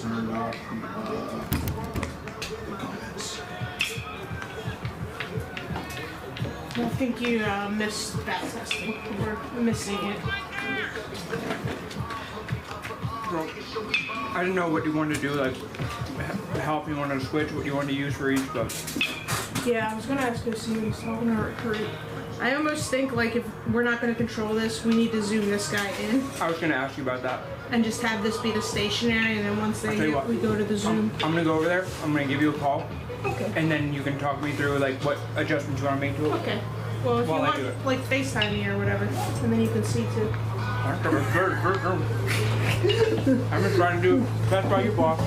turned off the comments. I think you missed that testing. We're missing it. Well, I didn't know what you wanted to do, like help you want to switch, what you want to use for each, but Yeah, I was gonna ask you to see what he's talking to recruit. I almost think like if we're not gonna control this, we need to zoom this guy in I was going to ask you about that. and just have this be the stationary, and then once they I'll tell you hit, what. we go to the zoom. I'm going to go over there, I'm going to give you a call, Okay. and then you can talk me through like what adjustments you want to make to it. Okay. Well, if While I you do want, it. like FaceTime me or whatever, and then you can see too. I'm just trying to do best by you, boss.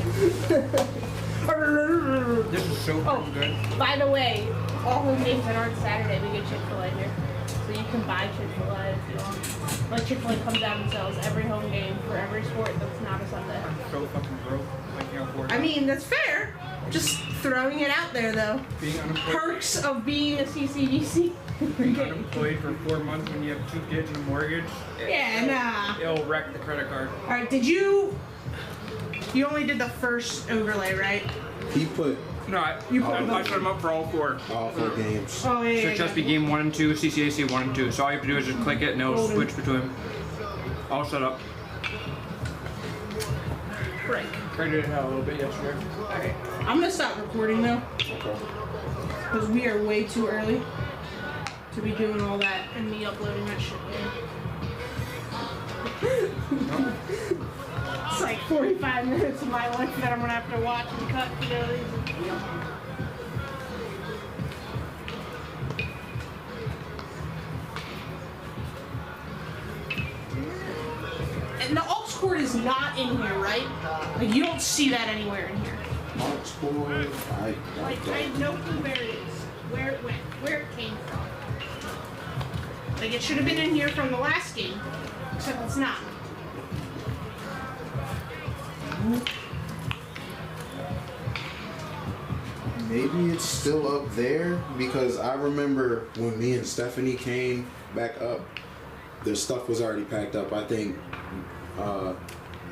This is so Oh, good. by the way, all home games that aren't Saturday, we get Chick-fil-A here. So you can buy Chick-fil-A if you want. Like Chick-fil-A comes out and sells every home game for every sport that's not a Sunday. I'm so fucking broke. I can't afford it. I mean, that's fair. Just throwing it out there, though. Being unemployed, Perks of being a CCBC. being unemployed for 4 months when you have 2 kids and a mortgage, Yeah, nah. it'll wreck the credit card. All right, did you? You only did the first overlay, right? He put No, I set them up for all 4. all 4 games. Oh yeah. So yeah, Chesapeake game 1 and 2, CCAC 1 and 2. So all you have to do is just click it and it'll Golden. switch between. All set up. Break. Traded it out a little bit yesterday. All right. I'm gonna stop recording though, Okay. because we are way too early to be doing all that and me uploading that shit. It's like 45 minutes of my life that I'm gonna have to watch and cut for no reason. And the aux cord is not in here, right? Like you don't see that anywhere in here. Mark's boy. Like I know where it is, where it went, where it came from. Like it should have been in here from the last game, except it's not. Maybe it's still up there because I remember when me and Stephanie came back up, the stuff was already packed up. I think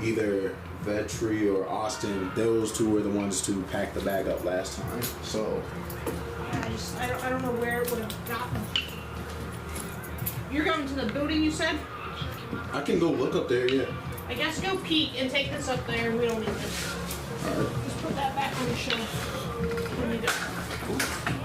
either Vetri or Austin, those 2 were the ones to pack the bag up last time. So I don't know where it would have gotten. You're going to the building, you said? I can go look up there, yeah. I guess go peek and take this up there. We don't need this. Alright. Just put that back on the shelf. We need it.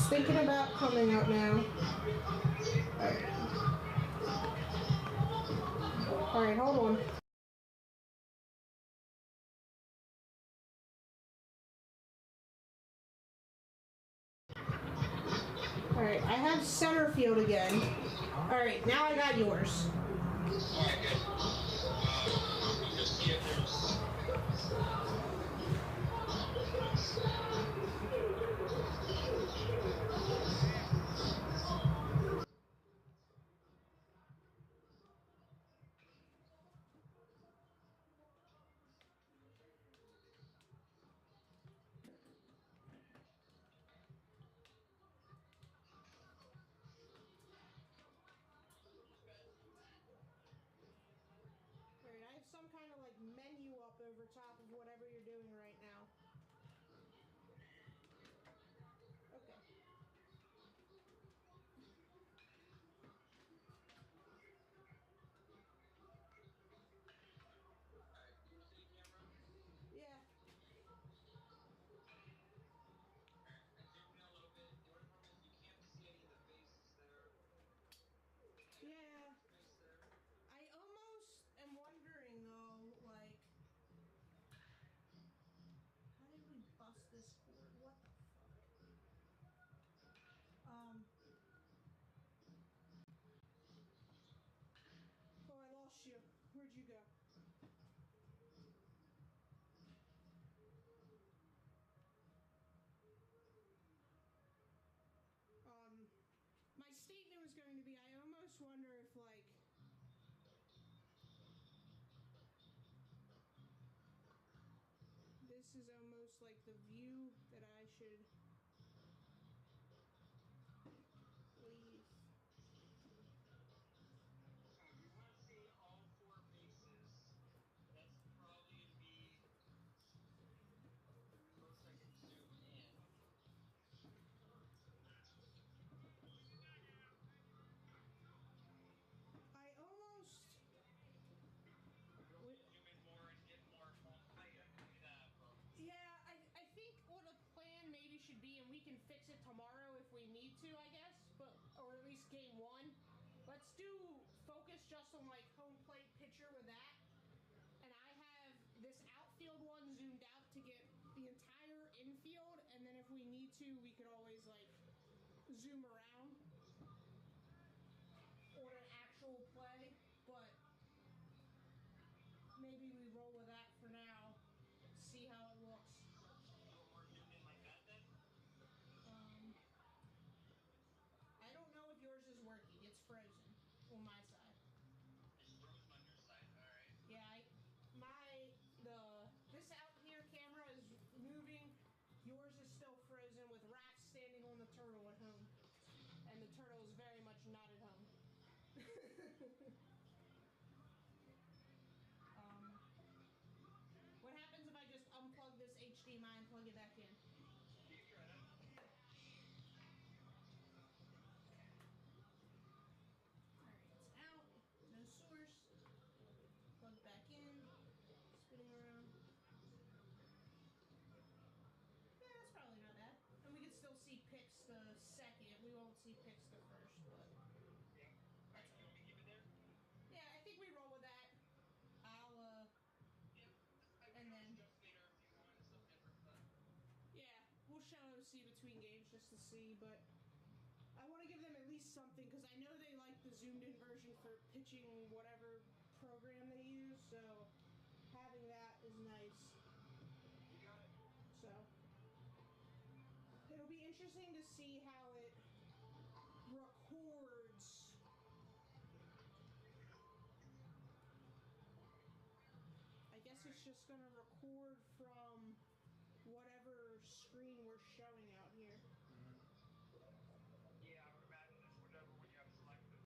thinking about coming out now. Alright, hold on. Alright, I have center field again. Alright, now I got yours. Alright, good. Just see if there's... Alright, I have some kind of like menu up over top of whatever you're doing right now. Okay. Alright, you see the camera? Yeah. Alright, I zoomed in a little bit. The only problem is you can't see any of the faces there. Yeah. Face there. I almost am wondering though, like, how did we bust this cord? What the fuck? Oh, I lost you. Where'd you go? My statement was going to be, I almost wonder if, like, this is almost like the view that I should leave. If you want to see all four faces, that's probably going to be the most I can zoom in. I almost... If you want me to zoom in more and get more home plate, I can do that. But... Yeah, I think what a plan maybe should be, and we can fix it tomorrow if we need to, I guess, but or at least game one. Let's do focus just on like home plate pitcher with that. And I have this outfield one zoomed out to get the entire infield, and then if we need to, we could always like zoom around on an actual play, but maybe we roll with that for now, see how it looks. You want more zoomed in like that then? I don't know if yours is working. It's frozen on my side. It's frozen on your side, alright. Yeah, this out here camera is moving. Yours is still frozen with rats standing on the turtle at home. And the turtle is very much not at home. What happens if I just unplug this HDMI and plug it back in? You try that. Alright, it's out. No source. Plug back in. Spinning around. Yeah, that's probably not bad. And we can still see Pix the second. We won't see Pix the first, but... Yeah. Alright, you want me to keep it there? Yeah, I think we roll with that. Yeah. I And can then... adjust later if you want something different, but... Yeah, we'll show OC between games just to see, but... I want to give them at least something, because I know they like the zoomed-in version for pitching whatever program they use, so... Having that is nice. You got it. So... It'll be interesting to see how it records. I guess it's just gonna record from whatever screen we're showing out here. Yeah, I would imagine it's whatever one you have selected.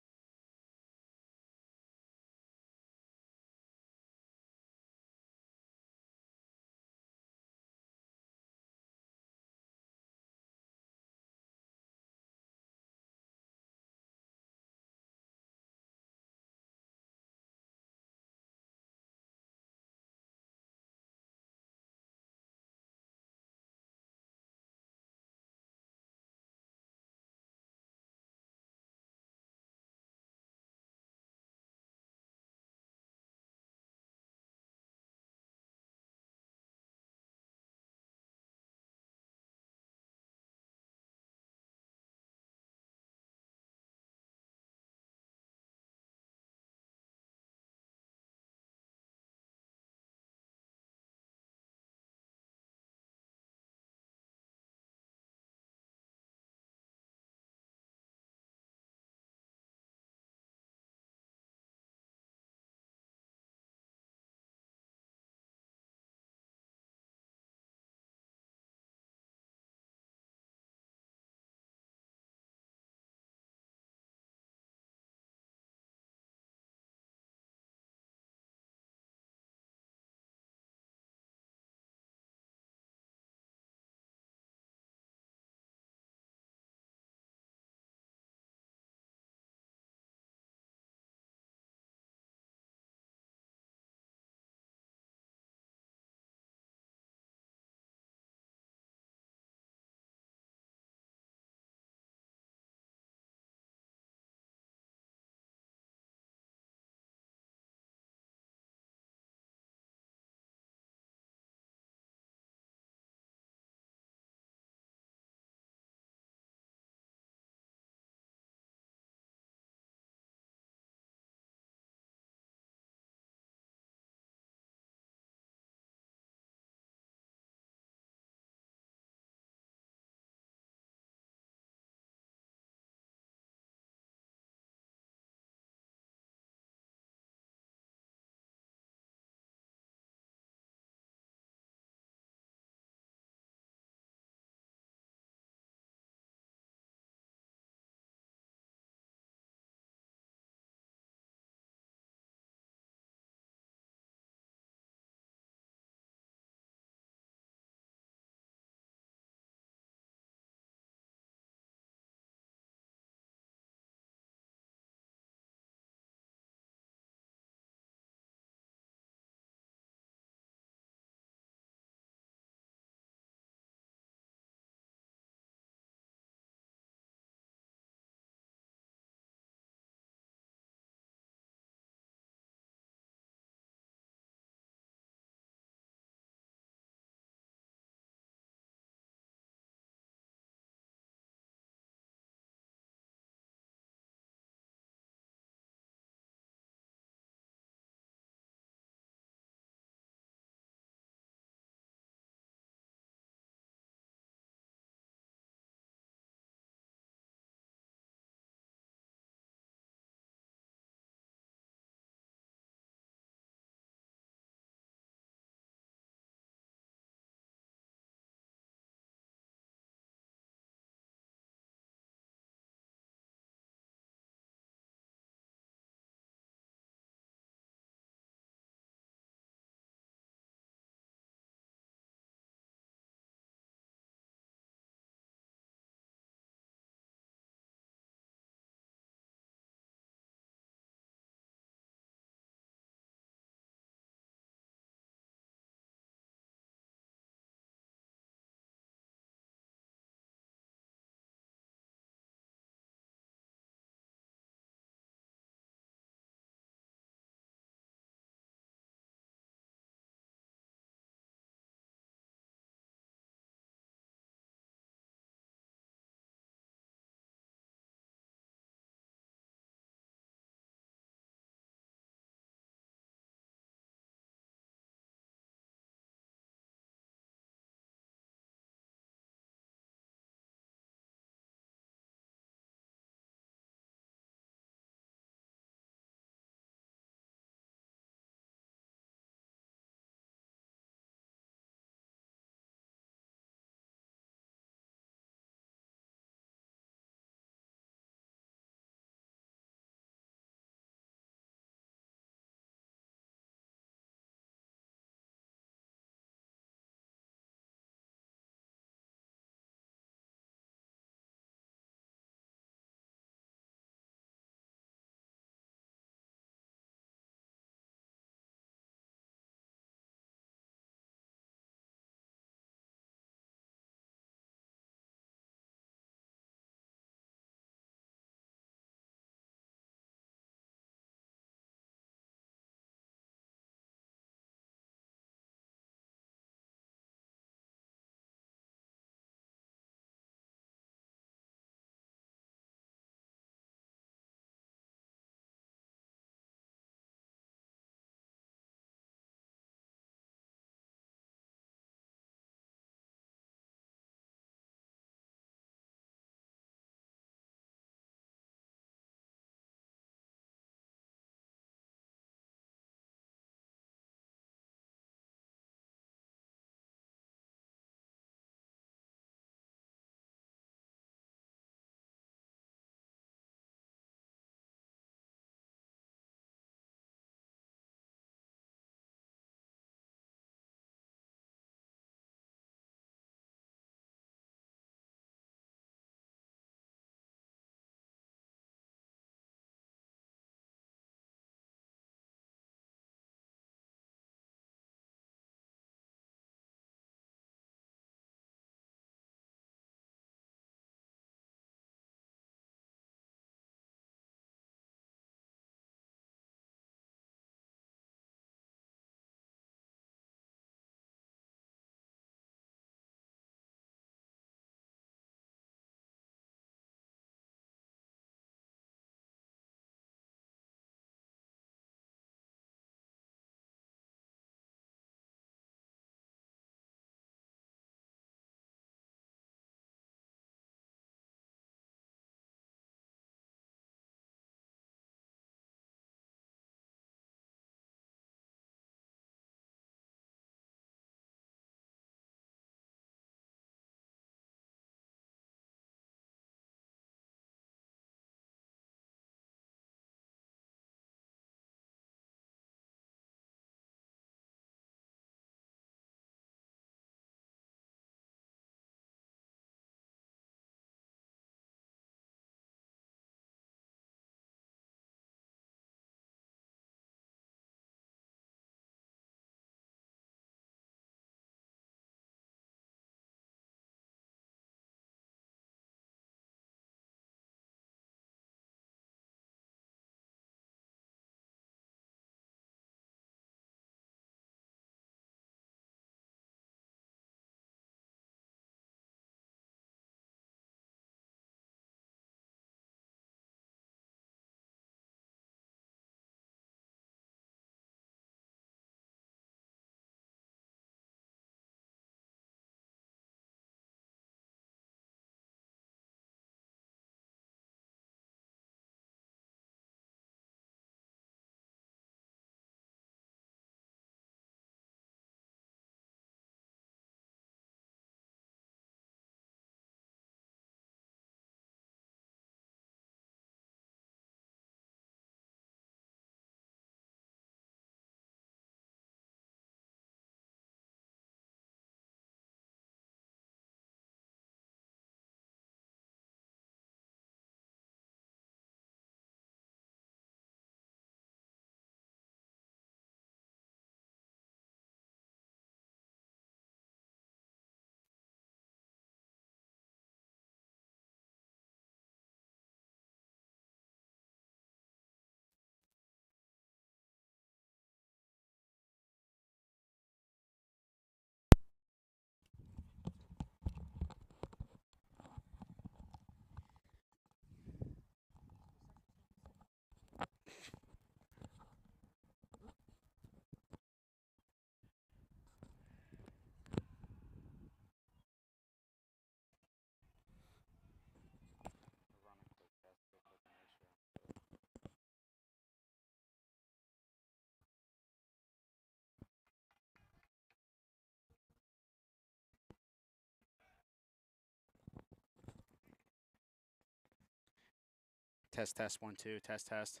Test, test, 1, 2, test, test.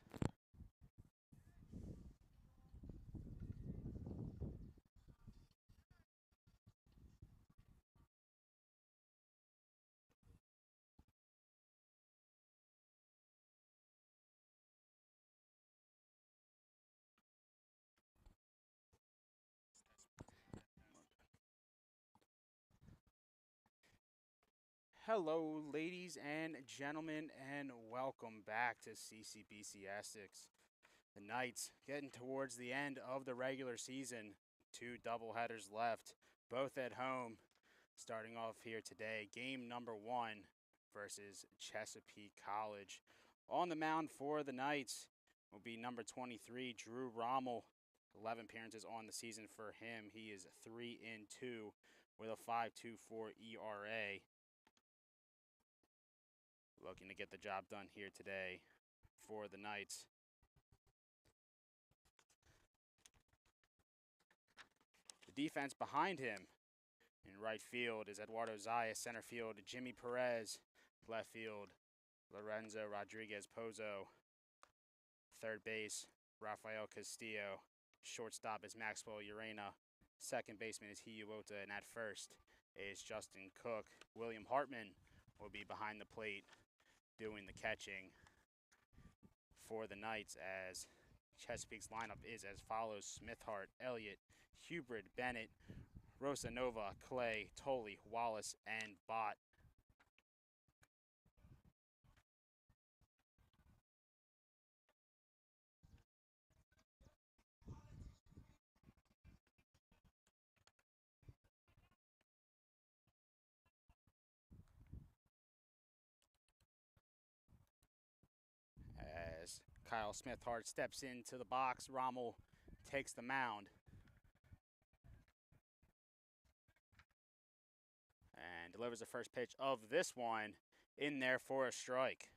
Hello, ladies and gentlemen, and welcome back to CCBC Essex. The Knights getting towards the end of the regular season. 2 doubleheaders left, both at home. Starting off here today, game number 1 versus Chesapeake College. On the mound for the Knights will be number 23, Drew Rommel. 11 appearances on the season for him. He is 3-2 with a 5.24 ERA. Looking to get the job done here today for the Knights. The defense behind him in right field is Eduardo Zayas, center field Jimmy Perez, left field Lorenzo Rodriguez Pozo, third base Rafael Castillo, shortstop is Maxwell Urena, second baseman is Hiyuota, and at first is Justin Cook. William Hartman will be behind the plate doing the catching for the Knights, as Chesapeake's lineup is as follows: Smithhart, Elliott, Hubert, Bennett, Rosanova, Clay, Tolley, Wallace, and Bott. As Kyle Smithhart steps into the box, Rommel takes the mound. And delivers the first pitch of this one in there for a strike.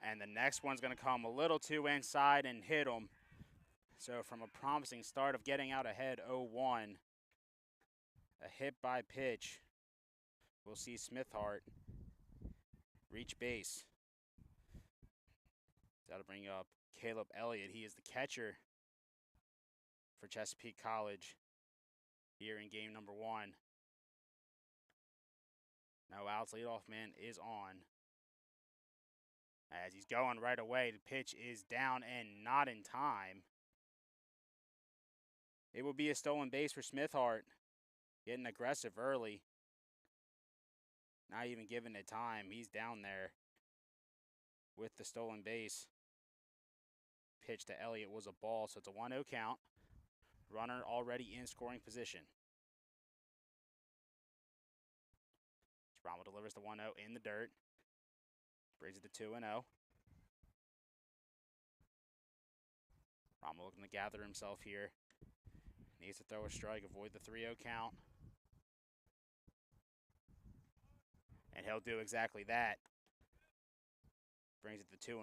And the next one's going to come a little too inside and hit him. So from a promising start of getting out ahead 0-1, a hit by pitch, we'll see Smithhart reach base. That'll bring up Caleb Elliott. He is the catcher for Chesapeake College here in game number 1. No outs, leadoff man is on. As he's going right away, the pitch is down and not in time. It will be a stolen base for Smithhart. Getting aggressive early. Not even giving it time. He's down there with the stolen base. Pitch to Elliott was a ball, so it's a 1-0 count. Runner already in scoring position. Rommel delivers the 1-0 in the dirt. Brings it to 2-0. Rommel looking to gather himself here. Needs to throw a strike, avoid the 3-0 count. And he'll do exactly that. Brings it to 2-1.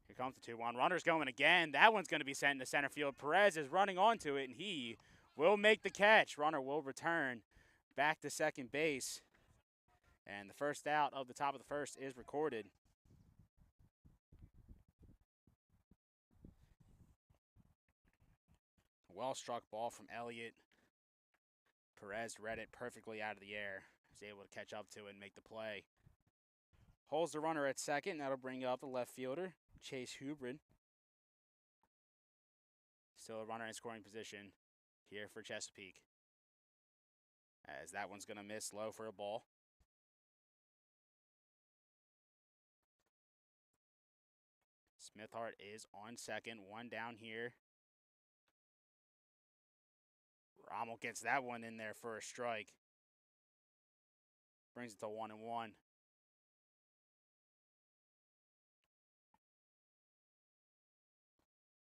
Here comes the 2-1. Runner's going again. That one's going to be sent into center field. Perez is running onto it, and he will make the catch. Runner will return back to second base. And the first out of the top of the first is recorded. Well-struck ball from Elliott. Perez read it perfectly out of the air. Was able to catch up to it and make the play. Holds the runner at second. That'll bring up the left fielder, Chase Hubrin. Still a runner in scoring position here for Chesapeake. As that one's going to miss low for a ball. Smithhart is on second. One down here. Rommel gets that one in there for a strike. Brings it to 1-1.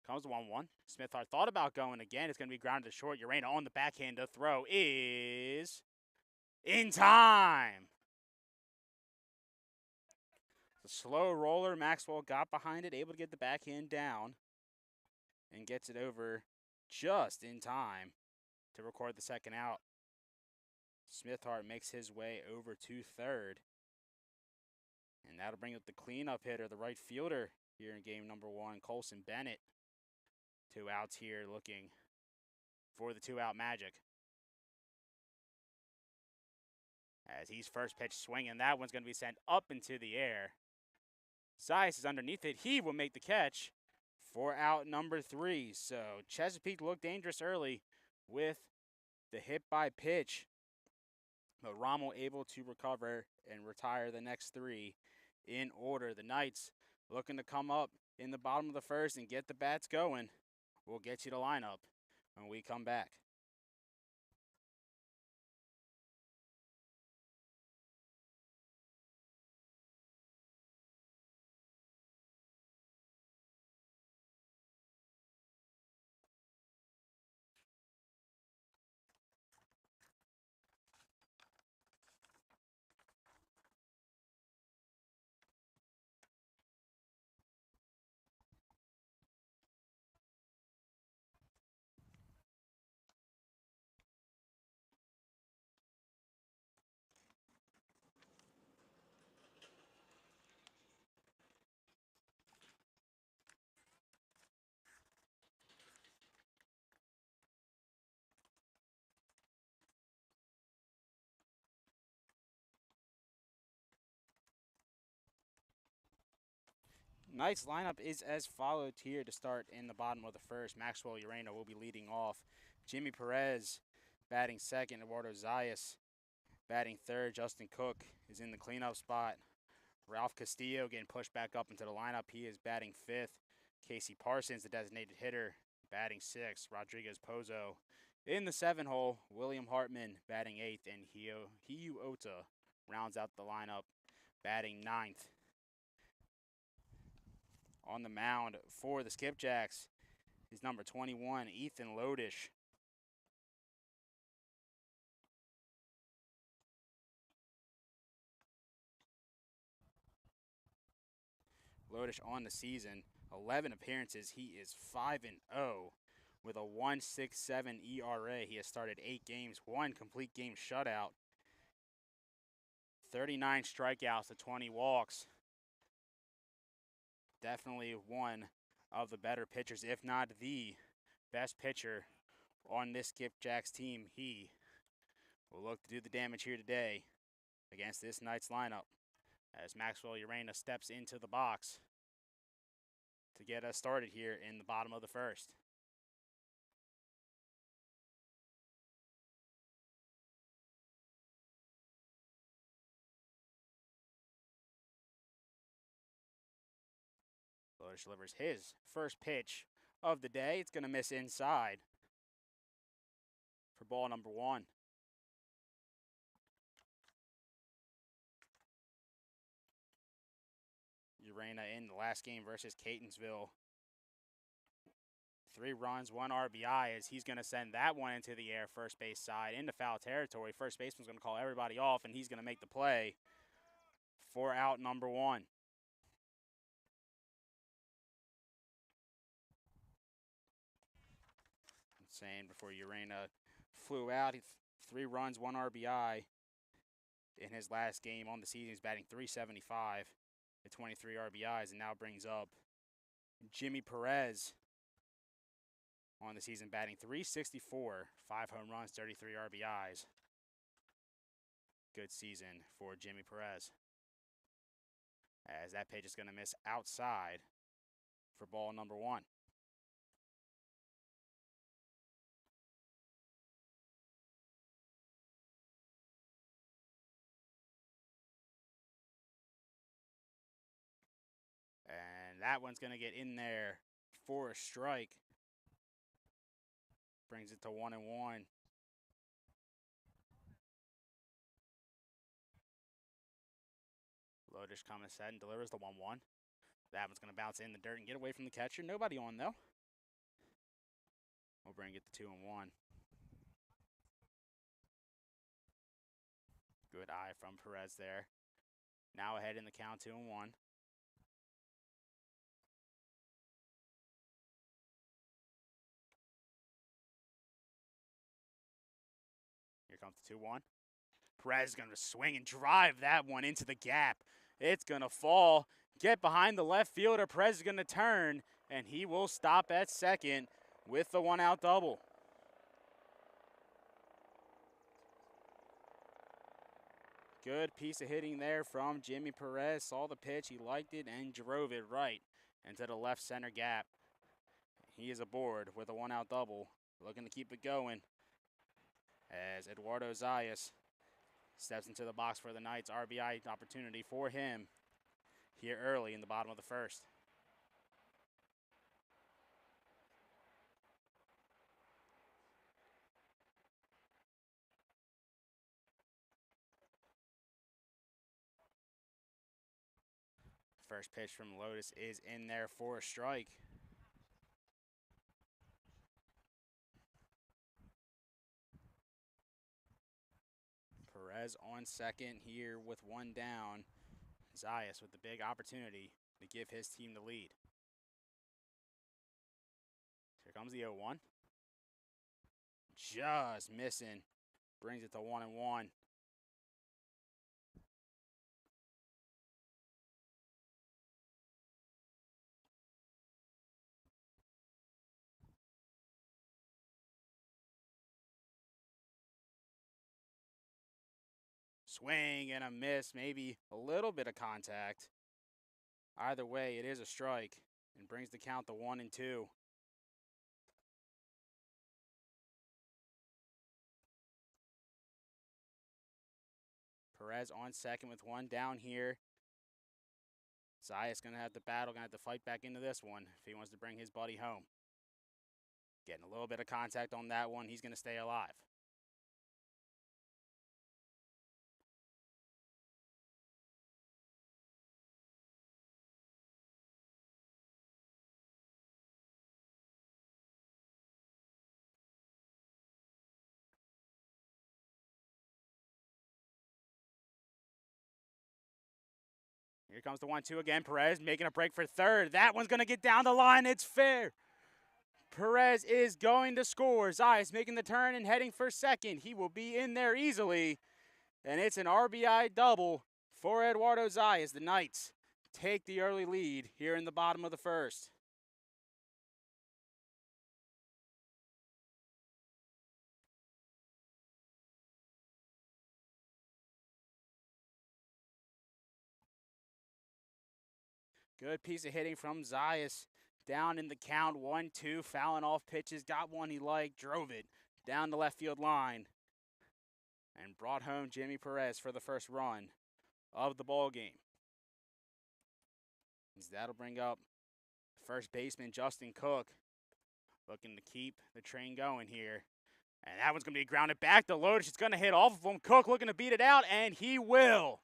Comes to 1-1. Smithhart thought about going again. It's going to be grounded to short. Urena on the backhand. The throw is in time. The slow roller. Maxwell got behind it, able to get the backhand down, and gets it over just in time to record the second out. Smithhart makes his way over to third. And that'll bring up the cleanup hitter, the right fielder here in game number 1, Colson Bennett. 2 outs here looking for the 2-out magic. As he's first pitch swinging, that one's going to be sent up into the air. Zayas is underneath it. He will make the catch for out number 3. So Chesapeake looked dangerous early with the hit by pitch. But Rommel able to recover and retire the next 3 in order. The Knights looking to come up in the bottom of the first and get the bats going. We'll get you the lineup when we come back. Knights lineup is as followed here to start in the bottom of the first. Maxwell Urena will be leading off. Jimmy Perez batting second. Eduardo Zayas batting third. Justin Cook is in the cleanup spot. Ralph Castillo getting pushed back up into the lineup. He is batting fifth. Casey Parsons, the designated hitter, batting sixth. Rodriguez Pozo in the 7-hole. William Hartman batting eighth. And Hiyu Ota rounds out the lineup, batting ninth. On the mound for the Skipjacks is number 21, Ethan Lodish. Lodish on the season, 11 appearances. He is 5-0 with a 1.67 ERA. He has started 8 games, 1 complete game shutout, 39 strikeouts to 20 walks. Definitely one of the better pitchers, if not the best pitcher on this Skipjacks team. He will look to do the damage here today against this Knights lineup as Maxwell Urena steps into the box to get us started here in the bottom of the first. Lodish delivers his first pitch of the day. It's going to miss inside for ball number 1. Urena in the last game versus Catonsville. 3 runs, 1 RBI as he's going to send that one into the air, first base side, into foul territory. First baseman's going to call everybody off, and he's going to make the play for out number 1. Saying before Urena flew out, 3 runs, 1 RBI in his last game on the season. He's batting .375 at 23 RBIs, and now brings up Jimmy Perez on the season, batting .364, 5 home runs, 33 RBIs. Good season for Jimmy Perez. As that pitch is going to miss outside for ball number 1. And that one's going to get in there for a strike. Brings it to 1-1. Lodish coming set and delivers the 1-1. That one's going to bounce in the dirt and get away from the catcher. Nobody on, though. We'll bring it to 2-1. Good eye from Perez there. Now ahead in the count, 2-1. Comes to 2-1. Perez is going to swing and drive that one into the gap. It's going to fall. Get behind the left fielder. Perez is going to turn, and he will stop at second with the one-out double. Good piece of hitting there from Jimmy Perez. Saw the pitch, he liked it, and drove it right into the left center gap. He is aboard with a one-out double, looking to keep it going as Eduardo Zayas steps into the box for the Knights. RBI opportunity for him here early in the bottom of the first. First pitch from Lotus is in there for a strike. Perez on second here with one down. Zayas with the big opportunity to give his team the lead. Here comes the 0-1. Just missing. Brings it to 1-1. Swing and a miss, maybe a little bit of contact. Either way, it is a strike and brings the count to 1-2. Perez on second with one down here. Zayas going to have to battle, going to have to fight back into this one if he wants to bring his buddy home. Getting a little bit of contact on that one. He's going to stay alive. Here comes the 1-2 again. Perez making a break for third. That one's going to get down the line. It's fair. Perez is going to score. Zayas making the turn and heading for second. He will be in there easily. And it's an RBI double for Eduardo Zayas. The Knights take the early lead here in the bottom of the first. Good piece of hitting from Zayas. Down in the count, 1-2, fouling off pitches. Got one he liked, drove it down the left field line. And brought home Jimmy Perez for the first run of the ball game. As that'll bring up first baseman Justin Cook. Looking to keep the train going here. And that one's going to be grounded back to Lotus. It's going to hit off of him. Cook looking to beat it out, and he will.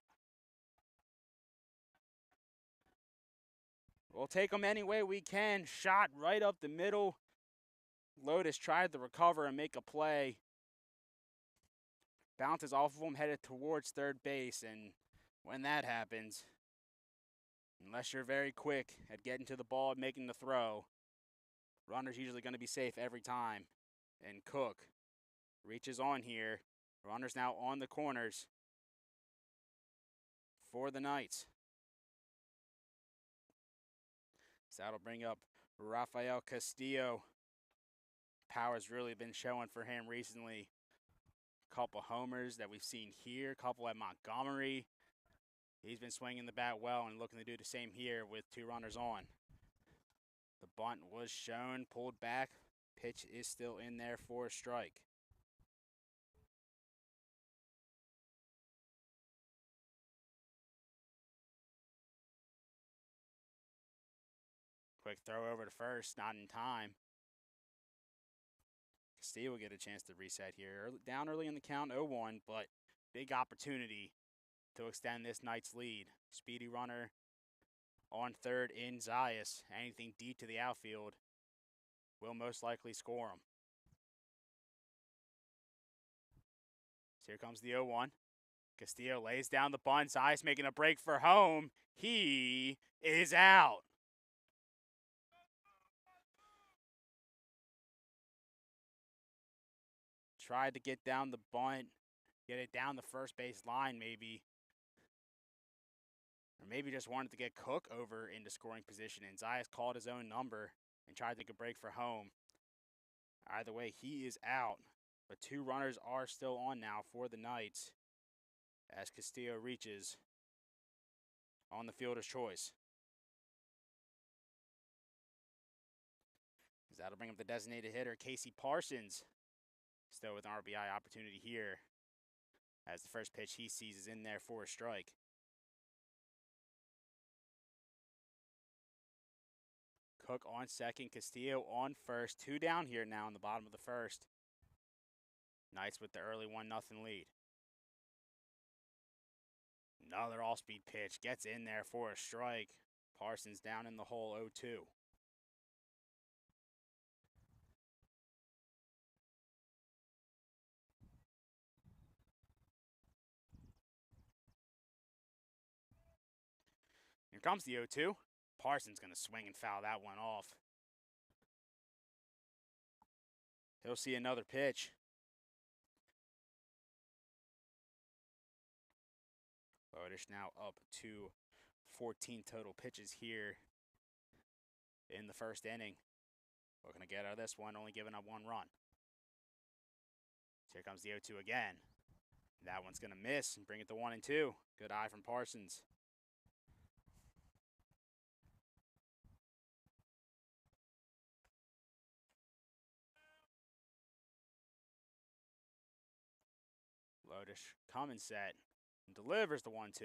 We'll take them any way we can. Shot right up the middle. Lotus tried to recover and make a play. Bounces off of him, headed towards third base. And when that happens, unless you're very quick at getting to the ball and making the throw, runner's usually going to be safe every time. And Cook reaches on here. Runner's now on the corners for the Knights. So that'll bring up Rafael Castillo. Power's really been showing for him recently. Couple homers that we've seen here, couple at Montgomery. He's been swinging the bat well and looking to do the same here with two runners on. The bunt was shown, pulled back. Pitch is still in there for a strike. Quick throw over to first, not in time. Castillo will get a chance to reset here. Down early in the count, 0-1, but big opportunity to extend this Knights lead. Speedy runner on third in Zayas. Anything deep to the outfield will most likely score him. So here comes the 0-1. Castillo lays down the bunt. Zayas making a break for home. He is out. Tried to get down the bunt. get it down the first base line maybe. Or maybe just wanted to get Cook over into scoring position, and Zayas called his own number and tried to take a break for home. Either way, he is out. But 2 runners are still on now for the Knights as Castillo reaches on the fielder's choice. As that'll bring up the designated hitter, Casey Parsons. Still with an RBI opportunity here, as the first pitch he sees is in there for a strike. Cook on second, Castillo on first. 2 down here now in the bottom of the first. Knights with the early 1-0 lead. Another all-speed pitch gets in there for a strike. Parsons down in the hole, 0-2. Here comes the 0-2. Parsons going to swing and foul that one off. He'll see another pitch. Bodish now up to 14 total pitches here in the first inning. Looking to get out of this one, only giving up 1 run. Here comes the 0-2 again. That one's going to miss and bring it to 1-2. Good eye from Parsons. Lodish coming set and delivers the 1-2.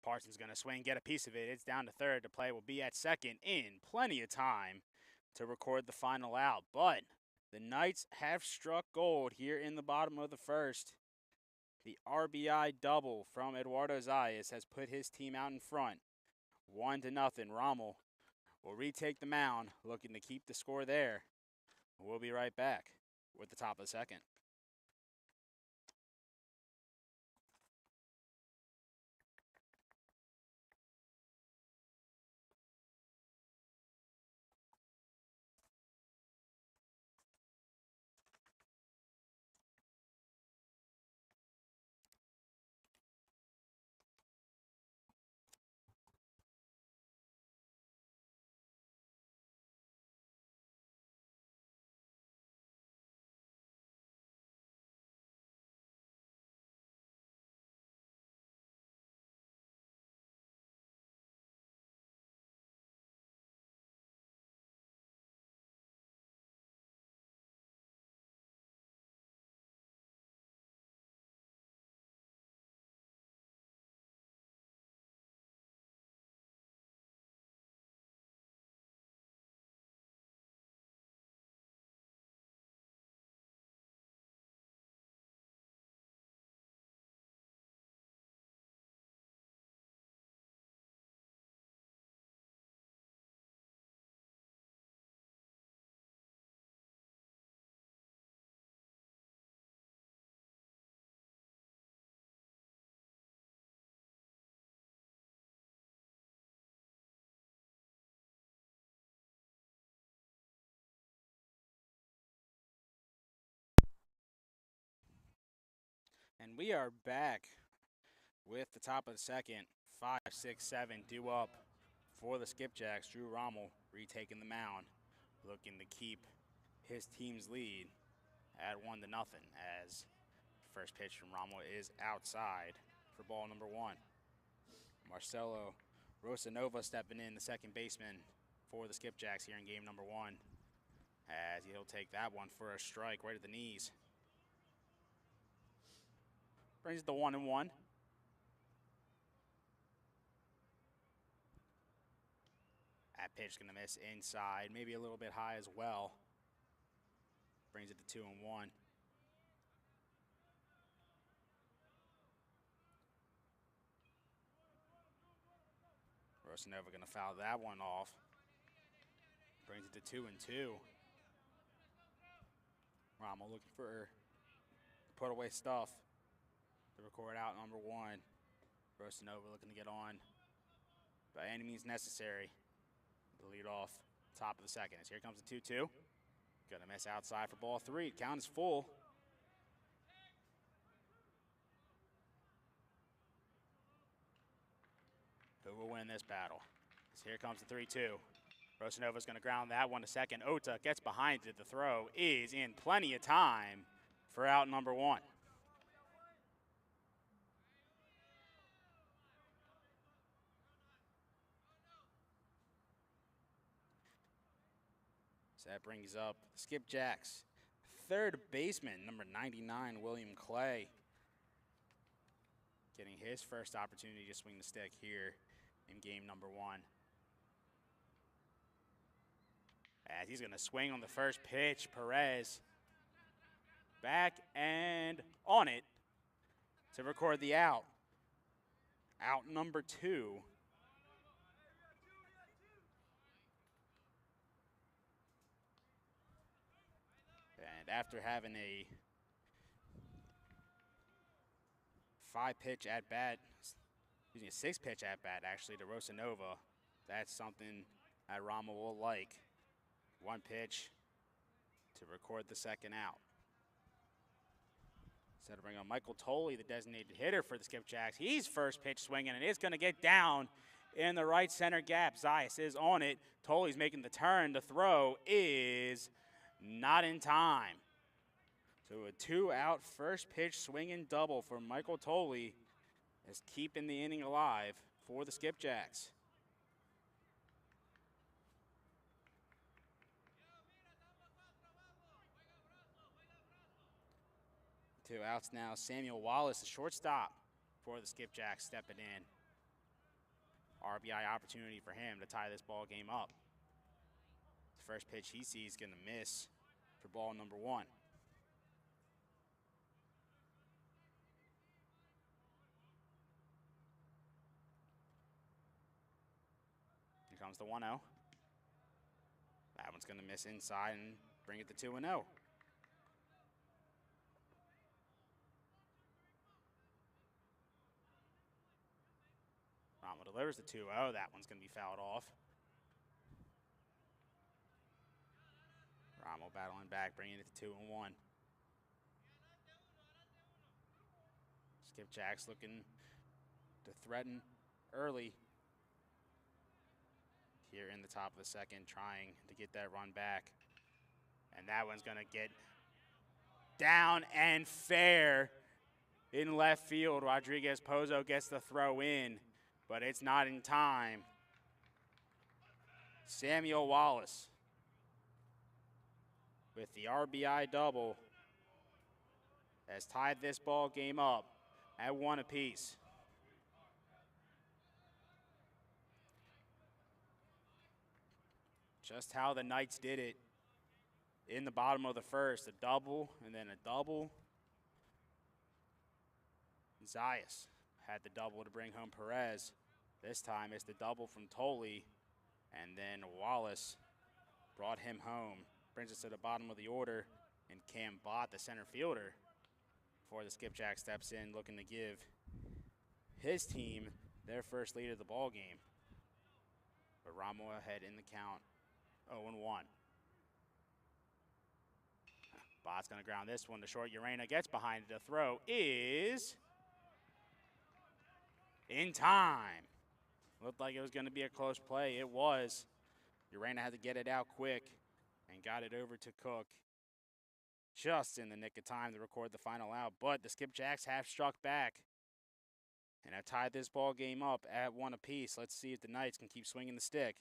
Parsons going to swing, get a piece of it. It's down to third. The play will be at second in plenty of time to record the final out. But the Knights have struck gold here in the bottom of the first. The RBI double from Eduardo Zayas has put his team out in front. 1-0. Rommel will retake the mound, looking to keep the score there. We'll be right back with the top of the second. And we are back with the top of the second. 5, 6, 7 due up for the Skipjacks. Drew Rommel retaking the mound, looking to keep his team's lead at 1-0 as first pitch from Rommel is outside for ball number 1. Marcelo Rosanova stepping in, the second baseman for the Skipjacks here in game number 1, as he'll take that one for a strike right at the knees. Brings it to 1-1. That pitch going to miss inside, maybe a little bit high as well. Brings it to 2-1. Rosanova going to foul that one off. Brings it to 2-2. Rommel looking for put away stuff to record out number 1. Rosanova looking to get on by any means necessary to lead off top of the second. As here comes the 2-2. Gonna miss outside for ball 3. Count is full. who will win this battle? So here comes the 3-2. Rosanova's going to ground that one to second. Ota gets behind it. The throw is in plenty of time for out number 1. So that brings up Skipjacks. Third baseman, number 99, William Clay, getting his first opportunity to swing the stick here in game number 1. As he's going to swing on the first pitch, Perez back and on it to record the out. Out number 2. And after having a 5-pitch at bat, excuse me, a 6-pitch at bat actually to Rosanova, that's something that Rama will like. 1 pitch to record the second out. Instead of bringing on Michael Tolley, the designated hitter for the Skipjacks. He's first pitch swinging, and it's going to get down in the right center gap. Zayas is on it. Tolley's making the turn. The throw is not in time. So a 2-out first pitch swinging double for Michael Tolley is keeping the inning alive for the Skipjacks. Two outs now. Samuel Wallace, the shortstop for the Skipjacks, stepping in. RBI opportunity for him to tie this ball game up. The first pitch he sees is going to miss for ball number 1. Here comes the 1-0. That one's going to miss inside and bring it to 2-0. Rama delivers the 2-0. That one's going to be fouled off. Rama battling back, bringing it to 2-1. Skipjacks looking to threaten early here in the top of the second, trying to get that run back. And that one's going to get down and fair in left field. Rodriguez Pozo gets the throw in, but it's not in time. Samuel Wallace with the RBI double has tied this ball game up at 1 apiece. Just how the Knights did it in the bottom of the first, a double and then a double. Zayas had the double to bring home Perez. This time it's the double from Tolley, and then Wallace brought him home. Brings us to the bottom of the order, and Cam Bott, the center fielder, before the Skipjack steps in, looking to give his team their first lead of the ball game. But Ramo ahead in the count, 0-1. Bott's going to ground this one to short. Urena gets behind it. The throw is in time. Looked like it was going to be a close play. It was. Urena had to get it out quick and got it over to Cook just in the nick of time to record the final out. But the Skipjacks have struck back and have tied this ball game up at 1 apiece. Let's see if the Knights can keep swinging the stick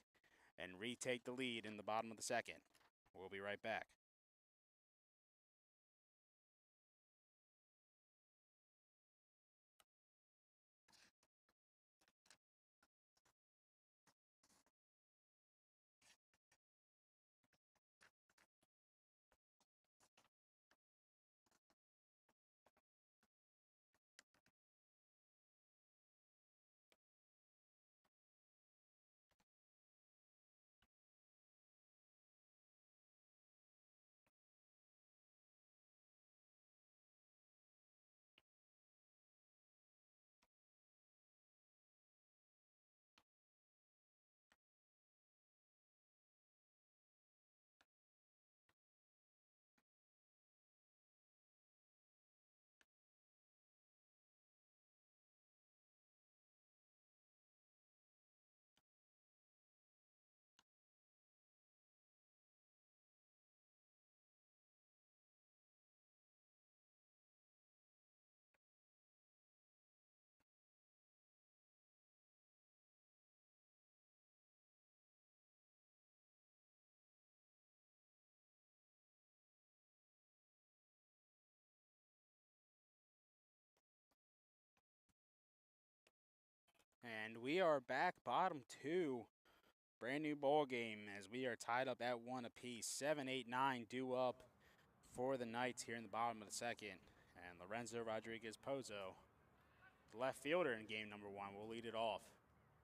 and retake the lead in the bottom of the second. We'll be right back. And we are back bottom 2. Brand new ball game as we are tied up at 1 apiece. 7, 8, 9 due up for the Knights here in the bottom of the second. And Lorenzo Rodriguez Pozo, the left fielder in game number 1, will lead it off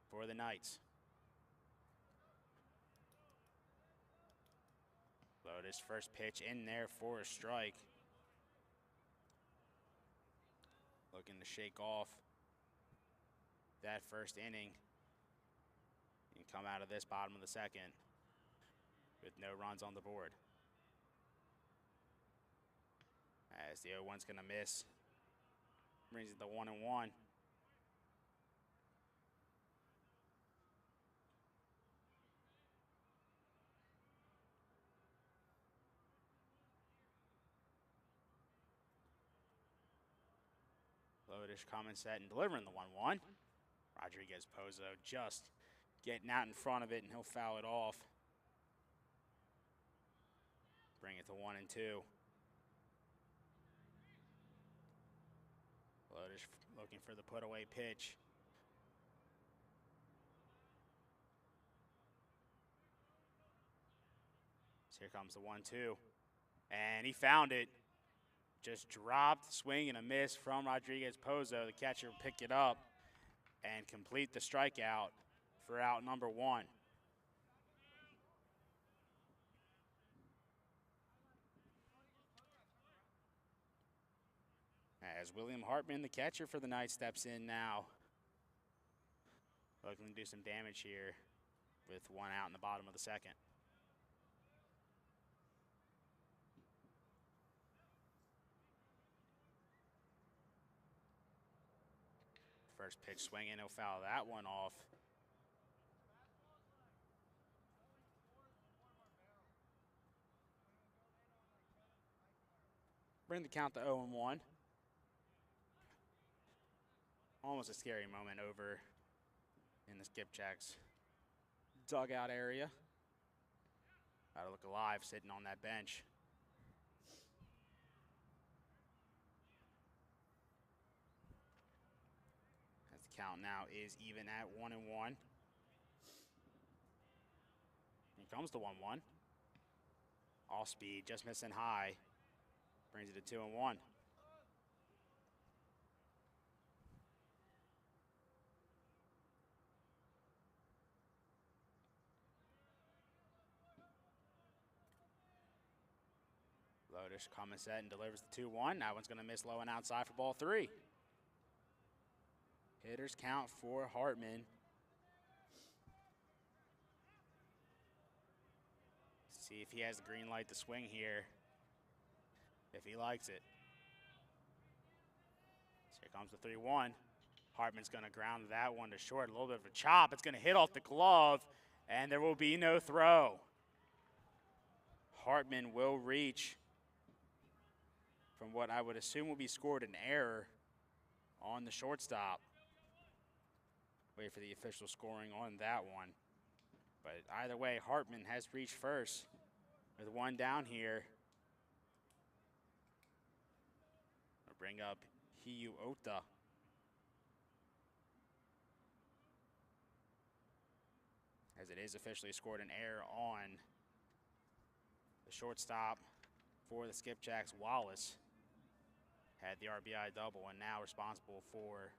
for the Knights. Lotus first pitch in there for a strike. Looking to shake off that first inning and come out of this bottom of the second with no runs on the board. As the 0-1's gonna miss. Brings it to 1-1. Lotus coming set and delivering the 1-1. Rodriguez Pozo just getting out in front of it, and he'll foul it off. Bring it to 1-2. Lotus looking for the put-away pitch. So here comes the 1-2. And he found it. Just dropped, swing and a miss from Rodriguez Pozo. The catcher will pick it up and complete the strikeout for out number 1. As William Hartman, the catcher for the Knights, steps in now. Looking to do some damage here with 1 out in the bottom of the second. First pitch swinging, he'll foul that one off. Bring the count to 0-1. Almost a scary moment over in the Skipjacks dugout area. Gotta look alive sitting on that bench. As the count now is even at 1-1. Here comes the 1-1. All speed, just missing high. Brings it to 2-1. Lotus coming set and delivers the 2-1. That one's going to miss low and outside for ball 3. Hitters count for Hartman. See if he has the green light to swing here. If he likes it. So here comes the 3-1. Hartman's going to ground that one to short. A little bit of a chop. It's going to hit off the glove, and there will be no throw. Hartman will reach from what I would assume will be scored an error on the shortstop. Wait for the official scoring on that one. But either way, Hartman has reached first with 1 down here. I'll bring up Hiyu Ota. As it is officially scored an error on the shortstop for the Skipjacks. Wallace had the RBI double and now responsible for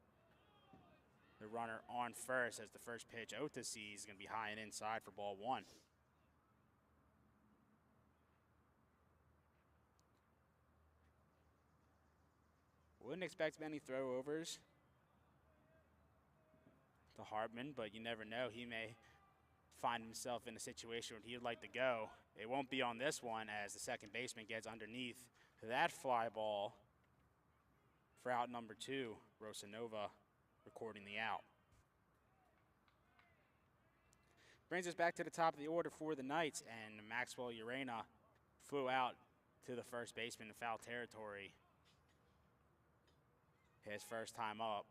the runner on first as the first pitch Ota sees is going to be high and inside for ball 1. Wouldn't expect many throwovers to Hartman, but you never know. He may find himself in a situation where he'd like to go. It won't be on this one as the second baseman gets underneath that fly ball for out number 2. Rosanova recording the out. Brings us back to the top of the order for the Knights, and Maxwell Urena flew out to the first baseman in foul territory. His first time up.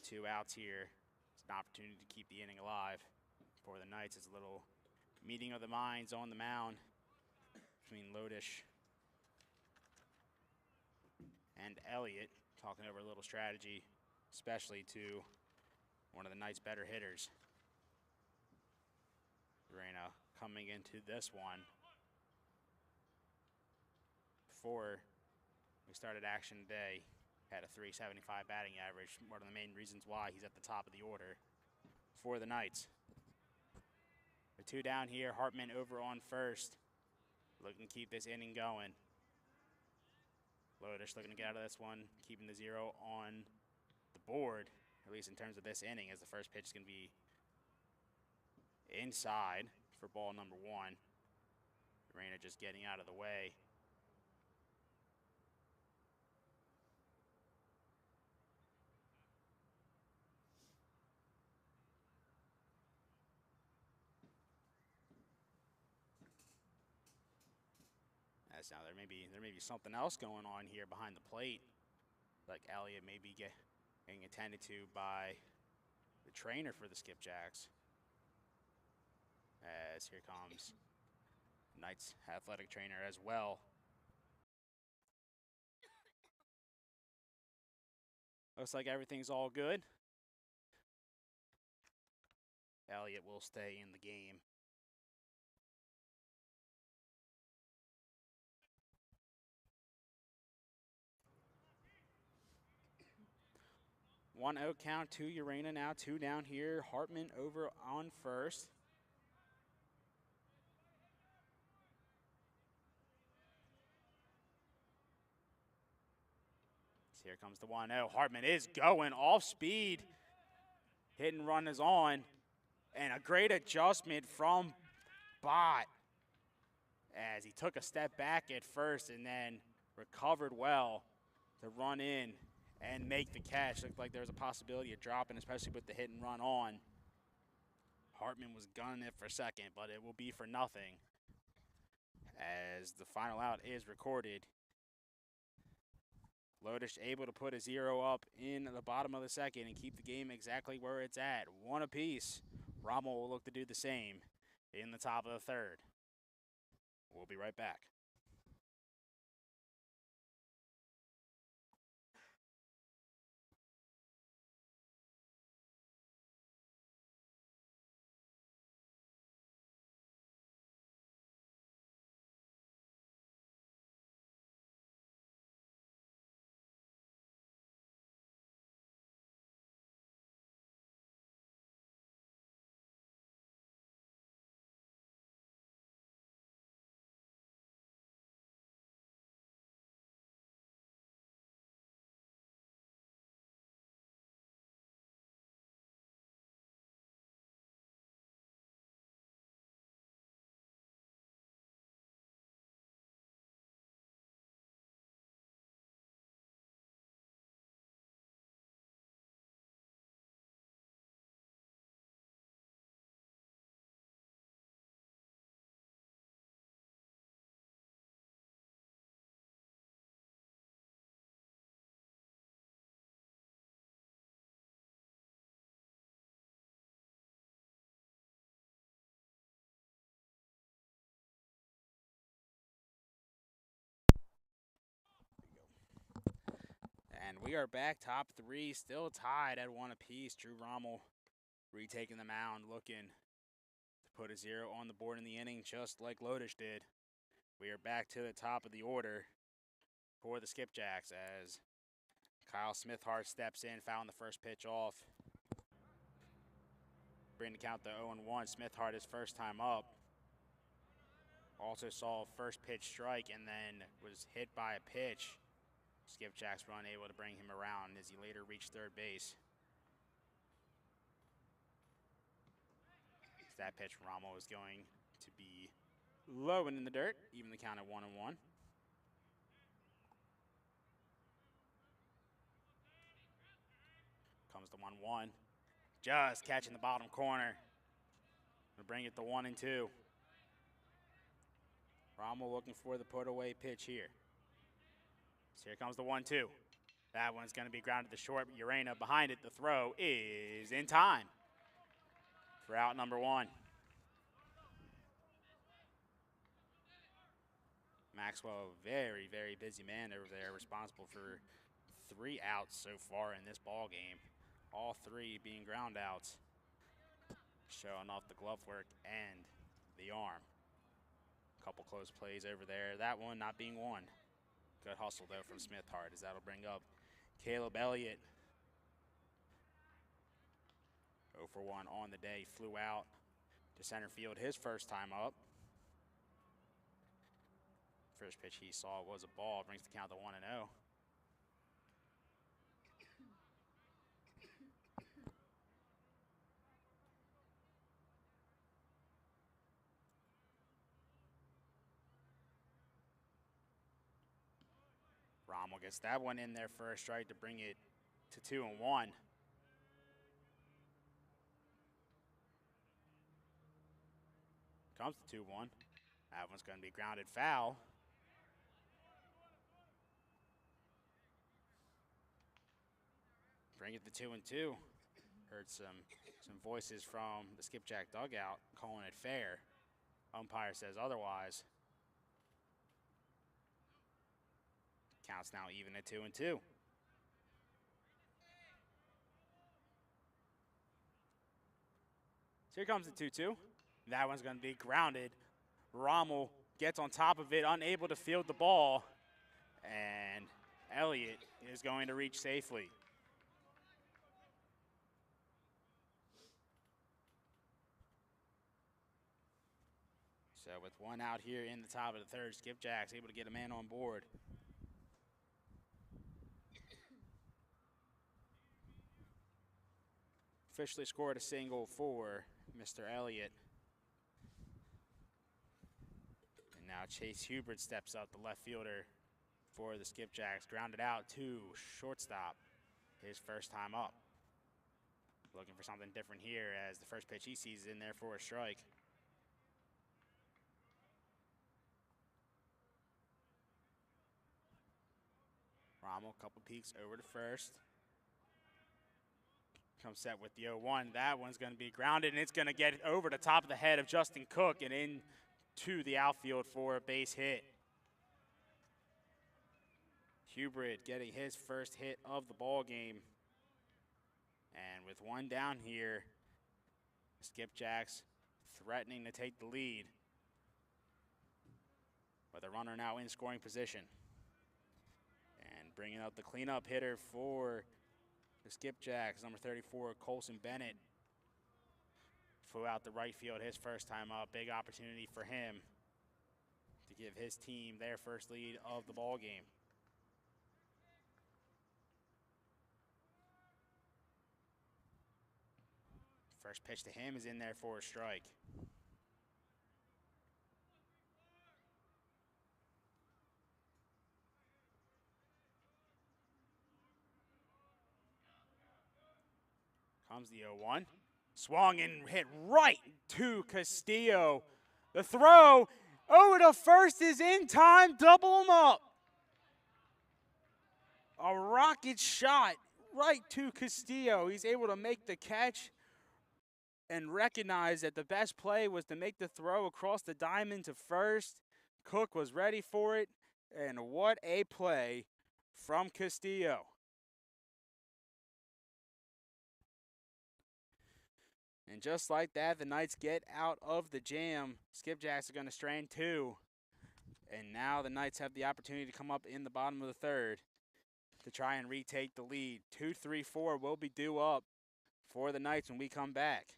2 outs here. It's an opportunity to keep the inning alive for the Knights. It's a little meeting of the minds on the mound between Lodish and Elliott, talking over a little strategy. especially to one of the night's better hitters. Urena coming into this one. Before we started action today, had a 375 batting average. One of the main reasons why he's at the top of the order for the Knights. The 2 down here, Hartman over on first. Looking to keep this inning going. Lodish looking to get out of this one, keeping the 0 on the board, at least in terms of this inning, as the first pitch is going to be inside for ball number 1. Urena just getting out of the way. As now there may be something else going on here behind the plate, like Elliott may be getting attended to by the trainer for the Skipjacks. As here comes Knights athletic trainer as well. Looks like everything's all good. Elliott will stay in the game. One out count to Urena now, 2 down here. Hartman over on first. So here comes the 1-0. Hartman is going off speed. Hit and run is on. And a great adjustment from Bott, as he took a step back at first and then recovered well to run in and make the catch. Looked like there was a possibility of dropping, especially with the hit and run on. Hartman was gunning it for second, but it will be for nothing, as the final out is recorded. Lodish able to put a 0 up in the bottom of the second and keep the game exactly where it's at. 1 apiece. Rommel will look to do the same in the top of the third. We'll be right back. And we are back, top 3, still tied at 1 apiece. Drew Rommel retaking the mound, looking to put a 0 on the board in the inning, just like Lodish did. We are back to the top of the order for the Skipjacks, as Kyle Smithhart steps in, fouling the first pitch off. Bring the count to 0-1. Smithhart his first time up. Also saw first pitch strike and then was hit by a pitch. Skipjacks were unable to bring him around as he later reached third base. That pitch from Rommel is going to be low and in the dirt, even the count at 1-1. Comes the 1-1. Just catching the bottom corner. Gonna bring it to 1-2. Rommel looking for the put away pitch here. So here comes the 1-2. That one's going to be grounded to short. Urena behind it. The throw is in time for out number 1. Maxwell, very, very busy man over there, responsible for 3 outs so far in this ball game. All 3 being ground outs, showing off the glove work and the arm. Couple close plays over there. That one not being won. Good hustle, though, from Smith Hart, as that'll bring up Caleb Elliott. 0 for 1 on the day. Flew out to center field his first time up. First pitch he saw was a ball. Brings the count to 1-0. Rommel gets that one in there for a strike to bring it to 2-1. Comes to 2-1. That one's going to be grounded foul. Bring it to 2-2. Heard some voices from the Skipjack dugout calling it fair. Umpire says otherwise. Counts now even at 2-2. So here comes the 2-2. That one's going to be grounded. Rommel gets on top of it, unable to field the ball, and Elliott is going to reach safely. So with 1 out here in the top of the third, Skipjacks able to get a man on board. Officially scored a single for Mr. Elliott. And now Chase Hubert steps up, the left fielder for the Skipjacks. Grounded out to shortstop, his first time up. Looking for something different here as the first pitch he sees is in there for a strike. Rommel, couple peeks over to first. Comes set with the 0-1. That one's going to be grounded, and it's going to get over the top of the head of Justin Cook and into the outfield for a base hit. Hubert getting his first hit of the ball game. And with 1 down here, Skipjacks threatening to take the lead. With a runner now in scoring position. And bringing up the cleanup hitter for the Skipjacks, number 34, Colson Bennett. Flew out the right field his first time up. Big opportunity for him to give his team their first lead of the ball game. First pitch to him is in there for a strike. Comes the 0-1. Swung and hit right to Castillo. The throw over to first is in time. Double him up. A rocket shot right to Castillo. He's able to make the catch and recognize that the best play was to make the throw across the diamond to first. Cook was ready for it, and what a play from Castillo. And just like that, the Knights get out of the jam. Skipjacks are going to strain 2. And now the Knights have the opportunity to come up in the bottom of the third to try and retake the lead. 2-3-4 will be due up for the Knights when we come back.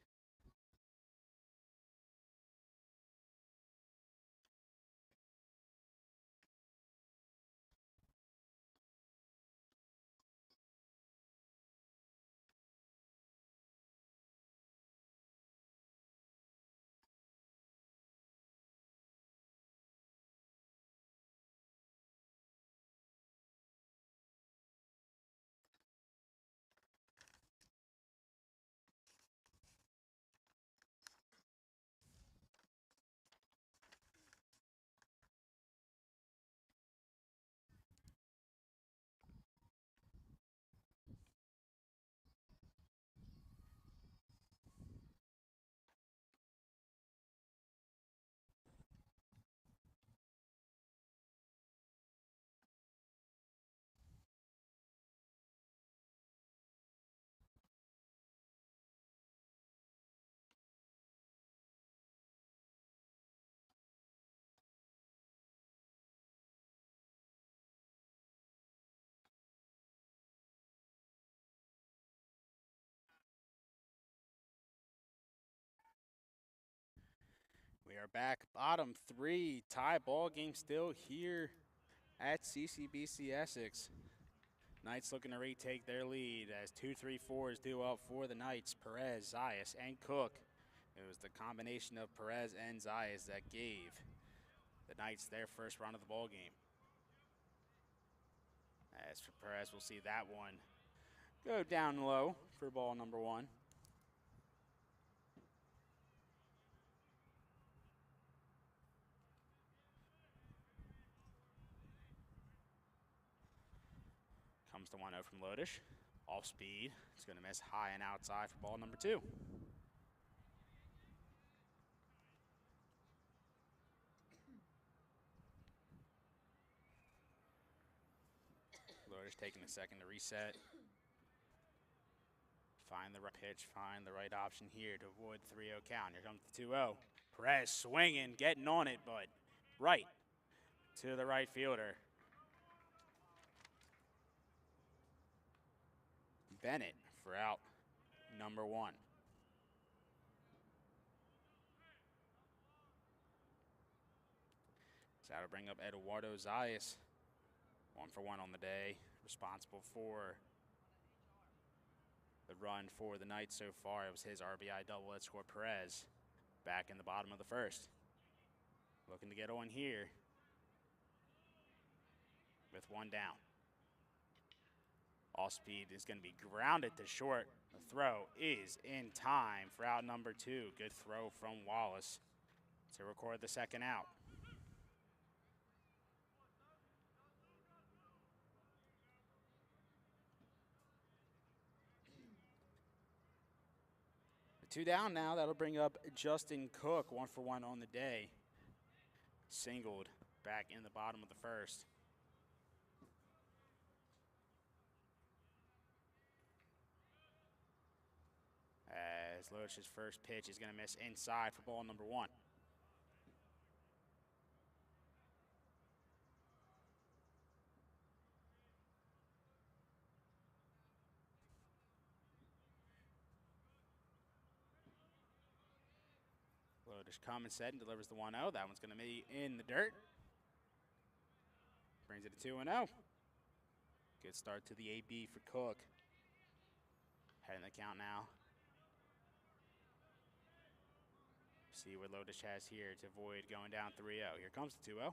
are back. Bottom three, tie ball game still here at CCBC Essex. Knights looking to retake their lead as 2-3-4 is due up for the Knights. Perez, Zayas, and Cook. It was the combination of Perez and Zayas that gave the Knights their first run of the ball game. As for Perez, we'll see that one go down low for ball number one. Comes the 1-0 from Lodish. Off speed. It's going to miss high and outside for ball number two. Lodish taking a second to reset. Find the right pitch, find the right option here to avoid the 3-0 count. Here comes the 2-0. Perez swinging, getting on it, but right to the right fielder. Bennett for out number one. So that'll bring up Eduardo Zayas. 1-for-1 on the day, responsible for the run for the Knights so far. It was his RBI double that scored Perez back in the bottom of the first. Looking to get on here with one down. All speed is going to be grounded to short. The throw is in time for out number two. Good throw from Wallace to record the second out. Two down now. That'll bring up Justin Cook, 1-for-1 on the day. Singled back in the bottom of the first. As Lodish's first pitch is going to miss inside for ball number one. Lodish comes set and delivers the 1-0. That one's going to be in the dirt. Brings it to 2-0. Good start to the AB for Cook. Heading the count now. See what Lodish has here to avoid going down 3-0. Here comes the 2-0.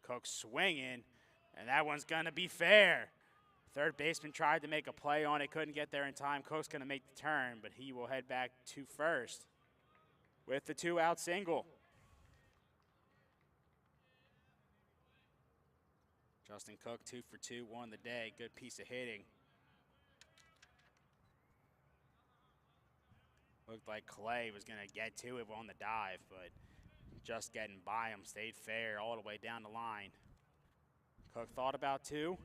Cook swinging, and that one's going to be fair. Third baseman tried to make a play on it, couldn't get there in time. Cook's going to make the turn, but he will head back to first with the 2-out single. Justin Cook, 2-for-2, won the day. Good piece of hitting. Looked like Clay was going to get to it on the dive, but just getting by him. Stayed fair all the way down the line. Cook thought about two.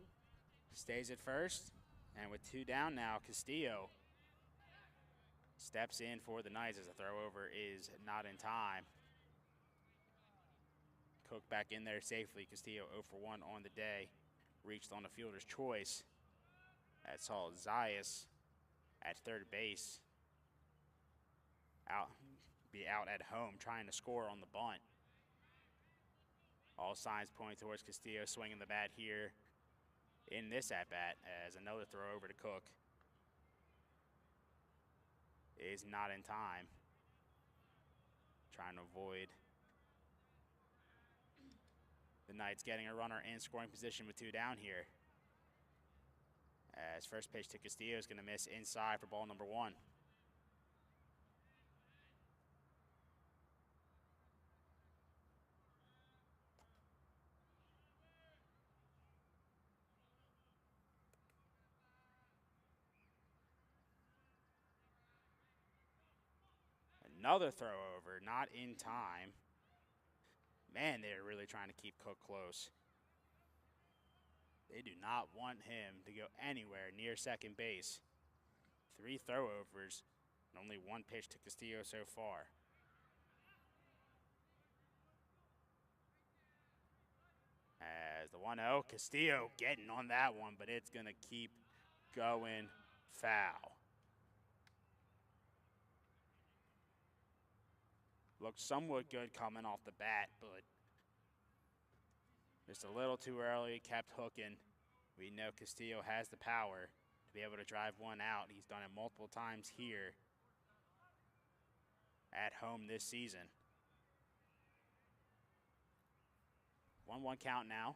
Stays at first. And with two down now, Castillo steps in for the Knights as the throw over is not in time. Cook back in there safely. Castillo 0-for-1 on the day. Reached on the fielder's choice. That saw Zayas at third base. Be out at home trying to score on the bunt. All signs point towards Castillo swinging the bat here in this at-bat as another throw over to Cook is not in time. Trying to avoid the Knights getting a runner in scoring position with two down here. As first pitch to Castillo is going to miss inside for ball number one. Another throw over, not in time. Man, they're really trying to keep Cook close. They do not want him to go anywhere near second base. 3 throw-overs and only one pitch to Castillo so far. As the 1-0, Castillo getting on that one, but it's going to keep going foul. looked somewhat good coming off the bat, but just a little too early, kept hooking. We know Castillo has the power to be able to drive one out. He's done it multiple times here at home this season. 1-1 count now.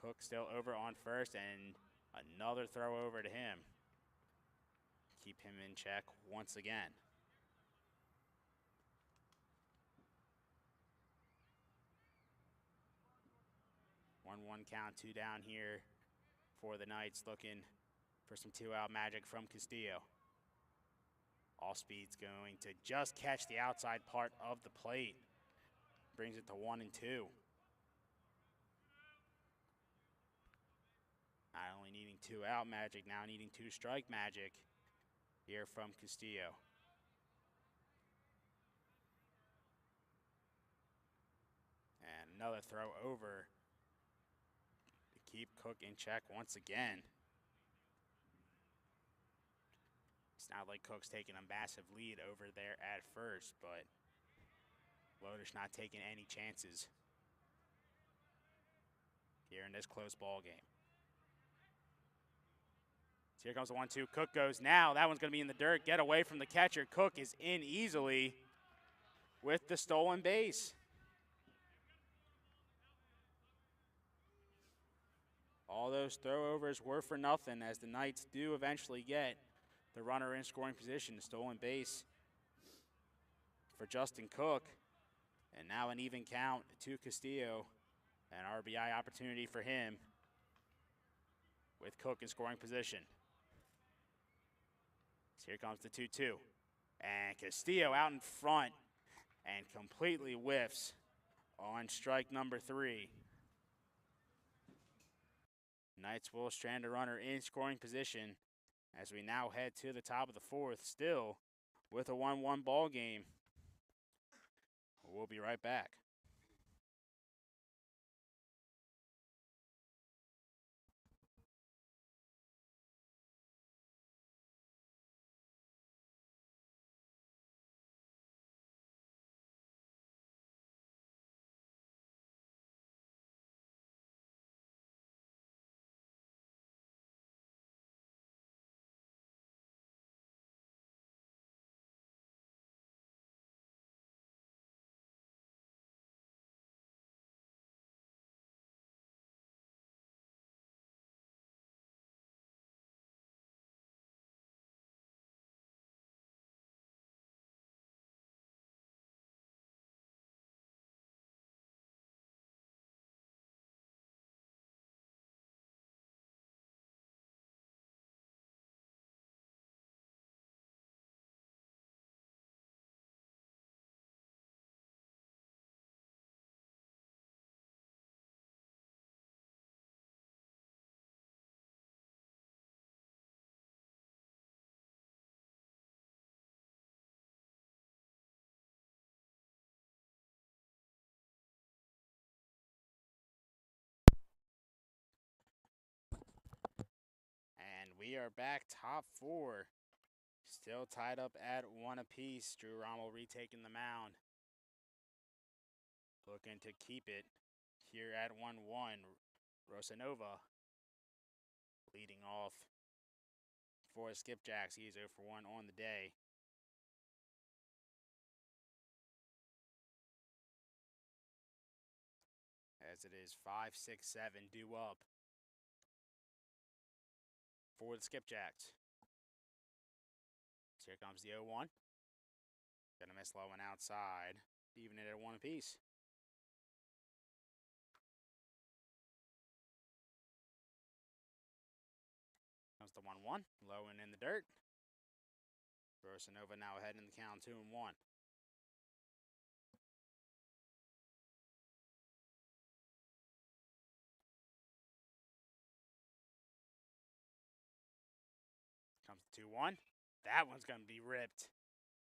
Cook still over on first, and another throw over to him. Keep him in check once again. 1-1 count, 2 down here for the Knights, looking for some 2-out magic from Castillo. All speed's going to just catch the outside part of the plate. Brings it to 1-2. Not only needing 2-out magic, now needing 2-strike magic here from Castillo. And another throw over to keep Cook in check once again. It's not like Cook's taking a massive lead over there at first, but Lodish not taking any chances here in this close ball game. So here comes the 1-2. Cook goes now. That one's going to be in the dirt. Get away from the catcher. Cook is in easily with the stolen base. All those throwovers were for nothing, as the Knights do eventually get the runner in scoring position. The stolen base for Justin Cook. And now an even count to Castillo. An RBI opportunity for him with Cook in scoring position. So here comes the 2-2. And Castillo out in front and completely whiffs on strike number 3. Knights will strand a runner in scoring position as we now head to the top of the 4th, still with a 1-1 ball game. We'll be right back. And we are back, top 4. Still tied up at 1 apiece. Drew Rommel retaking the mound. Looking to keep it here at 1-1. Rosanova leading off for Skipjacks. He is 0 for 1 on the day. As it is 5, 6, 7 due up for the Skipjacks. So here comes the 0-1. Gonna miss low and outside, even it at 1 apiece. Comes the 1-1, low and in the dirt. Rosanova now ahead in the count, 2-1. Comes the 2-1. That one's going to be ripped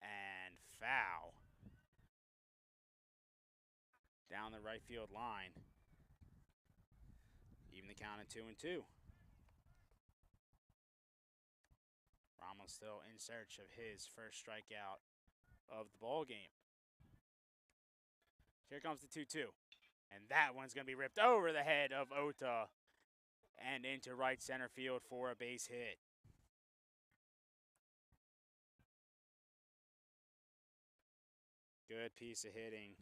and foul down the right field line. Even the count at 2-2. Ramos still in search of his first strikeout of the ball game. Here comes the 2-2. And that one's going to be ripped over the head of Ota and into right center field for a base hit. Good piece of hitting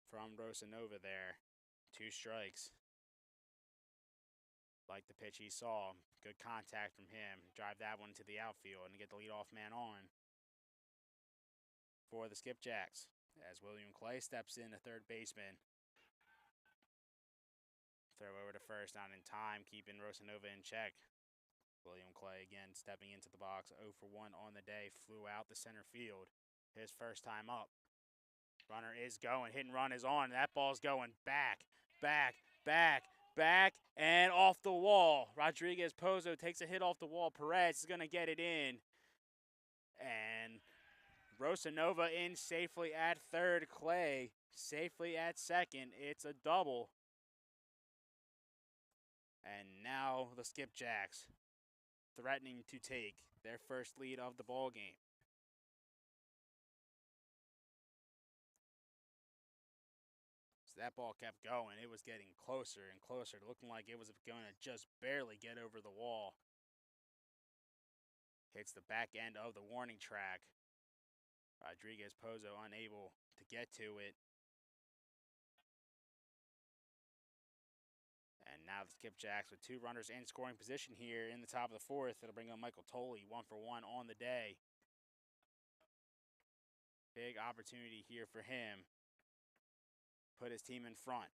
from Rosanova there. 2 strikes. Like the pitch he saw. Good contact from him. Drive that one to the outfield and get the leadoff man on for the Skipjacks. As William Clay steps in, the third baseman. Throw over to first, not in time, keeping Rosanova in check. William Clay again stepping into the box. 0 for 1 on the day. Flew out the center field. His first time up. Runner is going. Hit and run is on. That ball's going back, back, back, back, and off the wall. Rodriguez Pozo takes a hit off the wall. Perez is going to get it in. And Rosanova in safely at third. Clay safely at second. It's a double. And now the Skipjacks threatening to take their first lead of the ball game. So that ball kept going. It was getting closer and closer, looking like it was going to just barely get over the wall. Hits the back end of the warning track. Rodriguez Pozo unable to get to it. And now the Skipjacks with 2 runners in scoring position here in the top of the 4th. It'll bring up Michael Tolley, 1 for 1 on the day. Big opportunity here for him. Put his team in front.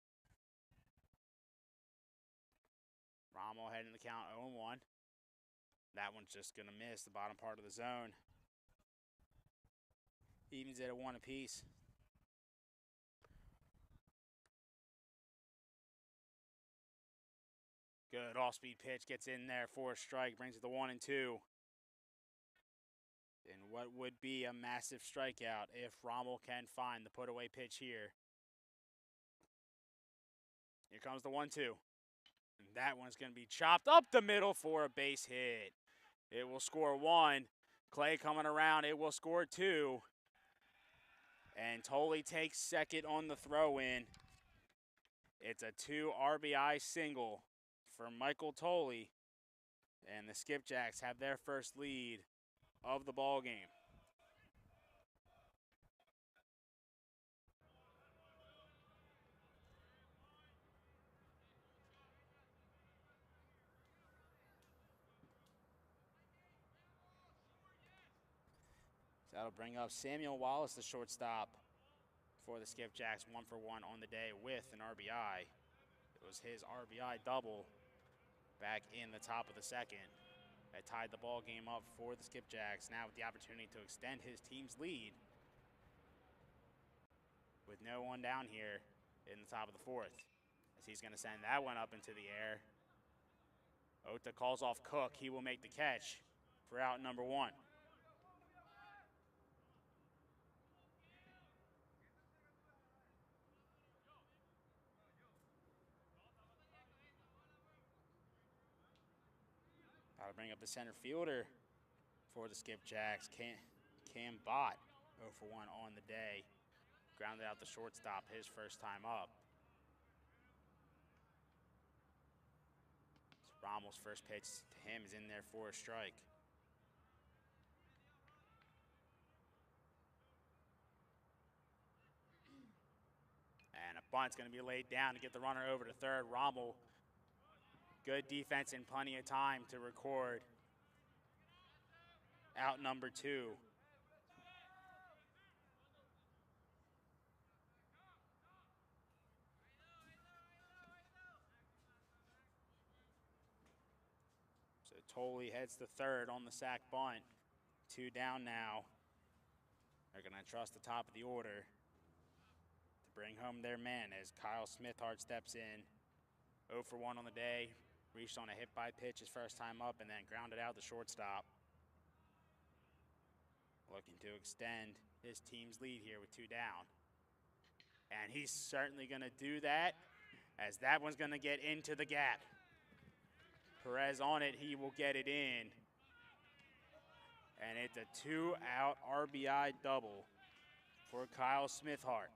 Rommel heading the count 0-1. That one's just going to miss the bottom part of the zone. Evens it at 1 apiece. Good off-speed pitch, gets in there for a strike, brings it to 1-2. And what would be a massive strikeout if Rommel can find the put-away pitch here. Here comes the 1-2. And that one's going to be chopped up the middle for a base hit. It will score 1. Clay coming around, it will score 2. And Tolley takes second on the throw-in. It's a 2 RBI single for Michael Tolley. And the Skipjacks have their first lead of the ball game. So that'll bring up Samuel Wallace, the shortstop for the Skipjacks, 1 for 1 on the day with an RBI. It was his RBI double back in the top of the 2nd. That tied the ball game up for the Skipjacks, now with the opportunity to extend his team's lead with no one down here in the top of the 4th. As he's going to send that one up into the air. Ota calls off Cook. He will make the catch for out number 1. That'll bring up the center fielder for the Skipjacks, Cam Bott, 0 for 1 on the day. Grounded out the shortstop his first time up. So Rommel's first pitch to him is in there for a strike. And a bunt's going to be laid down to get the runner over to third. Rommel, good defense and plenty of time to record out number 2. So Tolley heads to third on the sac bunt. 2 down now. They're going to trust the top of the order to bring home their man as Kyle Smithhart steps in. 0 for 1 on the day. Reached on a hit by pitch his first time up and then grounded out the shortstop. Looking to extend his team's lead here with 2 down. And he's certainly going to do that, as that one's going to get into the gap. Perez on it, he will get it in. And it's a 2-out RBI double for Kyle Smithhart.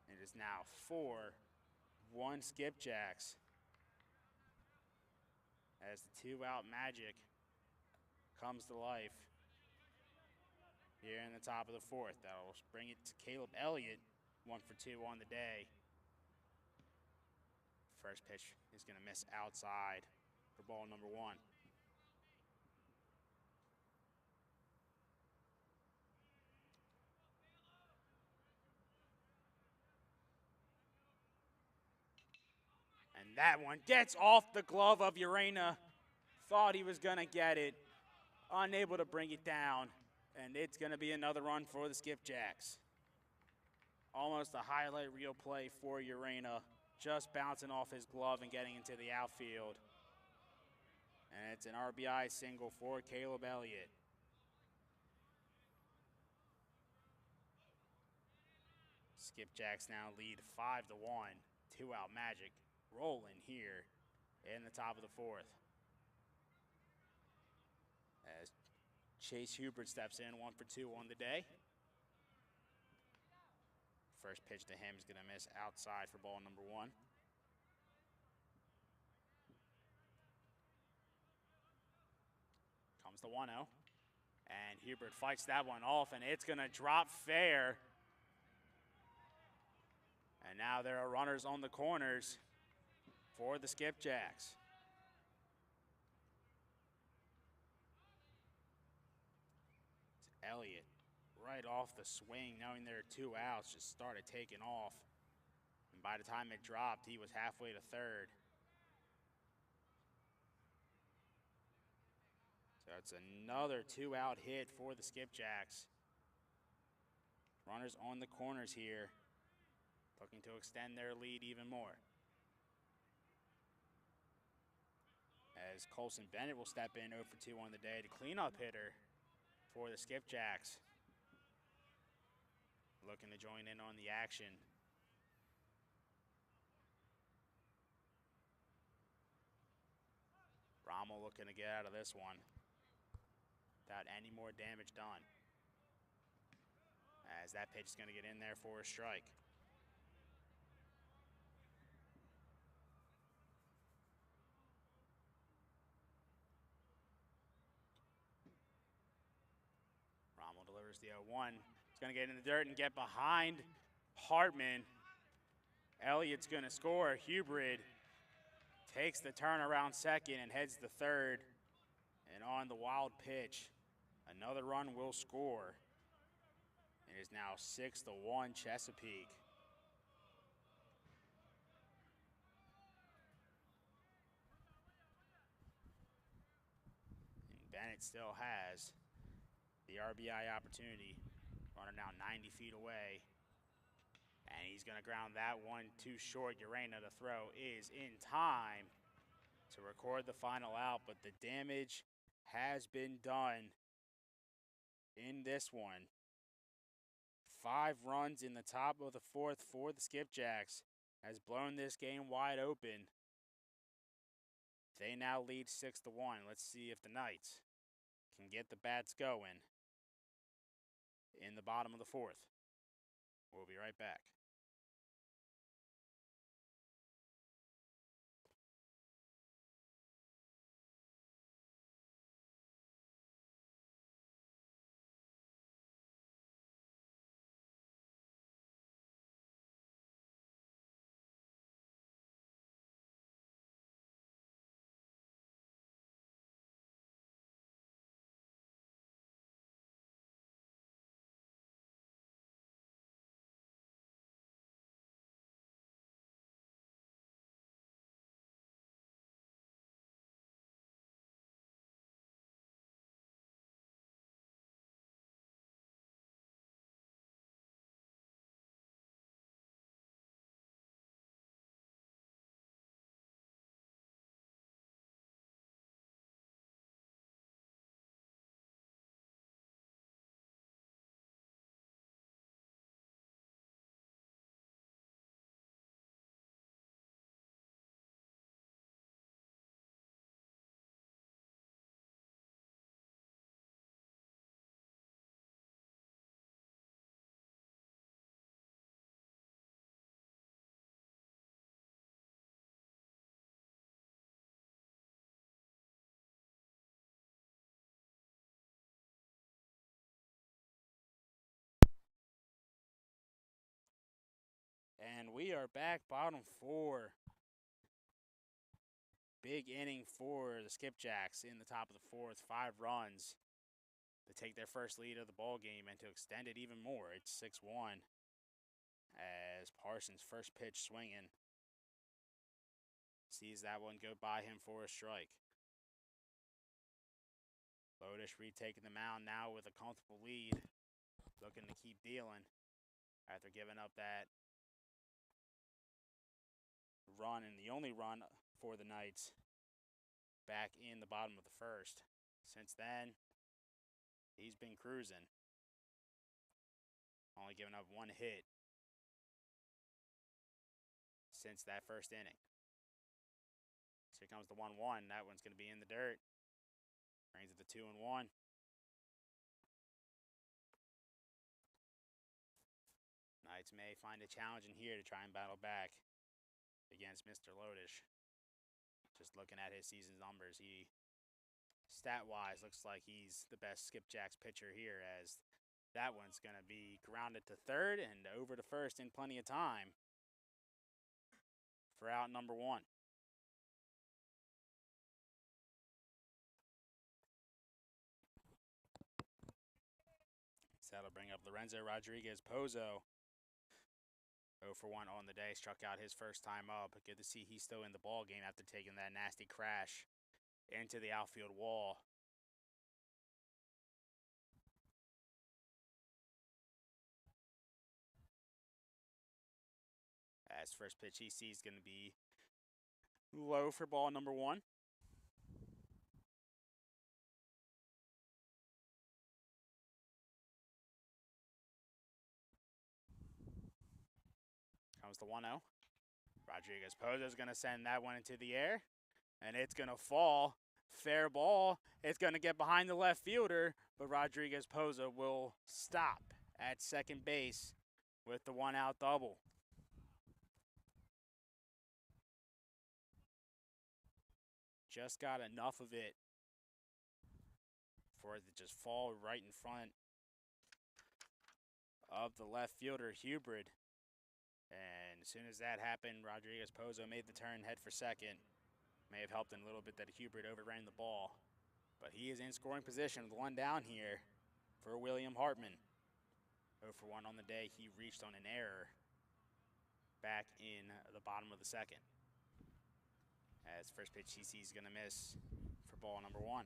It is now 4-1 Skipjacks as the 2-out magic comes to life here in the top of the 4th. That'll bring it to Caleb Elliott, 1 for 2 on the day. First pitch is going to miss outside for ball number 1. And that one gets off the glove of Urena. Thought he was going to get it. Unable to bring it down. And it's going to be another run for the Skipjacks. Almost a highlight reel play for Urena. Just bouncing off his glove and getting into the outfield. And it's an RBI single for Caleb Elliott. Skipjacks now lead 5-1. 2-out magic rolling here in the top of the 4th. As Chase Hubert steps in, 1 for 2 on the day. First pitch to him is going to miss outside for ball number 1. Comes the 1-0. And Hubert fights that one off, and it's going to drop fair. And now there are runners on the corners for the Skipjacks. It's Elliott right off the swing, knowing there are 2 outs, just started taking off. And by the time it dropped, he was halfway to third. So it's another 2-out hit for the Skipjacks. Runners on the corners here, looking to extend their lead even more. As Colson Bennett will step in 0 for 2 on the day, the cleanup hitter for the Skipjacks. Looking to join in on the action. Rommel looking to get out of this one without any more damage done. As that pitch is going to get in there for a strike. Rommel delivers the 0-1. He's going to get in the dirt and get behind Hartman. Elliott's going to score. Hubrid takes the turnaround second and heads to third. And on the wild pitch, another run will score. It is now 6-1 Chesapeake. And Bennett still has the RBI opportunity. Runner now 90 feet away. And he's going to ground that one too short. Urena to throw is in time to record the final out, but the damage has been done in this one. 5 runs in the top of the 4th for the Skipjacks has blown this game wide open. They now lead 6-1. Let's see if the Knights can get the bats going in the bottom of the 4th. We'll be right back. we are back, bottom 4. Big inning for the Skipjacks in the top of the 4th. 5 runs to take their first lead of the ball game and to extend it even more. It's 6-1 as Parsons' first pitch swinging. Sees that one go by him for a strike. Lodish retaking the mound now with a comfortable lead. Looking to keep dealing after giving up that run, and the only run for the Knights back in the bottom of the 1st. Since then, he's been cruising. Only giving up 1 hit since that first inning. So here comes the 1-1. That one's going to be in the dirt. Brings it to 2-1. Knights may find it challenging here to try and battle back against Mr. Lodish. Just looking at his season numbers, he, stat-wise, looks like he's the best Skipjacks pitcher here, as that one's going to be grounded to 3rd and over to 1st in plenty of time for out number 1. So that'll bring up Lorenzo Rodriguez Pozo. 0 for 1 on the day, struck out his first time up. But good to see he's still in the ball game after taking that nasty crash into the outfield wall. As first pitch he sees going to be low for ball number 1. Comes the 1-0. Rodriguez Pozo's going to send that one into the air, and it's going to fall. Fair ball. It's going to get behind the left fielder, but Rodriguez Pozo will stop at second base with the 1-out double. Just got enough of it for it to just fall right in front of the left fielder, Hubrid. And as soon as that happened, Rodriguez Pozo made the turn, head for second. May have helped in a little bit that Hubrid overran the ball. But he is in scoring position with 1 down here for William Hartman. 0 for 1 on the day. He reached on an error back in the bottom of the 2nd. As first pitch he sees going to miss for ball number 1.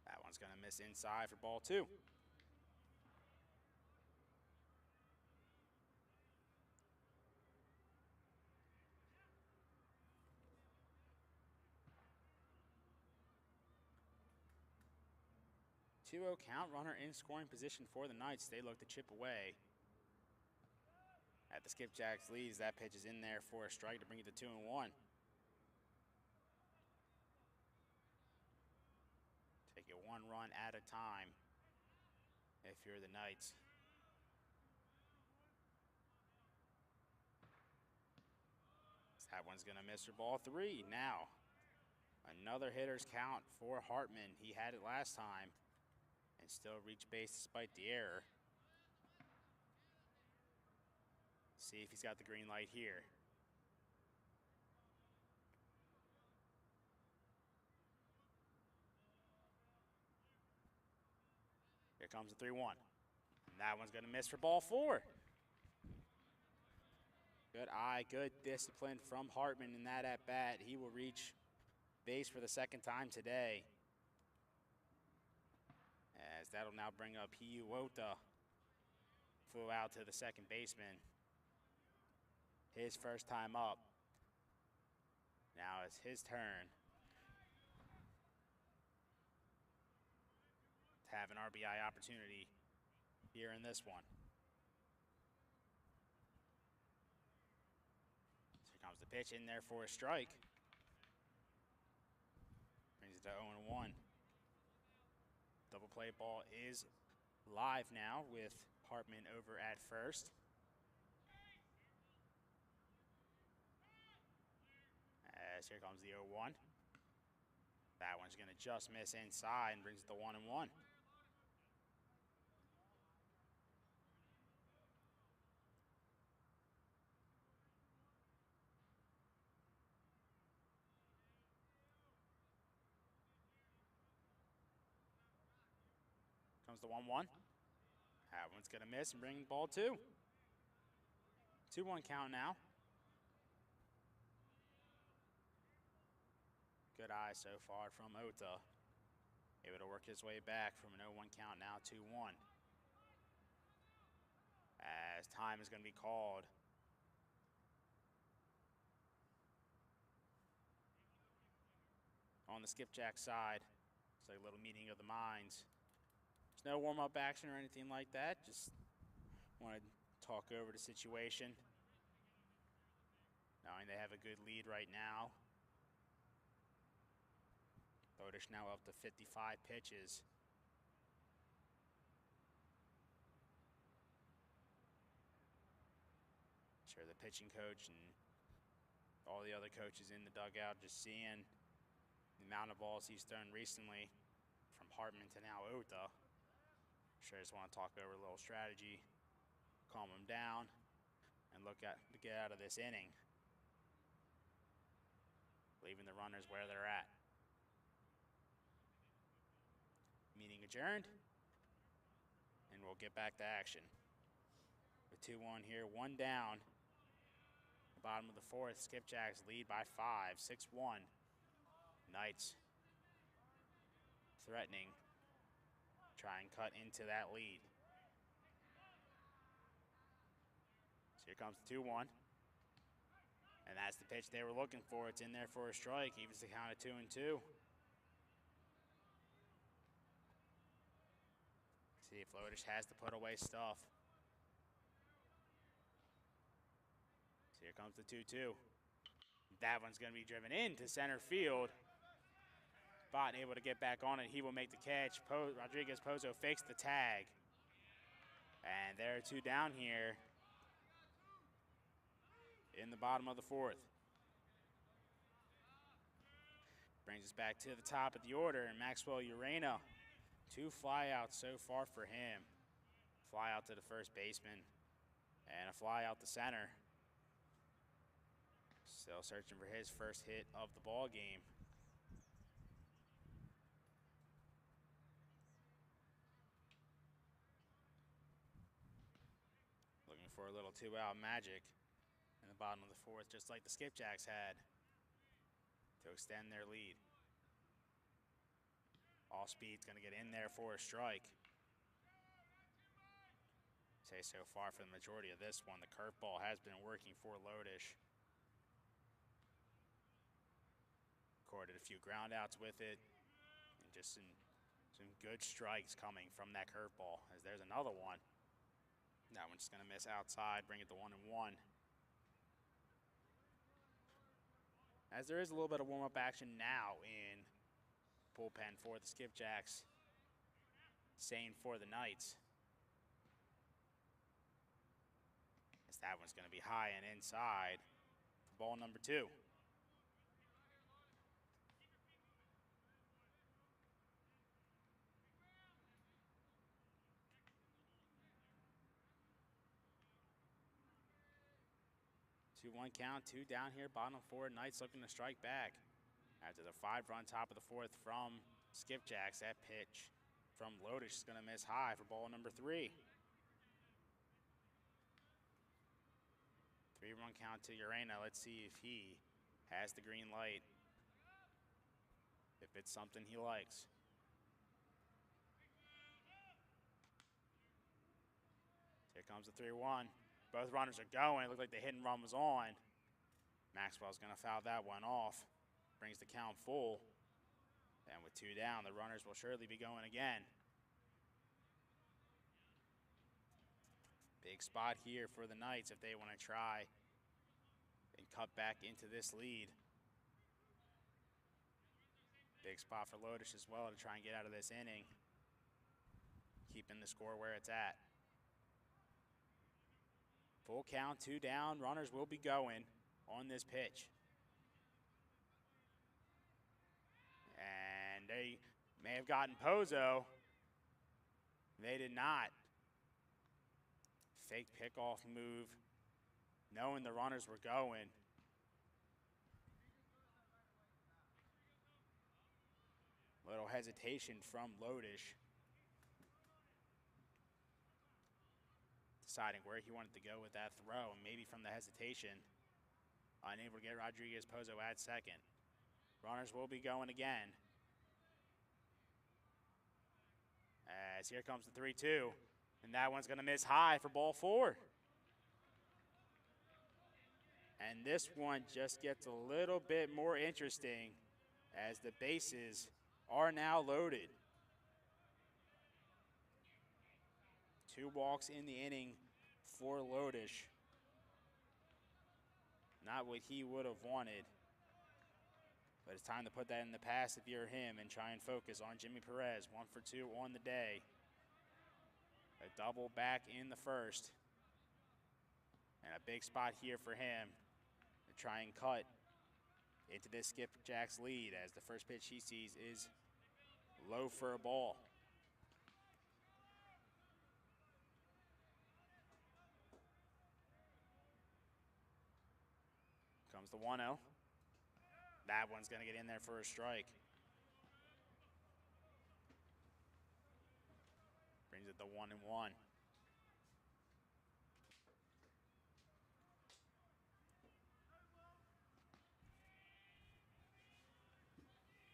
That one's going to miss inside for ball 2. Two-0 count, runner in scoring position for the Knights. They look to chip away at the Skipjacks leads. That pitch is in there for a strike to bring it to 2-1. Take it 1 run at a time if you're the Knights. That one's going to miss for ball 3. Now, another hitter's count for Hartman. He had it last time and still reached base despite the error. See if he's got the green light here. Here comes the 3-1. And that one's going to miss for ball 4. Good eye, good discipline from Hartman in that at-bat. He will reach base for the 2nd time today. As that'll now bring up Hiuota. Flew out to the second baseman. His first time up. Now it's his turn to have an RBI opportunity here in this one. So here comes the pitch in there for a strike. Brings it to 0-1. Double play ball is live now with Hartman over at first. As here comes the 0-1. That one's going to just miss inside and brings it to 1-1. Comes the 1-1. That one's going to miss and bring ball 2. 2-1 count now. Good eye so far from Ota. Able to work his way back from an 0-1 count, now 2-1. As time is going to be called. On the Skipjack side, it's like a little meeting of the minds. There's no warm-up action or anything like that. Just want to talk over the situation. Knowing they have a good lead right now. Lotus now up to 55 pitches. Sure, the pitching coach and all the other coaches in the dugout just seeing the amount of balls he's thrown recently from Hartman to now Ota. Sure, just want to talk over a little strategy, calm him down, and to get out of this inning. Leaving the runners where they're at. Meeting adjourned, and we'll get back to action. With 2-1 here, 1 down. The bottom of the 4th, Skipjacks lead by 5, 6-1. Knights threatening, try and cut into that lead. So here comes the 2-1. And that's the pitch they were looking for. It's in there for a strike, evens the count at 2-2. See if Lotus has to put away stuff. So here comes the 2-2. That one's going to be driven into center field. Bott able to get back on it. He will make the catch. Rodriguez Pozo fakes the tag. And there are 2 down here in the bottom of the 4th. Brings us back to the top of the order, and Maxwell Urena. 2 flyouts so far for him. Fly out to the first baseman and a fly out to center. Still searching for his first hit of the ball game. Looking for a little 2-out magic in the bottom of the 4th, just like the Skipjacks had, to extend their lead. All speed's going to get in there for a strike. Say so far for the majority of this one, the curveball has been working for Lotus. Recorded a few ground outs with it, and just some good strikes coming from that curveball, as there's another one. That one's going to miss outside, bring it to 1-1. As there is a little bit of warm-up action now in bullpen for the Skipjacks. Same for the Knights. As that one's going to be high and inside for ball number 2. Two 1 count, 2 down here, bottom 4. Knights looking to strike back. After the 5-run top of the 4th from Skipjacks, that pitch from Lotus is going to miss high for ball number 3. 3-run count to Urena. Let's see if he has the green light. If it's something he likes. Here comes the 3-1. Both runners are going. It looked like the hit and run was on. Maxwell's going to foul that one off. Brings the count full. And with 2 down, the runners will surely be going again. Big spot here for the Knights if they want to try and cut back into this lead. Big spot for Lotus as well to try and get out of this inning. Keeping the score where it's at. Full count, 2 down. Runners will be going on this pitch. they may have gotten Pozo. They did not. Fake pickoff move, knowing the runners were going. Little hesitation from Lodish. Deciding where he wanted to go with that throw, and maybe from the hesitation, unable to get Rodriguez Pozo at second. Runners will be going again. As here comes the 3-2, and that one's gonna miss high for ball 4. And this one just gets a little bit more interesting as the bases are now loaded. 2 walks in the inning for Lodish. Not what he would have wanted. But it's time to put that in the past if you're him and try and focus on Jimmy Perez. 1 for 2 on the day. A double back in the first. And a big spot here for him to try and cut into this Skipjacks lead, as the first pitch he sees is low for a ball. Comes the 1-0. That one's going to get in there for a strike. Brings it to 1-1.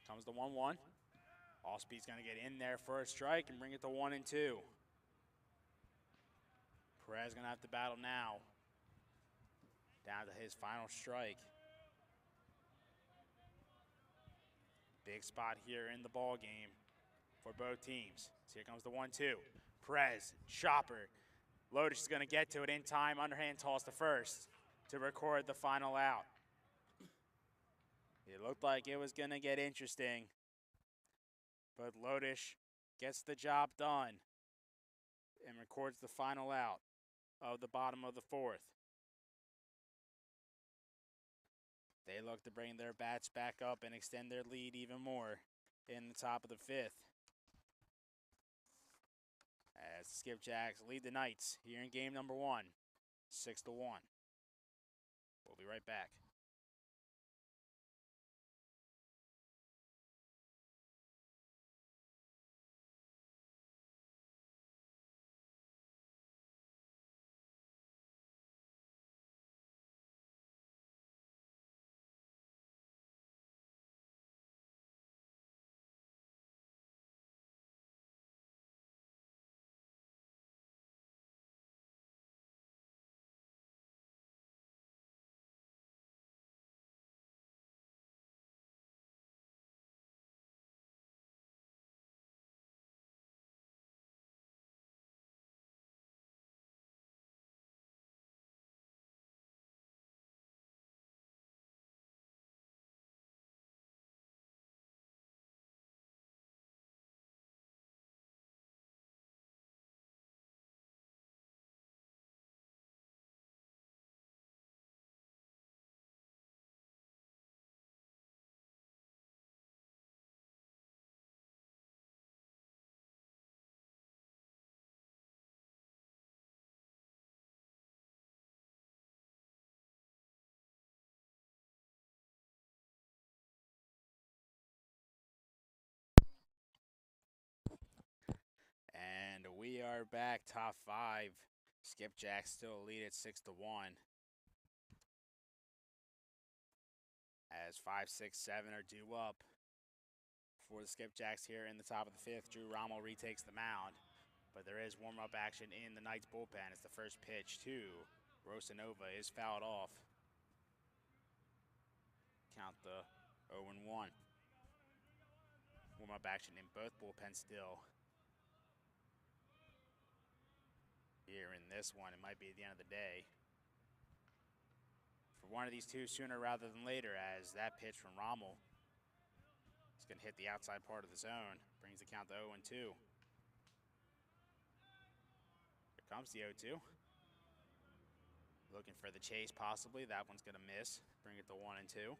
Comes the 1-1. Allspeed's going to get in there for a strike and bring it to 1-2. Perez going to have to battle now. Down to his final strike. Big spot here in the ball game for both teams. So here comes the 1-2. Perez, chopper. Lodish is going to get to it in time. Underhand toss to first to record the final out. It looked like it was going to get interesting, but Lodish gets the job done and records the final out of the bottom of the 4th. They look to bring their bats back up and extend their lead even more in the top of the 5th. As the Skipjacks lead the Knights here in game number 1, 6-1. We'll be right back. And we are back, top 5. Skipjacks still lead at 6-1. As 5, 6, 7 are due up for the Skipjacks here in the top of the 5th. Drew Rommel retakes the mound, but there is warm-up action in the Knights bullpen as the first pitch to Rosanova is fouled off. Count the 0-1. Warm-up action in both bullpens still. Here in this one, it might be the end of the day for one of these two sooner rather than later, as that pitch from Rommel is going to hit the outside part of the zone. Brings the count to 0-2. Here comes the 0-2. Looking for the chase possibly. That one's going to miss. Bring it to 1-2.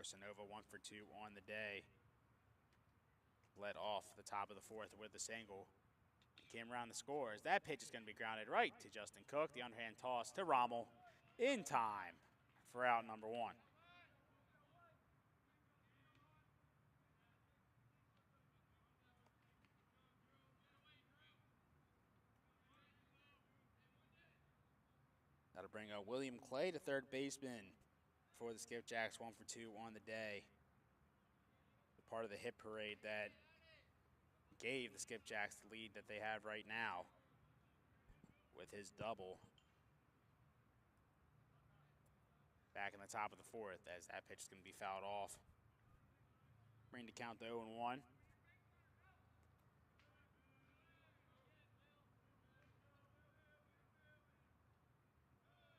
Ursanova 1 for 2 on the day. Led off the top of the fourth with a single. Came around the scores. That pitch is going to be grounded right to Justin Cook. The underhand toss to Rommel in time for out number 1. That'll bring up William Clay, the third baseman for the Skipjacks, 1 for 2 on the day. Part of the hit parade that gave the Skipjacks the lead that they have right now with his double. Back in the top of the fourth as that pitch is going to be fouled off. Bring the count to 0-1.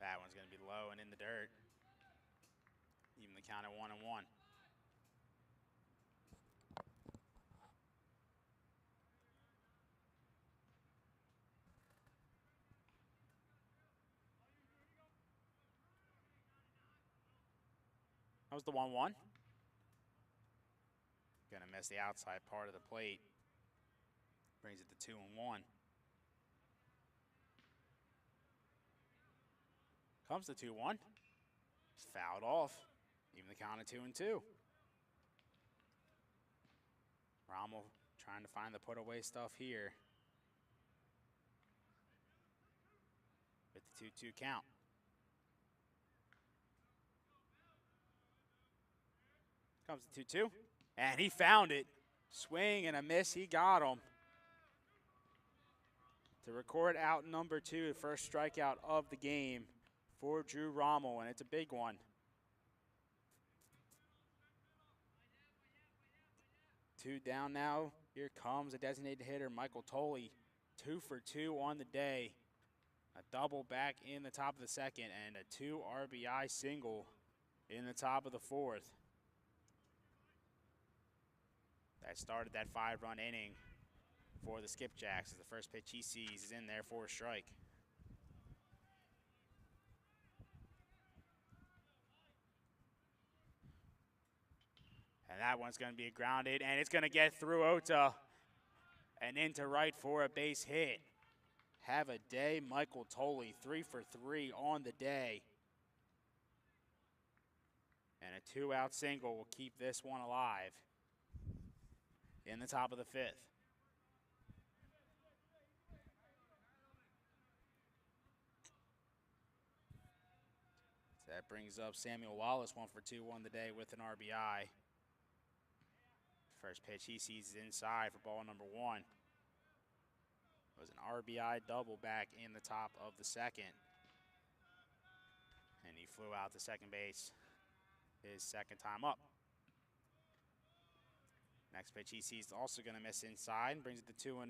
That one's going to be low and in the dirt. Even the count at 1-1. That was the 1-1. Gonna miss the outside part of the plate. Brings it to 2-1. Comes the 2-1. Fouled off. Even the count of 2-2. Rommel trying to find the put away stuff here. With the 2-2 count. Comes the 2-2. And he found it. Swing and a miss. He got him. To record out number 2, the first strikeout of the game for Drew Rommel, and it's a big one. 2 down now. Here comes a designated hitter, Michael Tolley. 2 for 2 on the day. A double back in the top of the second and a 2 RBI single in the top of the fourth. That started that 5-run inning for the Skipjacks as the first pitch he sees is in there for a strike. And that one's going to be grounded, and it's going to get through Ota and into right for a base hit. Have a day, Michael Tolley, 3 for 3 on the day. And a 2-out single will keep this one alive in the top of the fifth. So that brings up Samuel Wallace, 1 for 2 on the day with an RBI. First pitch he sees is inside for ball number 1. It was an RBI double back in the top of the second. And he flew out to second base his second time up. Next pitch he sees is also going to miss inside and brings it to 2-0.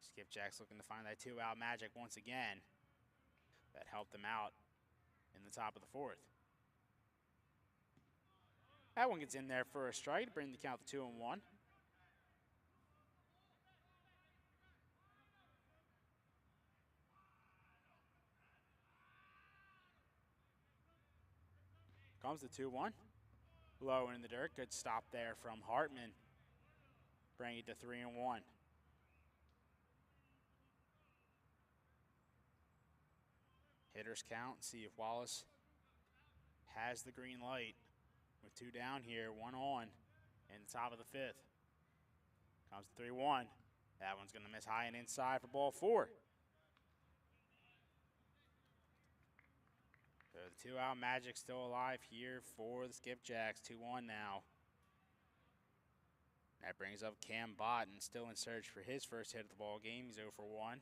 Skipjacks looking to find that 2-out magic once again. That helped them out in the top of the fourth. That one gets in there for a strike to bring the count to 2-1. Comes the 2-1. Low in the dirt. Good stop there from Hartman. Bring it to 3-1. Hitters count. See if Wallace has the green light. With 2 down here, 1 on in the top of the fifth. Comes to 3-1. That one's going to miss high and inside for ball 4. So the 2-out magic still alive here for the Skipjacks. 2-1 now. That brings up Cam Botten, still in search for his first hit of the ball game. He's 0 for 1.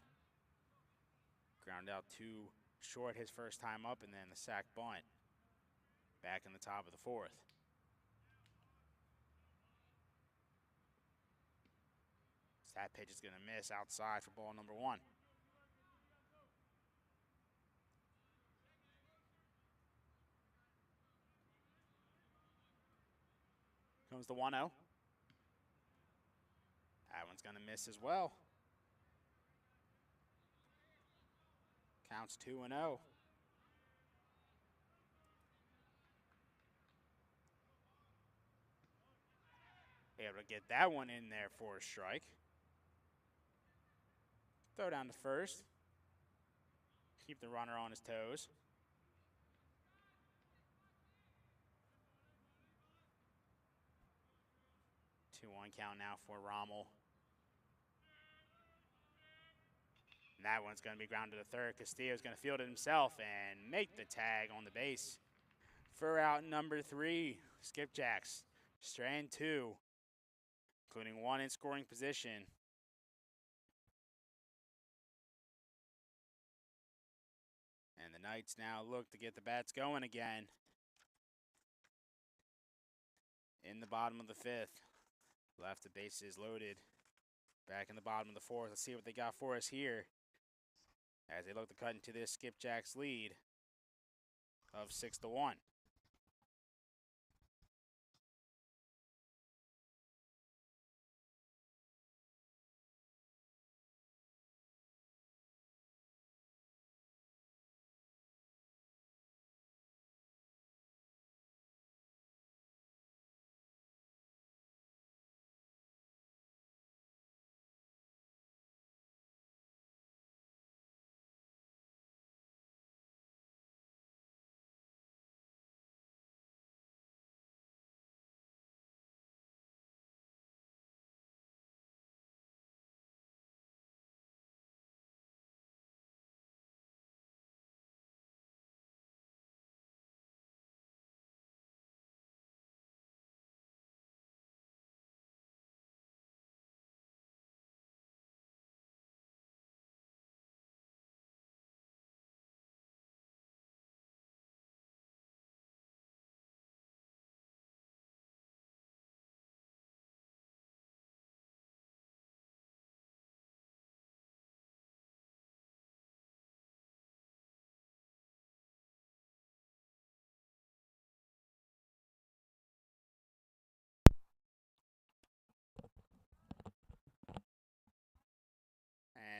Ground out 2 short his first time up, and then the sac bunt. Back in the top of the fourth. So that pitch is going to miss outside for ball number 1. Comes the 1-0. That one's going to miss as well. Counts 2-0. Able to get that one in there for a strike. Throw down to first. Keep the runner on his toes. 2-1 count now for Rommel. And that one's going to be grounded to third. Castillo's going to field it himself and make the tag on the base. For out number 3, Skipjacks. Strand 2, including 1 in scoring position. And the Knights now look to get the bats going again. In the bottom of the 5th. Left, the bases loaded. Back in the bottom of the 4th. Let's see what they got for us here, as they look to cut into this Skipjacks lead of 6-1.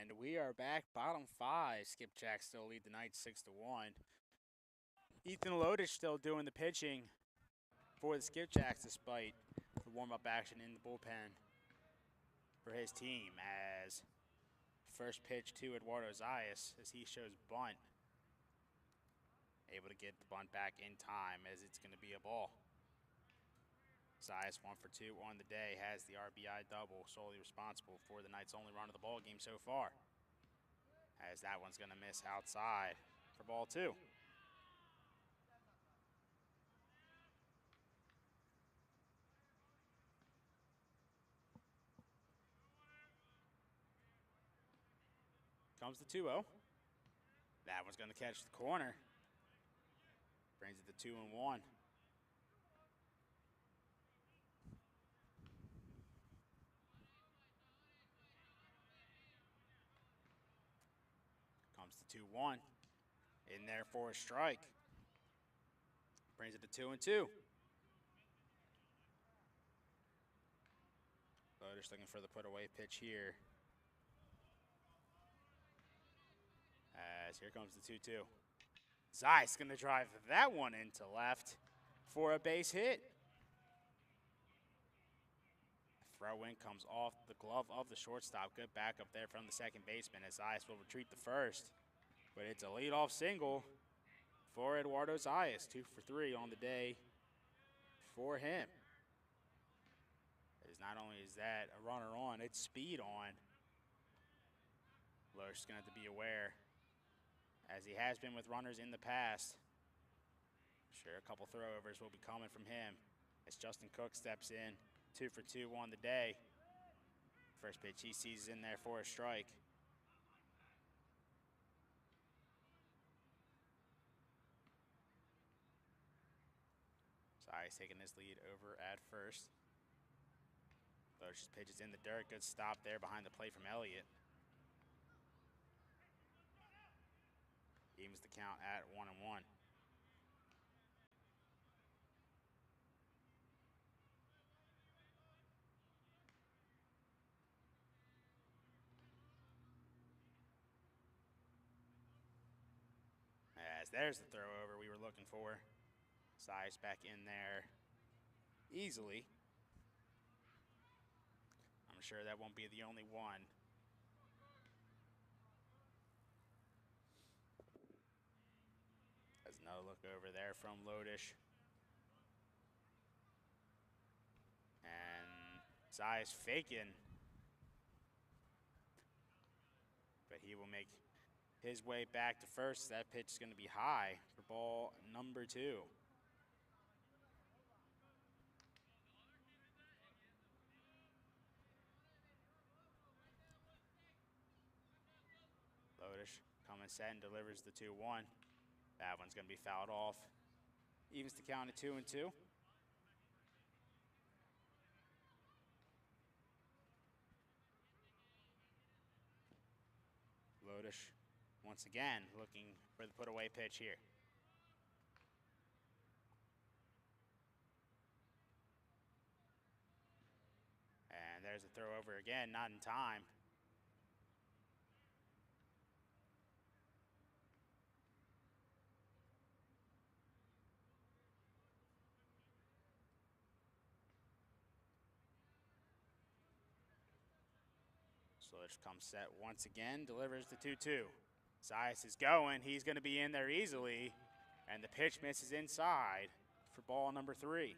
And we are back, bottom 5. Skipjacks still lead the Knights 6-1. Ethan Lodich still doing the pitching for the Skipjacks, despite the warm-up action in the bullpen for his team. As first pitch to Eduardo Zayas, as he shows bunt. Able to get the bunt back in time, as it's going to be a ball. Zayas 1 for 2 on the day, has the RBI double, solely responsible for the Knights' only run of the ball game so far. As that one's going to miss outside for ball 2. Comes the 2-0. That one's going to catch the corner. Brings it to 2-1. Comes to 2-1. In there for a strike. Brings it to 2-2. Lodich looking for the put-away pitch here. As here comes the 2-2. Zeiss going to drive that one into left for a base hit. Throw in comes off the glove of the shortstop. Good backup there from the second baseman, as Zayas will retreat the first. But it's a leadoff single for Eduardo Zayas. 2 for 3 on the day for him. As not only is that a runner on, it's speed on. Lodich is going to have to be aware, as he has been with runners in the past. Sure, a couple throwovers will be coming from him as Justin Cook steps in. 2 for 2 on the day. First pitch he sees in there for a strike. Zayas taking this lead over at first. Lodich pitch is in the dirt. Good stop there behind the plate from Elliott. Evens the count at 1-1. As there's the throw over we were looking for. Zayas back in there easily. sure that won't be the only one. There's another look over there from Lodish. And Zayas faking. But he will make his way back to first. That pitch is going to be high for ball number 2. Lodish coming set and delivers the 2-1. That one's going to be fouled off. Evens the count at 2-2. Lodish once again looking for the put-away pitch here. And there's a throw over again, not in time. Lodish comes set once again, delivers the 2-2. Zayas is going. He's going to be in there easily. And the pitch misses inside for ball number 3.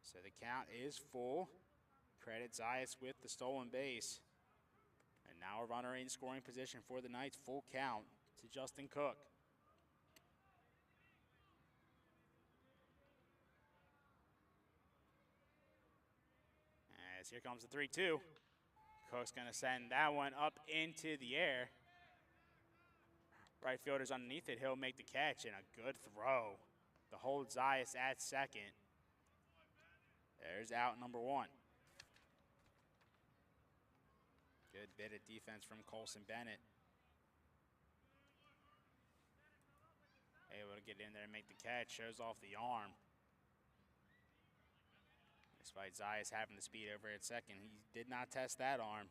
So the count is full. Credit Zayas with the stolen base. And now a runner in scoring position for the Knights. Full count to Justin Cook. As here comes the 3-2. Cook's going to send that one up into the air. Right fielder's underneath it. He'll make the catch, and a good throw to hold Zayas at second. There's out number 1. Good bit of defense from Colson Bennett. Able to get in there and make the catch. Shows off the arm. Despite Zayas having the speed over at second, he did not test that arm.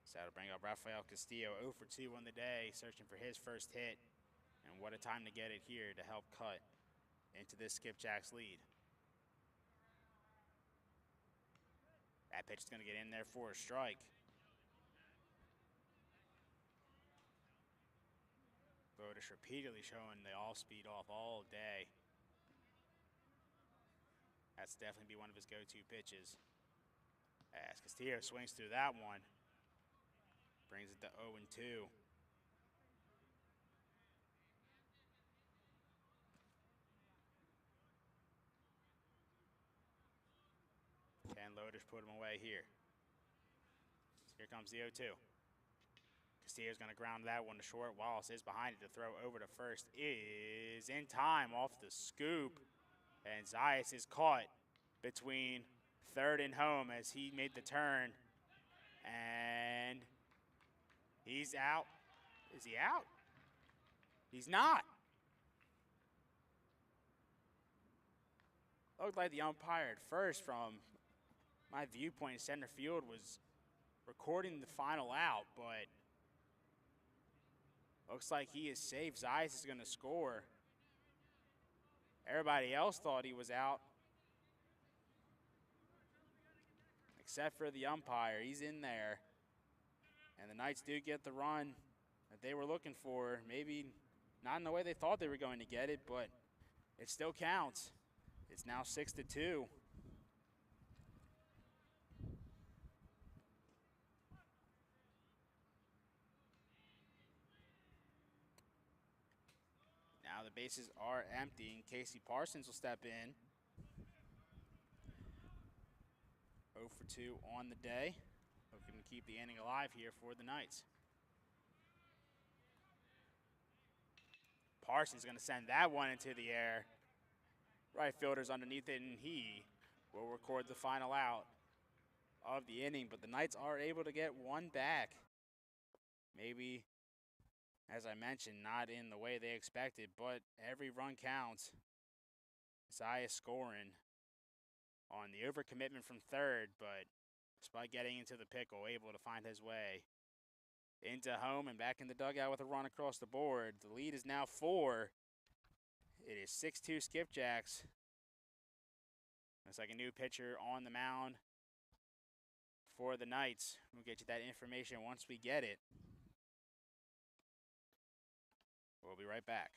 So that'll bring up Rafael Castillo, 0 for 2 on the day, searching for his first hit. And what a time to get it here to help cut into this Skipjacks lead. That pitch is going to get in there for a strike. Lodish repeatedly showing the off-speed off all day. That's definitely be one of his go-to pitches. As Castillo swings through that one. Brings it to 0-2. Can Lodish put him away here? Here comes the 0-2. Castillo's going to ground that one to short. Wallace is behind it to throw over to first. Is in time off the scoop. And Zayas is caught between third and home as he made the turn. And he's out. Is he out? He's not. Looked like the umpire at first, from my viewpoint in center field, was recording the final out, but looks like he is safe. Zayas is going to score. Everybody else thought he was out, except for the umpire. He's in there. And the Knights do get the run that they were looking for. Maybe not in the way they thought they were going to get it, but it still counts. It's now 6-2. Now the bases are empty, and Casey Parsons will step in. 0 for 2 on the day. Looking to keep the inning alive here for the Knights. Parsons going to send that one into the air. Right fielder's underneath it, and he will record the final out of the inning. But the Knights are able to get one back. Maybe, as I mentioned, not in the way they expected, but every run counts. Zayas scoring on the overcommitment from third, but despite getting into the pickle, able to find his way into home and back in the dugout with a run across the board. The lead is now 4. It is 6-2 Skipjacks. Looks like a new pitcher on the mound for the Knights. We'll get you that information once we get it. We'll be right back.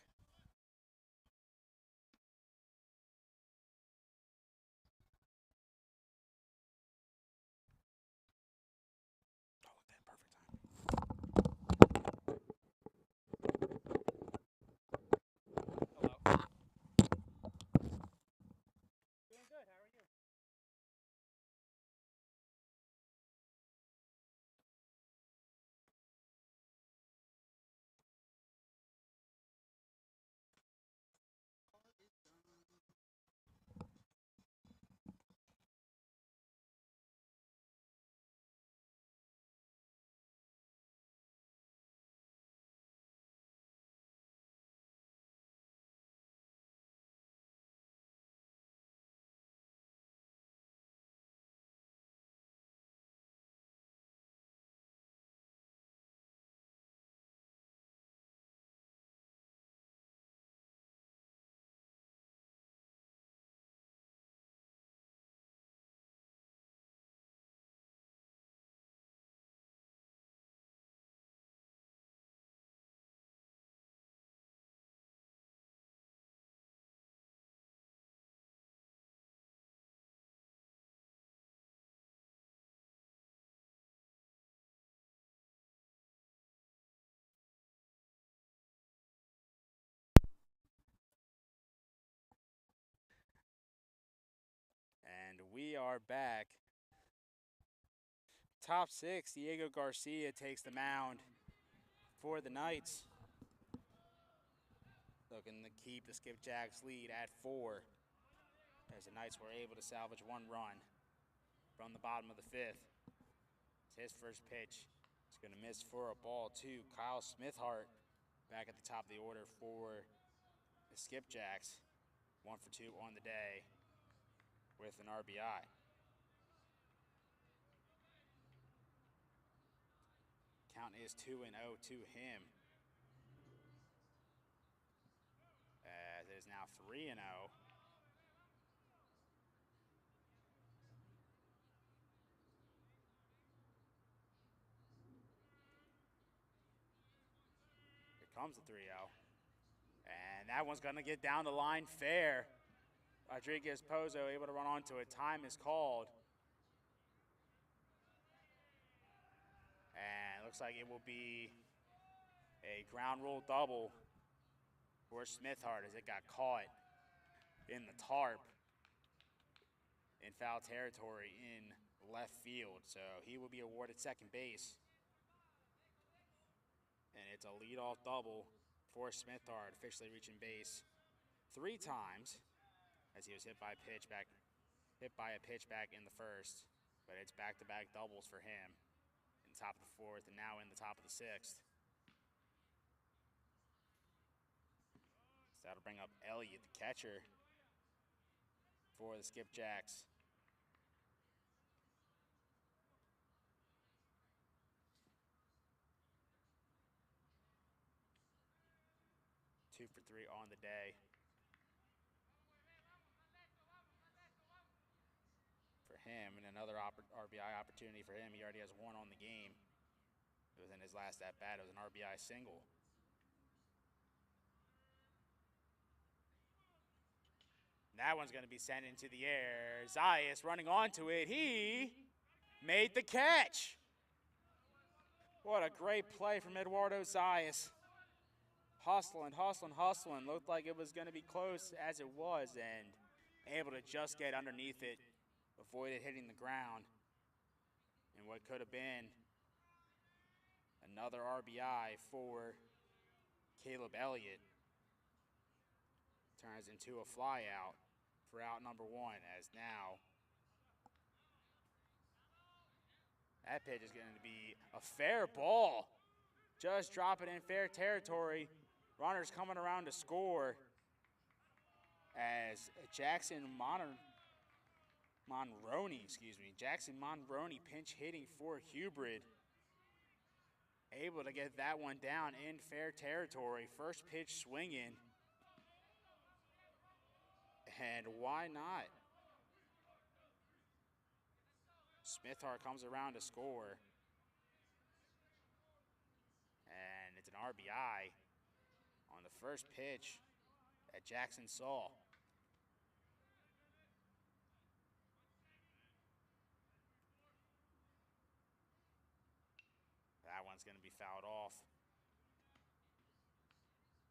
And we are back. Top 6, Diego Garcia takes the mound for the Knights. Looking to keep the Skipjacks lead at 4, as the Knights were able to salvage 1 run from the bottom of the 5th. It's his first pitch. It's going to miss for a ball 2. Kyle Smithhart back at the top of the order for the Skipjacks. 1 for 2 on the day with an RBI. Count is 2-0 to him. As it is now 3-0. Here comes the 3-0. And that one's going to get down the line fair. Rodriguez Pozo able to run onto it. Time is called. And it looks like it will be a ground rule double for Smithhart as it got caught in the tarp in foul territory in left field. So he will be awarded second base. And it's a leadoff double for Smithhart, officially reaching base 3 times as he was hit by a pitch back in the first. But it's back-to-back doubles for him in the top of the 4th and now in the top of the 6th. So that'll bring up Elliott, the catcher for the Skipjacks. Two for 3 on the day for him, and another RBI opportunity for him. He already has 1 on the game. It was in his last at-bat. It was an RBI single. That one's going to be sent into the air. Zayas running onto it. He made the catch. What a great play from Eduardo Zayas. Hustling. Looked like it was going to be close as it was, and able to just get underneath it, avoid it hitting the ground. And what could have been another RBI for Caleb Elliott turns into a fly out for out number 1, as now that pitch is going to be a fair ball. Just drop it in fair territory. Runners coming around to score as Jackson Monroney pinch hitting for Hubrid. Able to get that one down in fair territory. First pitch swinging. And why not? Smithart comes around to score. And it's an RBI on the first pitch that Jackson saw. That one's going to be fouled off.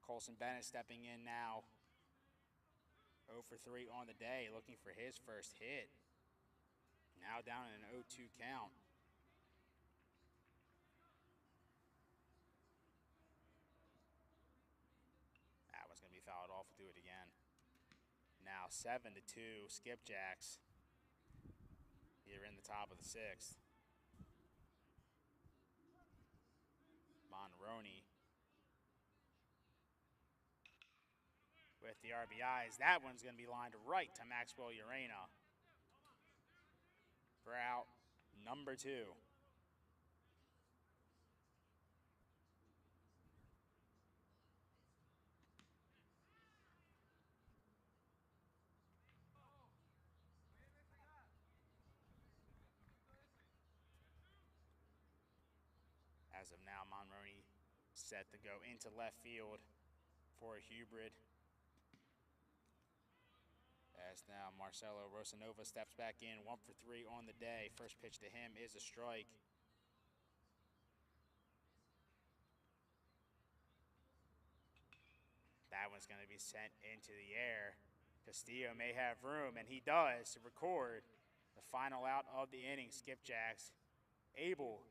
Colson Bennett stepping in now. 0 for 3 on the day, looking for his first hit. Now down in an 0-2 count. That one's going to be fouled off. We'll do it again. Now 7-2, Skipjacks here in the top of the 6th. Monroney with the RBIs. That one's going to be lined right to Maxwell Urena for out number 2. As of now, Monroney set to go into left field for a hybrid. As now Marcelo Rosanova steps back in, 1 for 3 on the day. First pitch to him is a strike. That one's going to be sent into the air. Castillo may have room, and he does, to record the final out of the inning. Skipjacks able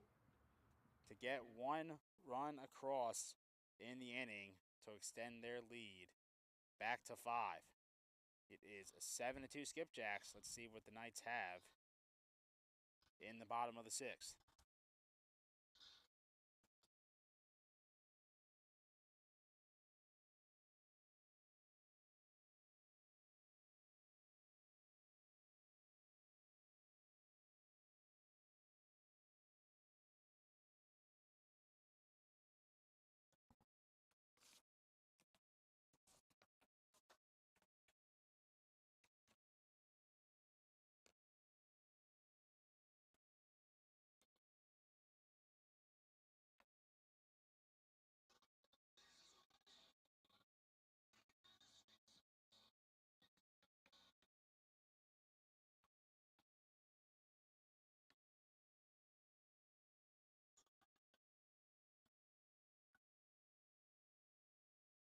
to get 1 run across in the inning to extend their lead back to 5. It is a 7-2 Skipjacks. Let's see what the Knights have in the bottom of the 6th.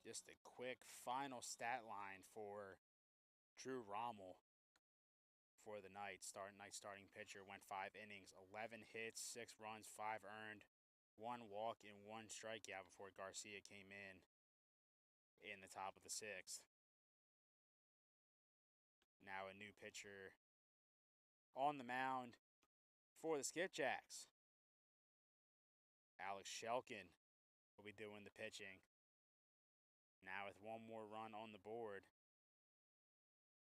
Just a quick final stat line for Drew Rommel for the Knights. Knights starting pitcher went 5 innings, 11 hits, 6 runs, 5 earned, 1 walk, and 1 strikeout before Garcia came in the top of the 6th. Now a new pitcher on the mound for the Skipjacks. Alex Shelkin will be doing the pitching. Now with 1 more run on the board,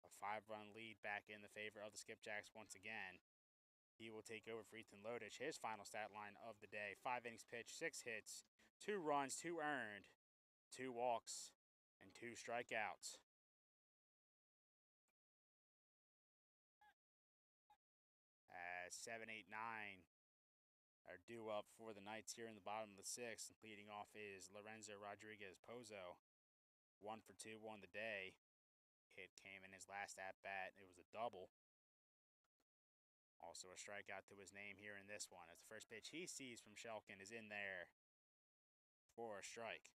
a 5-run lead back in the favor of the Skipjacks once again. He will take over for Ethan Lodich. His final stat line of the day: 5 innings pitched, 6 hits, 2 runs, 2 earned, 2 walks, and 2 strikeouts. As 7, 8, 9 are due up for the Knights here in the bottom of the 6th. Leading off is Lorenzo Rodriguez Pozo. 1 for 2 on the day. Hit came in his last at-bat. It was a double. Also a strikeout to his name here in this one, as the first pitch he sees from Shelkin is in there for a strike.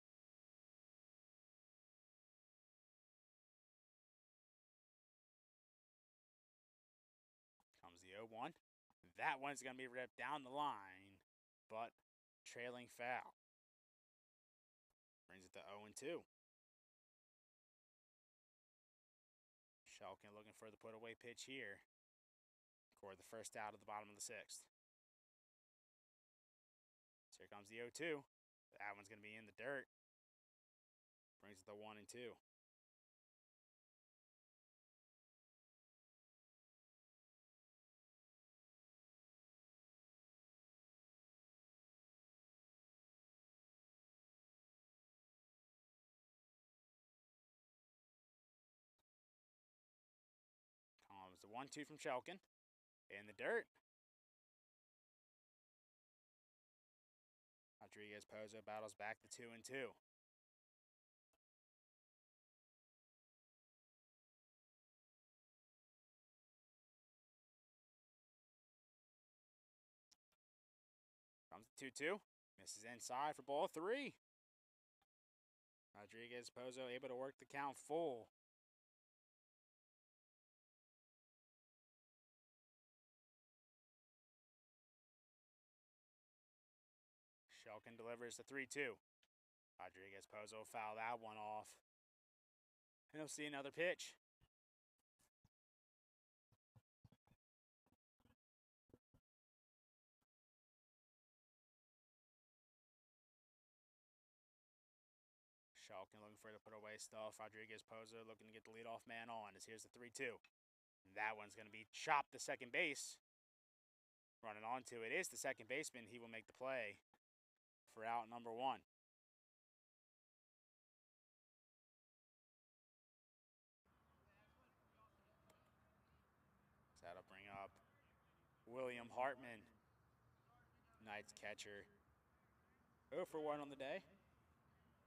Comes the 0-1. That one's going to be ripped down the line, but trailing foul. Brings it to 0-2. Shelkin looking for the put-away pitch here. Scored the first out of the bottom of the 6th. So here comes the 0-2. That one's going to be in the dirt. Brings it to 1-2. Comes the 1-2 from Shelkin. In the dirt. Rodriguez Pozo battles back the 2-2. Comes the 2-2. Misses inside for ball 3. Rodriguez Pozo able to work the count full. Shelkin delivers the 3-2. Rodriguez Pozo foul that one off. And he'll see another pitch. Shelkin looking for the put away stuff. Rodriguez Pozo looking to get the leadoff man on as here's the 3-2. And that one's going to be chopped to second base. Running onto it is the second baseman. He will make the play for out number 1. So that'll bring up William Hartman, Knights catcher. 0 for 1 on the day.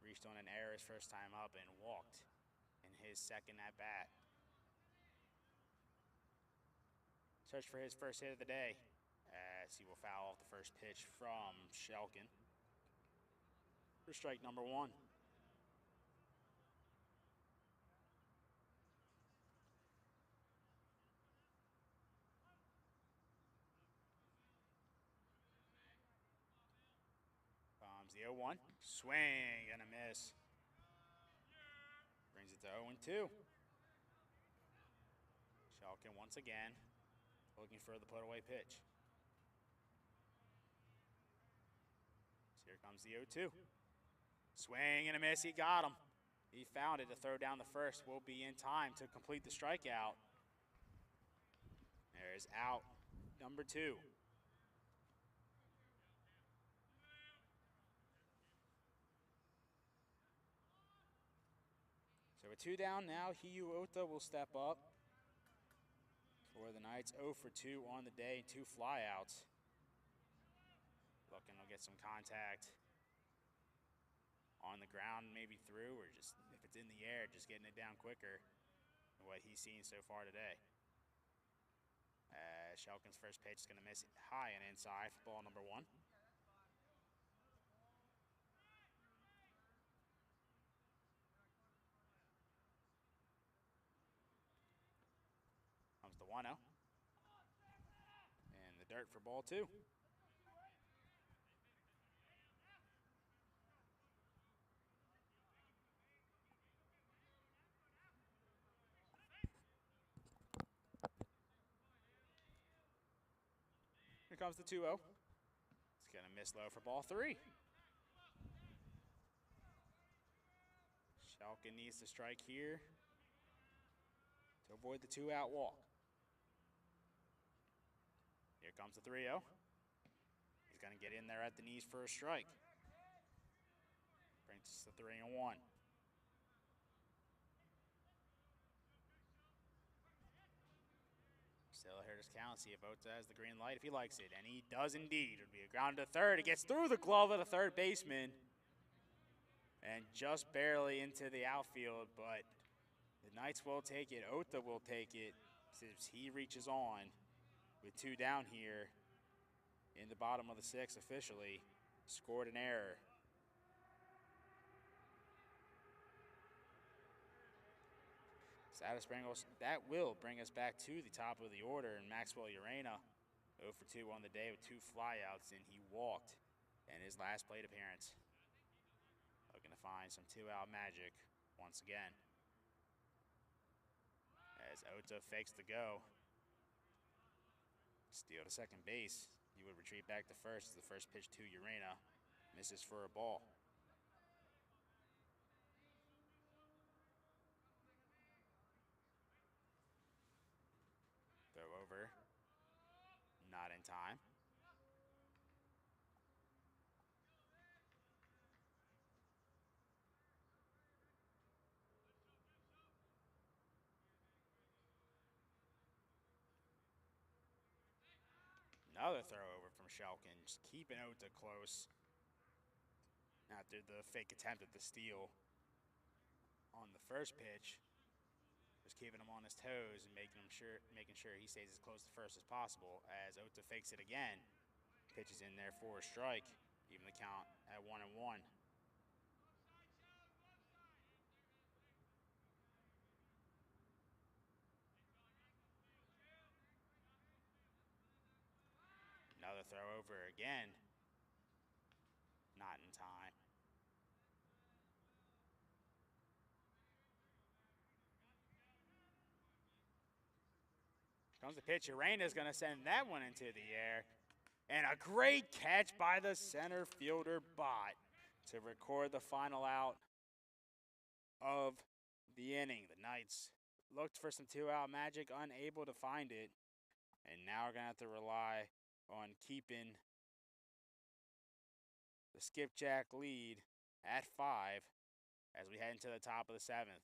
Reached on an error his first time up and walked in his second at bat. Search for his first hit of the day as he will foul off the first pitch from Shelkin for strike number 1. Comes the 0-1. Swing and a miss. Brings it to 0-2. Shelkin once again looking for the put away pitch. So here comes the 0-2. Swing and a miss. He got him. He found it to throw down the first. Will be in time to complete the strikeout. There's out number 2. So with 2 down now, Hiyu Ota will step up for the Knights. 0 for 2 on the day, 2 flyouts. Looking to get some contact on the ground, maybe through, or just if it's in the air, just getting it down quicker than what he's seen so far today. Shelkin's first pitch is going to miss it high and inside for ball number 1. Comes the 1-0. And the dirt for ball 2. Here comes the 2-0. It's going to miss low for ball 3. Shelkin needs to strike here to avoid the 2-out walk. Here comes the 3-0. He's going to get in there at the knees for a strike. Brings us to 3-1. Still a hitter's count. See if Ota has the green light if he likes it. And he does indeed. It would be a ground to third. It gets through the glove of the third baseman. And just barely into the outfield. But the Knights will take it. Ota will take it since he reaches on with 2 down here in the bottom of the 6th officially. Scored an error. That will bring us back to the top of the order, and Maxwell Urena 0 for 2 on the day with 2 flyouts, and he walked in his last plate appearance. Looking to find some 2-out magic once again. As Ota fakes the go. Steal to second base. He would retreat back to first as the first pitch to Urena misses for a ball. Throw over. Not in time. Another throw over from Shelkin, just keeping Ota close after the fake attempt at the steal on the first pitch. Just keeping him on his toes and making sure he stays as close to first as possible as Ota fakes it again. Pitches in there for a strike, even the count at 1-1. Another throw over again. Not in time. Comes the pitch. Urena's going to send that one into the air. And a great catch by the center fielder, Bott, to record the final out of the inning. The Knights looked for some two-out magic, unable to find it. And now we're going to have to rely on keeping the Skipjack lead at 5 as we head into the top of the 7th.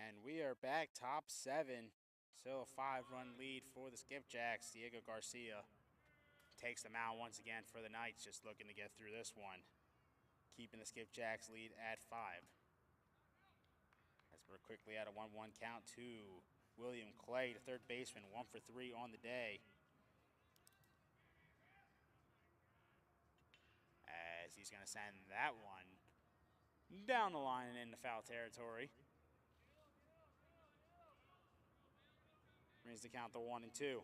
And we are back top 7. Still a 5-run lead for the Skipjacks. Diego Garcia takes the mound once again for the Knights, just looking to get through this one. Keeping the Skipjacks lead at 5. As we're quickly at a 1-1 count to William Clay, the third baseman, 1 for 3 on the day. As he's going to send that one down the line and into foul territory. Brings the count to 1-2.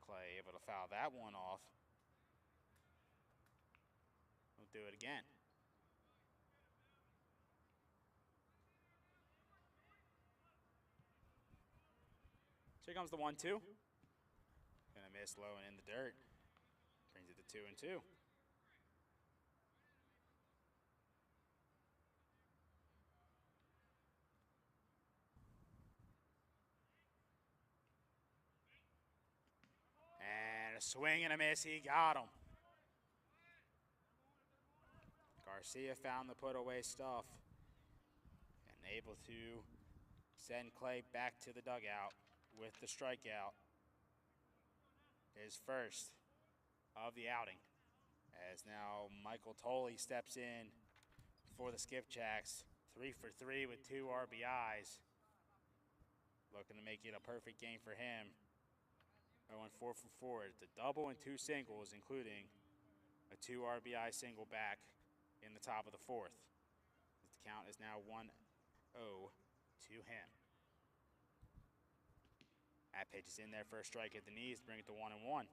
Clay able to foul that one off. We'll do it again. So here comes the 1-2. Gonna miss low and in the dirt. Brings it to 2-2. And a swing and a miss, he got him. Garcia found the put away stuff and able to send Clay back to the dugout with the strikeout. His first of the outing. As now Michael Tolley steps in for the Skipjacks. 3 for 3 with 2 RBIs. Looking to make it a perfect game for him. Going 4 for 4. It's a double and 2 singles, including a 2 RBI single back in the top of the 4th. The count is now 1-0 to him. That pitch is in there for a strike at the knees to bring it to 1-1.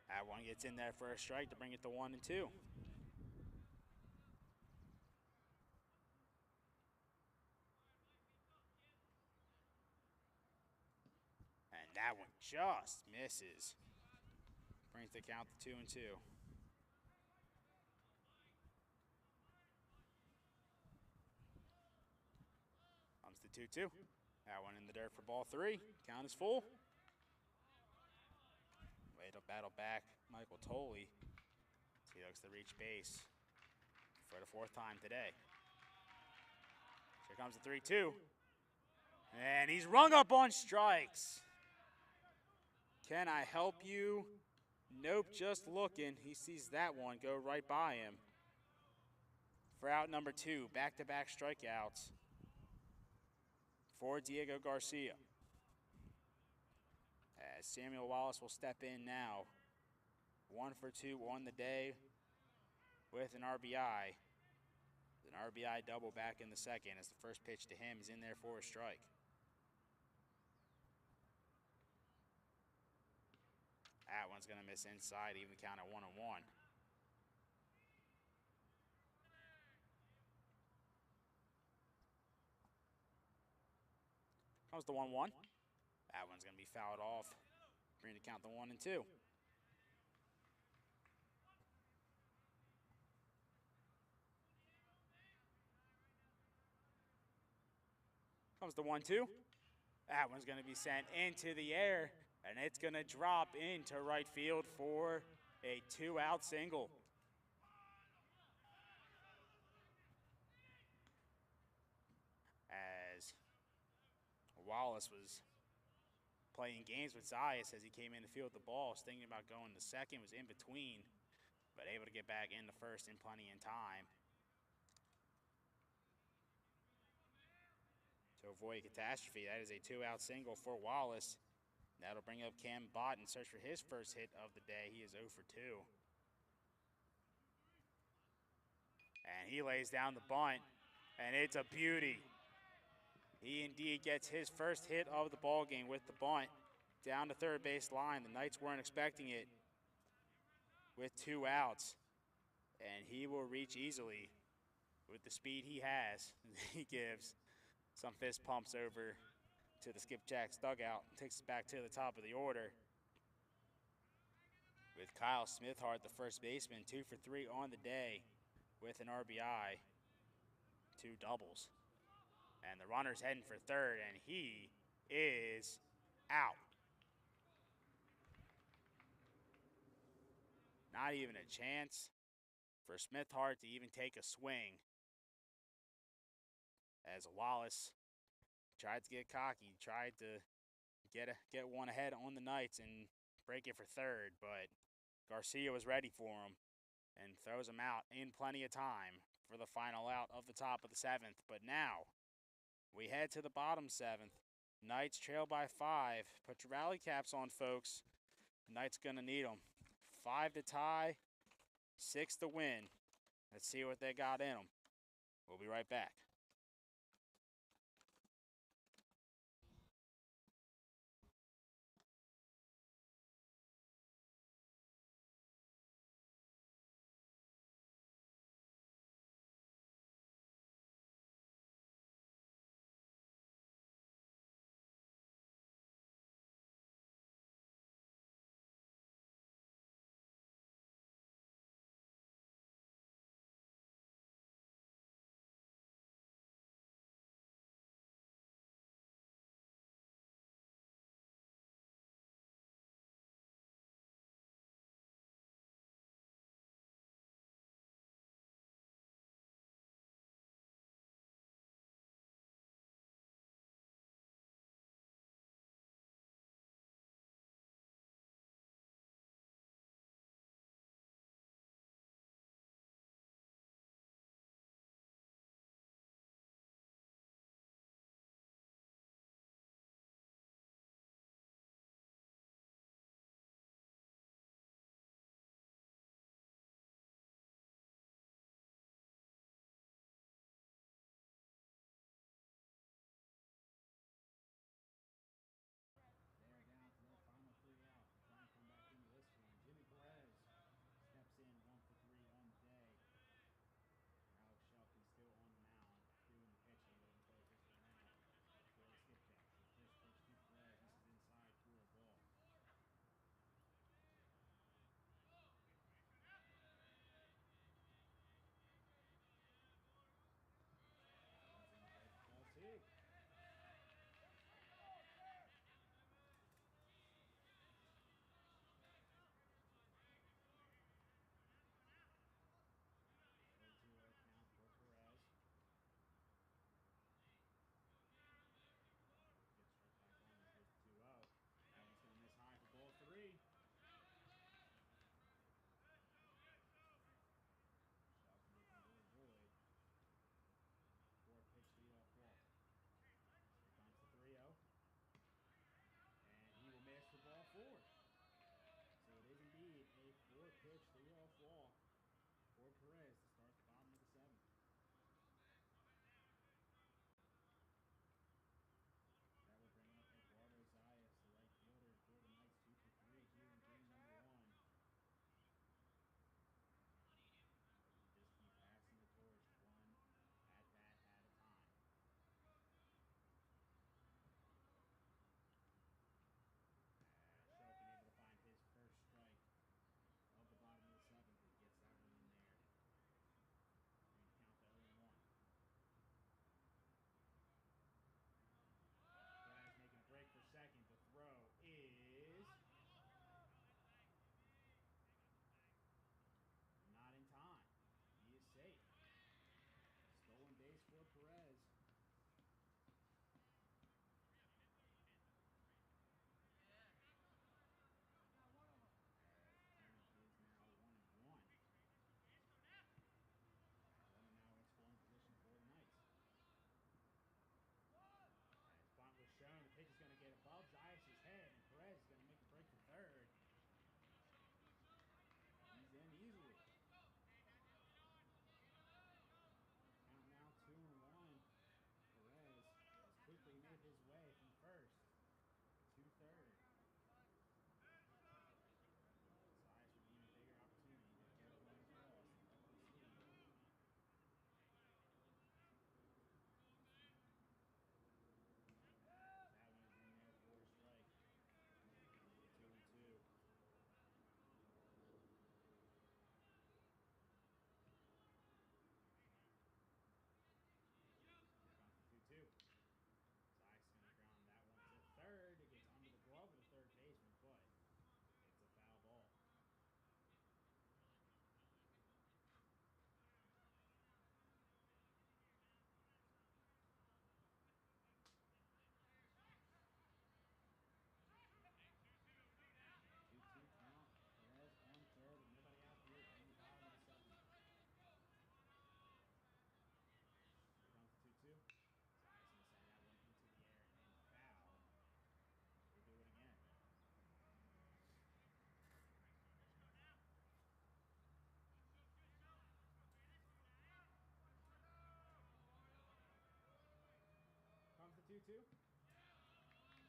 That one gets in there for a strike to bring it to 1-2. that one just misses. Brings the count to 2-2. Comes the 2-2. That one in the dirt for ball 3. Count is full. Way to battle back Michael Tolley. He looks to reach base for the 4th time today. Here comes the 3-2. And he's rung up on strikes. Can I help you? Nope, just looking. He sees that one go right by him. For out number 2, back-to-back strikeouts for Diego Garcia. As Samuel Wallace will step in now. 1 for 2 on the day with an RBI. An RBI double back in the 2nd as the first pitch to him is in there for a strike. That one's going to miss inside, even count at 1-1. Comes the 1-1. That one's going to be fouled off. Bring the count to 1-2. Comes the 1-2. That one's going to be sent into the air, and it's going to drop into right field for a 2-out single. As Wallace was playing games with Zayas as he came in to field the ball, was thinking about going to second, was in between, but able to get back into first in plenty in time to avoid a catastrophe. That is a 2-out single for Wallace. That'll bring up Cam Bott and search for his first hit of the day. He is 0 for 2. And he lays down the bunt, and it's a beauty. He indeed gets his first hit of the ball game with the bunt down the third base line. The Knights weren't expecting it with 2 outs, and he will reach easily with the speed he has. He gives some fist pumps over to the Skipjacks dugout and takes us back to the top of the order with Kyle Smithhart, the first baseman, 2 for 3 on the day with an RBI, 2 doubles. And the runner's heading for third, and he is out. Not even a chance for Smithhart to even take a swing as Wallace tried to get cocky, tried to get one ahead on the Knights and break it for third, but Garcia was ready for him and throws him out in plenty of time for the final out of the top of the 7th. But now we head to the bottom 7th. Knights trail by 5. Put your rally caps on, folks. The Knights gonna need them. 5 to tie, 6 to win. Let's see what they got in them. We'll be right back. 2-2.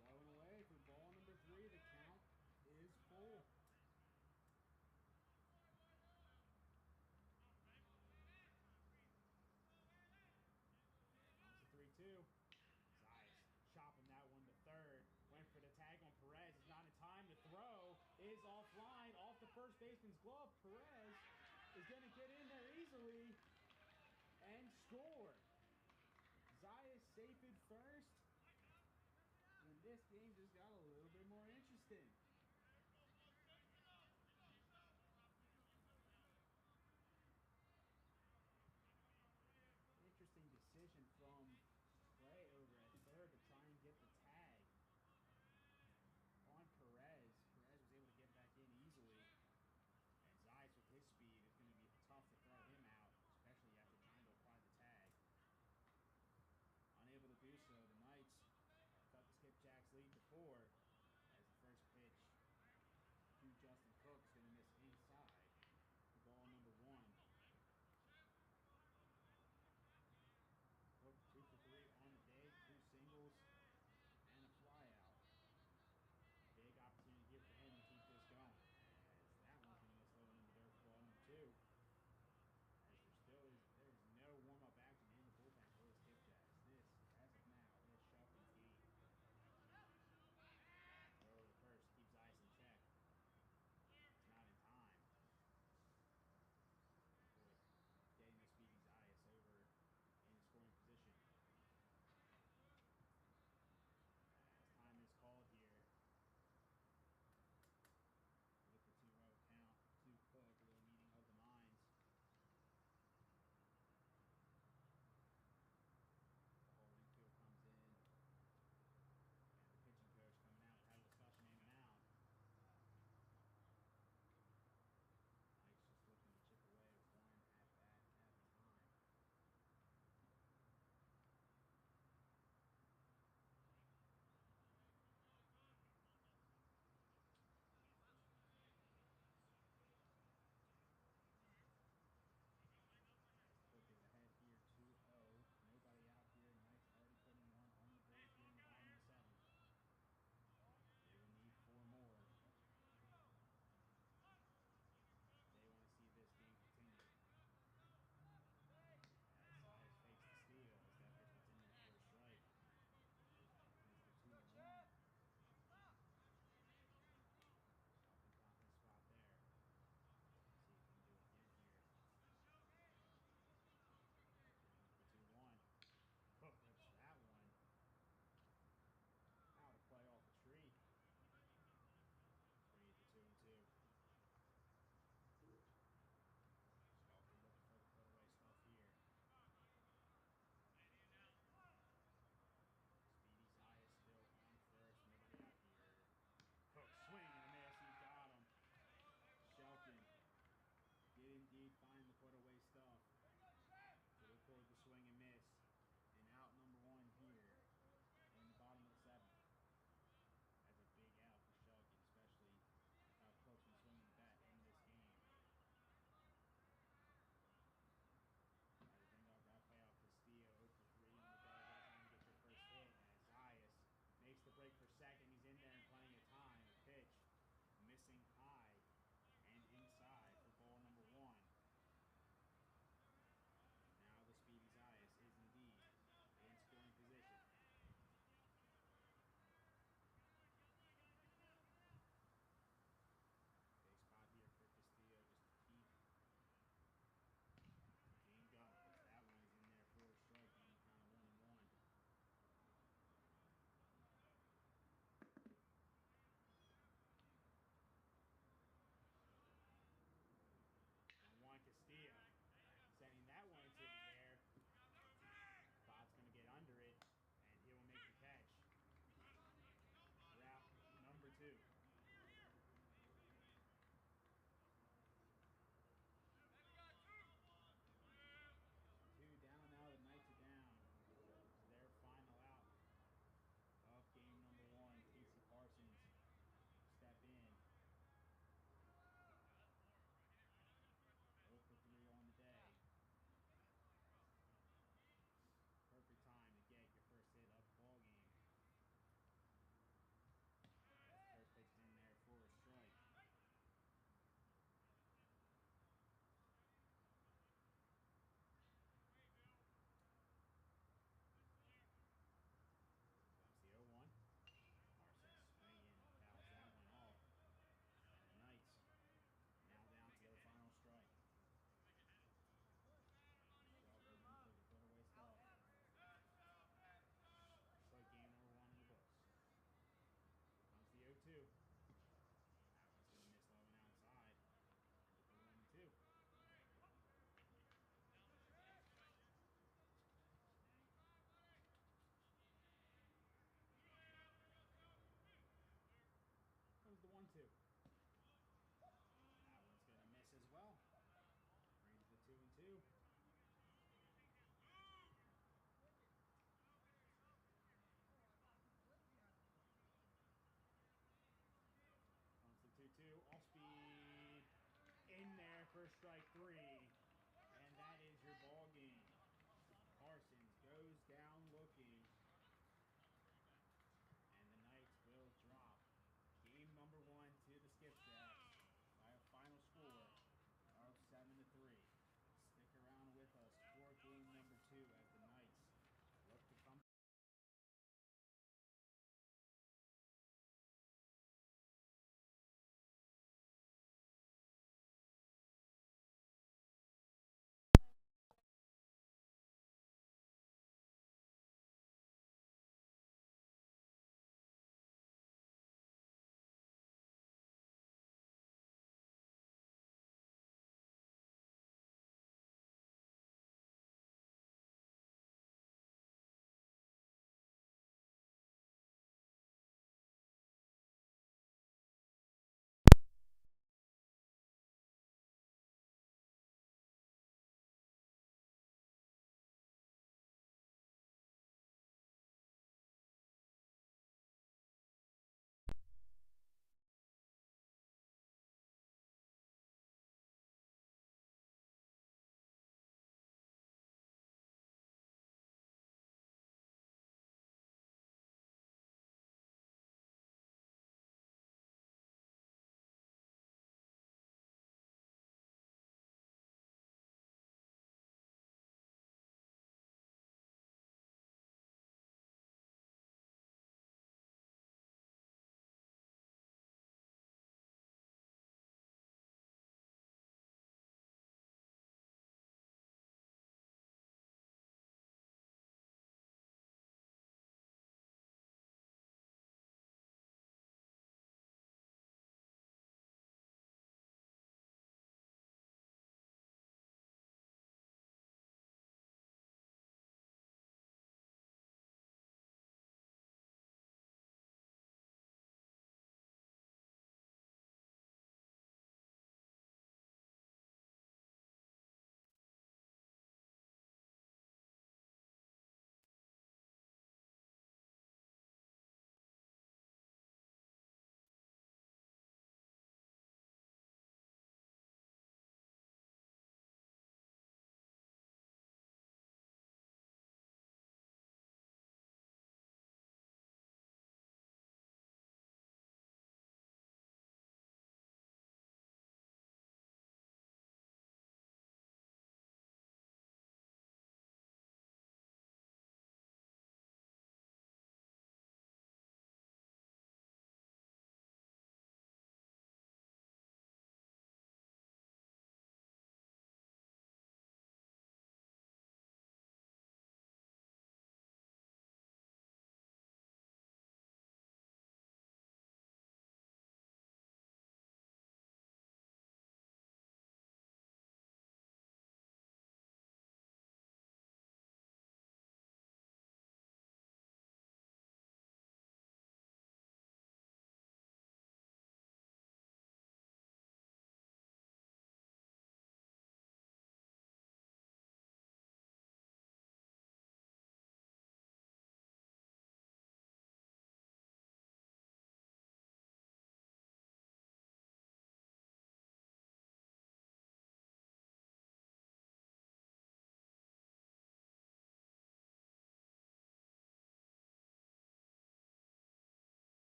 Blowing away for ball number 3. The count is full. Comes the 3-2. Zayas chopping that one to third. Went for the tag on Perez. Is not in time to throw. Is offline. Off the first baseman's glove. Perez is going to get in there easily and score. Zayas safe at first. And this game just got a little bit more interesting. Interesting decision from Clay over at third to try and get the tag on Perez. Perez was able to get back in easily. And Zayas with his speed is going to be tough to throw him out, especially after trying to apply the tag. Unable to do so, the Knights cut the Skipjacks lead to 4 as the first pitch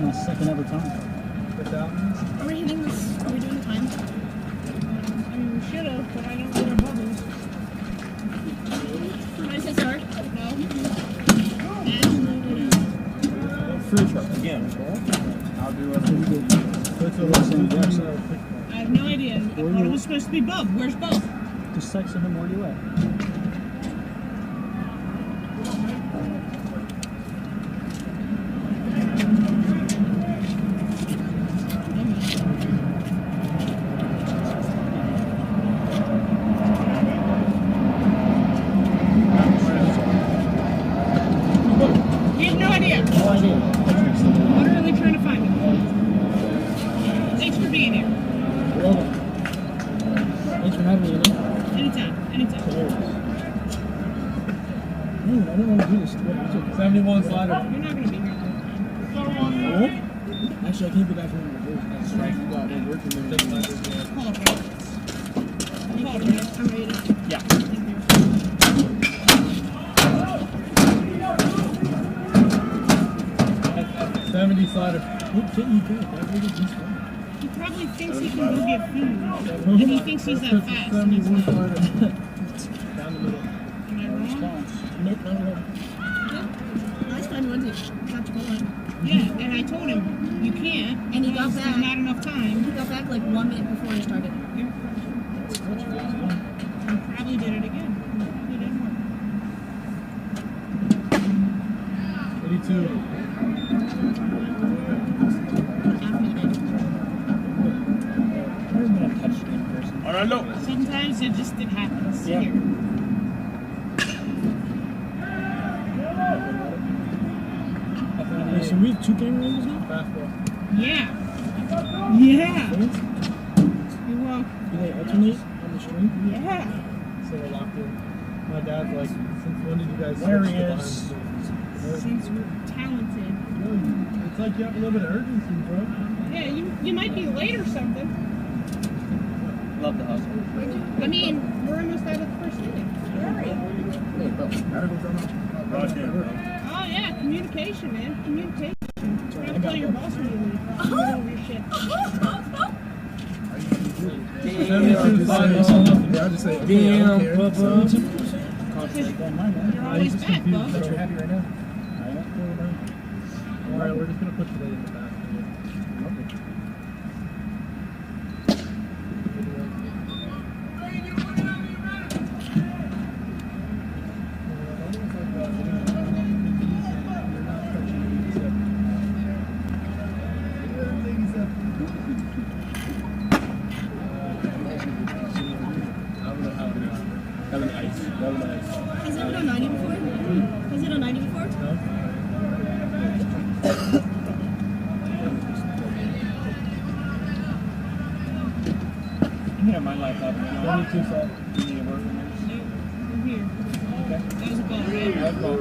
my second ever time. Are we hitting this? Are we doing the time? I mean, we should have, but I don't know where bubbles. Can I say start? No. Free truck again. I'll do it. I have no idea. I thought it was supposed to be Bub. Where's Bub? Just texted him where you at. You have no idea. No idea. Literally trying to find him. Thanks for being here. Welcome. Thanks for having me. Anytime. Anytime. Dude, I didn't want to do this. 71 slider. You're not going to be here all the time. Actually, I can't get back home. That's right. You got it working there. Call it, right? Call it, right? I'm ready. Yeah. Thank you. 70 slider. What can you do? He probably thinks he can go get food. And he thinks he's that fast. And he's 71 not. slider. Down the middle. Am I wrong? Nope, not at all. Last time we went to Chipotle. Yeah, and I told him, you can't. And he got because back. There's not enough time. He got back like 1 minute before he started. He probably did it again. He didn't work. 82. Sometimes it happens. Yeah. Here. So we have 2 camera angles now? Fastball. Yeah. Yeah. You walk. Do they alternate on the screen? Yeah. So we're locked in. My dad's like, since when did you guys There he switch to is. behind Since we're talented. the scenes? It's like you have a little bit of urgency, bro. Yeah, you might be late or something. Love the hustle. I mean, we're almost out of the first inning. Oh yeah, communication, man. Communication. Try to tell your boss when you leave. You know your shit. 72 sliders. I'll just say, okay, I don't care. So, You're always back, bub. but you're happy right now? Alright, we're just gonna put today in the back. Has it been on 90 before? Has it on 90 before? You can have my laptop. 22 slides. You need to work on I'm here. Okay. That was a ball, right? That's cool.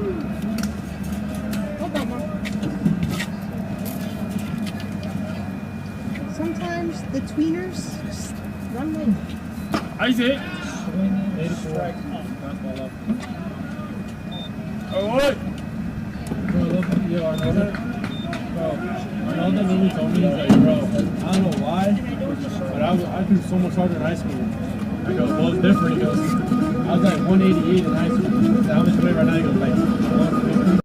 Oh, bummer. Sometimes the tweeners just run late. I see it. 84. Fastball up. Oh, what? Bro, look, yo, Arnoldo literally told me, he's like, bro, I don't know why, but I threw so much harder in high school. I go, well, it's different. He goes, I was like 188 in high school. How much weight right now? He goes, like, 150.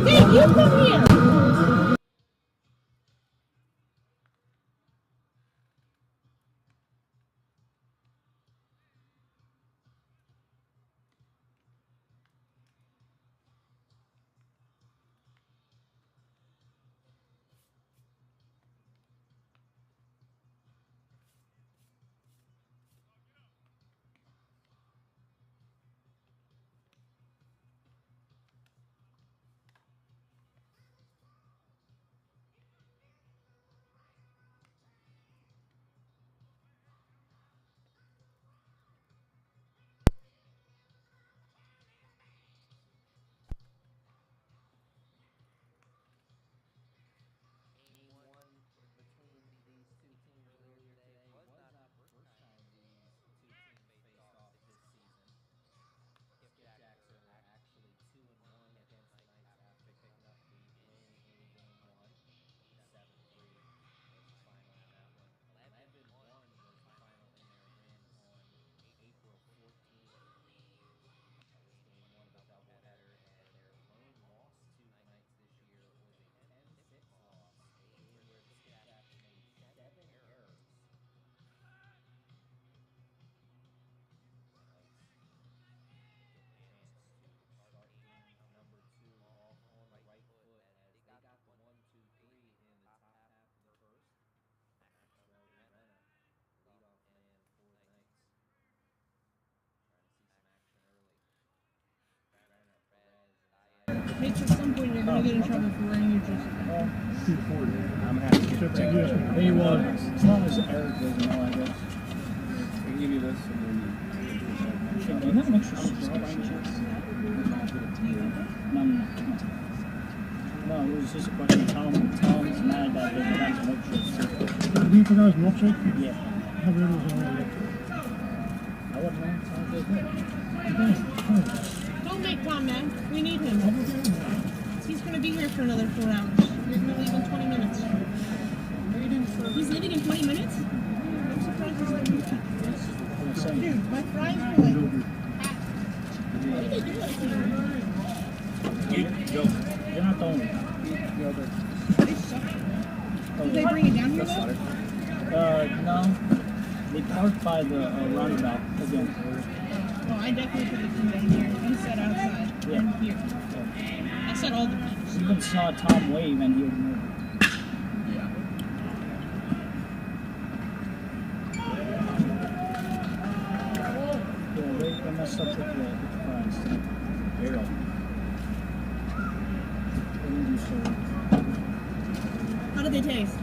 Hey, you come here! when you're gonna get in trouble for wearing your jersey. Too forward. I'm gonna have to get check this. Hey, well, As long as Eric doesn't know, I guess. We can give you this and then Do you have an extra six by any chance? no. No, it was just a question. Tom's mad that they forgot his milkshake. You forgot his milkshake? Yeah. How weird was that? I wouldn't know. Sounds good. Don't make Tom mad. We need him. He's gonna be here for another 4 hours. You're gonna leave in 20 minutes. He's leaving in 20 minutes? I'm surprised he's leaving. Dude, my fries were like half. Why did they do that to you? You're not the only. They suck. Did they bring it down here though? No. They parked by the roundabout again. Oh, I definitely could have come down here. You said outside. Yeah. And here. I said all the things. You even saw Tom wave and he ignored it. They messed up with the fries. Barrel. They didn't do so. How did they taste?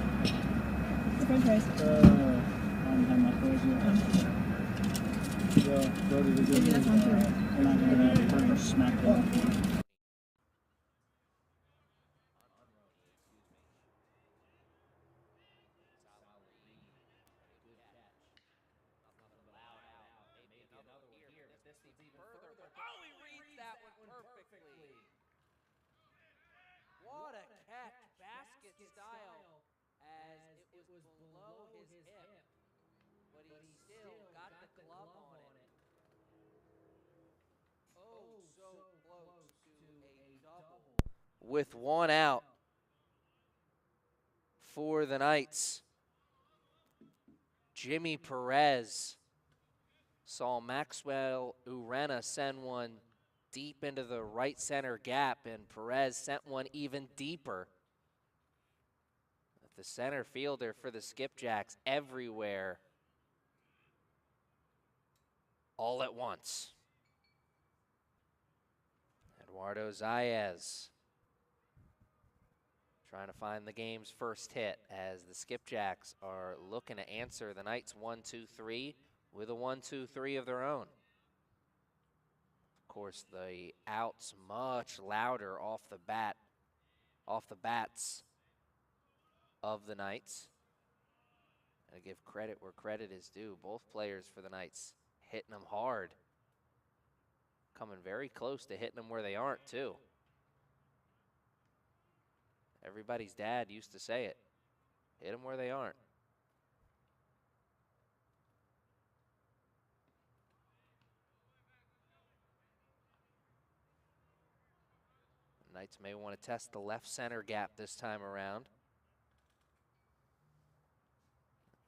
The french fries. I don't have my fries yet. Go to the good. Maybe that's on true. We're not going to have a burger smack down. What a catch, basket style, as it was below his hip, but he still got the glove on it. Oh, so close to a double. With 1 out for the Knights, Jimmy Perez saw Maxwell Urena send one deep into the right center gap, and Perez sent one even deeper. The center fielder for the Skipjacks everywhere, all at once. Eduardo Zayas trying to find the game's first hit as the Skipjacks are looking to answer the Knights 1-2-3 with a 1-2-3 of their own. Of course, the outs much louder off the bats of the Knights. I give credit where credit is due. Both players for the Knights hitting them hard. Coming very close to hitting them where they aren't, too. Everybody's dad used to say it. Hit them where they aren't. Knights may want to test the left center gap this time around.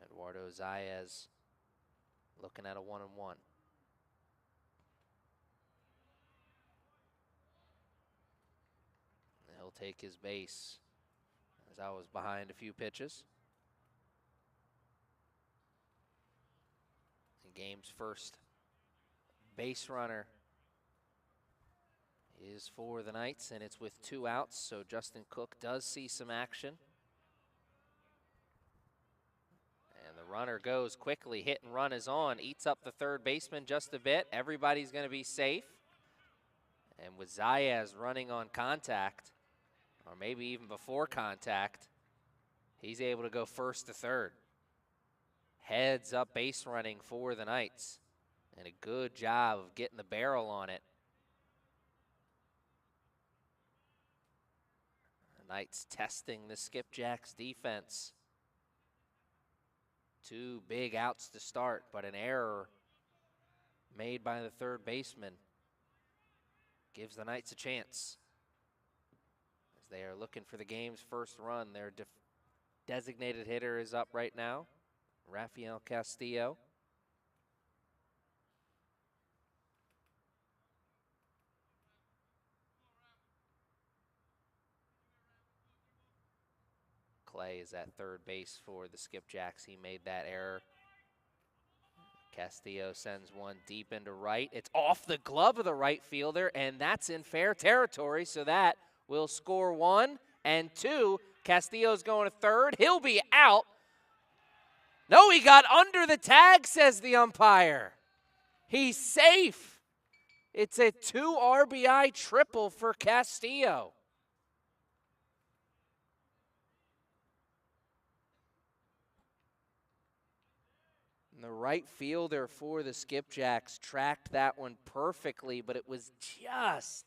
Eduardo Zayas looking at a 1-1. He'll take his base as I was behind a few pitches. The game's first base runner is for the Knights, and it's with 2 outs, so Justin Cook does see some action. And the runner goes quickly. Hit and run is on. Eats up the third baseman just a bit. Everybody's going to be safe. And with Zayas running on contact, or maybe even before contact, he's able to go first to third. Heads up base running for the Knights. And a good job of getting the barrel on it. The Knights testing the Skipjacks defense. 2 big outs to start, but an error made by the third baseman gives the Knights a chance. As they are looking for the game's first run, their designated hitter is up right now, Rafael Castillo. Clay is at third base for the Skipjacks. He made that error. Castillo sends one deep into right. It's off the glove of the right fielder, and that's in fair territory, so that will score 1 and 2. Castillo's going to third. He'll be out. No, he got under the tag, says the umpire. He's safe. It's a 2 RBI triple for Castillo. And the right fielder for the Skipjacks tracked that one perfectly, but it was just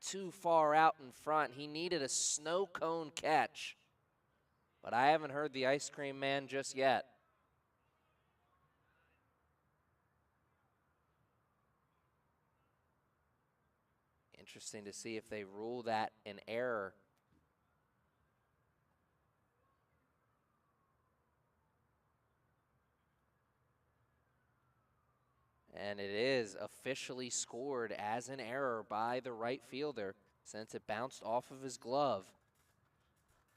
too far out in front. He needed a snow cone catch. But I haven't heard the ice cream man just yet. Interesting to see if they rule that an error. And it is officially scored as an error by the right fielder since it bounced off of his glove.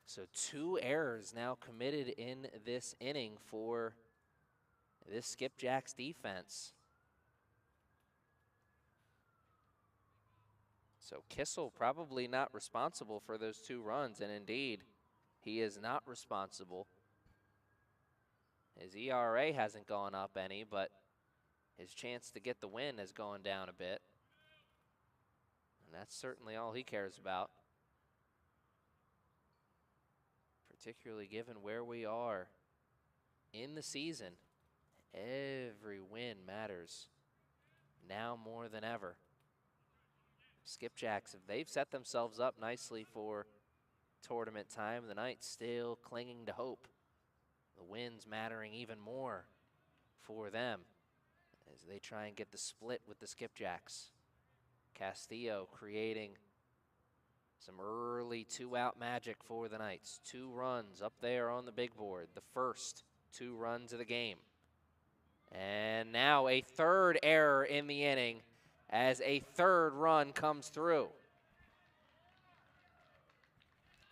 So 2 errors now committed in this inning for this Skipjacks defense. So Kissel probably not responsible for those 2 runs, and indeed, he is not responsible. His ERA hasn't gone up any, but his chance to get the win has gone down a bit. And that's certainly all he cares about. Particularly given where we are in the season. Every win matters now more than ever. Skipjacks, they've set themselves up nicely for tournament time. The Knights still clinging to hope. The wins mattering even more for them as they try and get the split with the Skipjacks. Castillo creating some early 2-out magic for the Knights. 2 runs up there on the big board. The first 2 runs of the game. And now a 3rd error in the inning as a 3rd run comes through.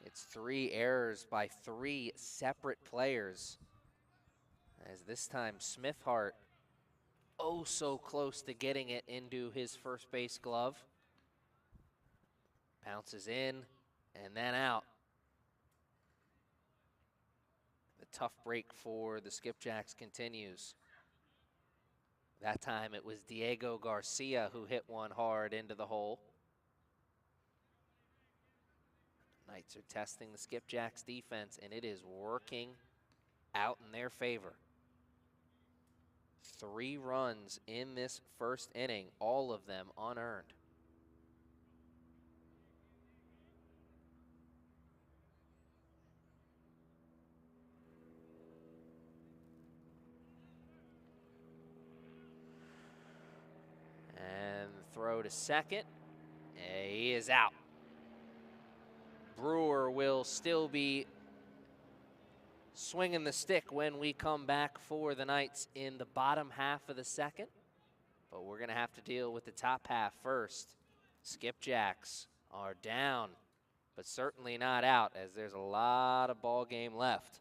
It's 3 errors by 3 separate players. As this time Smithhart, oh so close to getting it into his first base glove. Bounces in and then out. The tough break for the Skipjacks continues. That time it was Diego Garcia who hit one hard into the hole. Knights are testing the Skipjacks defense, and it is working out in their favor. 3 runs in this first inning, all of them unearned. And throw to second. He is out. Brewer will still be swinging the stick when we come back for the Knights in the bottom half of the second. But we're going to have to deal with the top half first. Skipjacks are down, but certainly not out, as there's a lot of ball game left.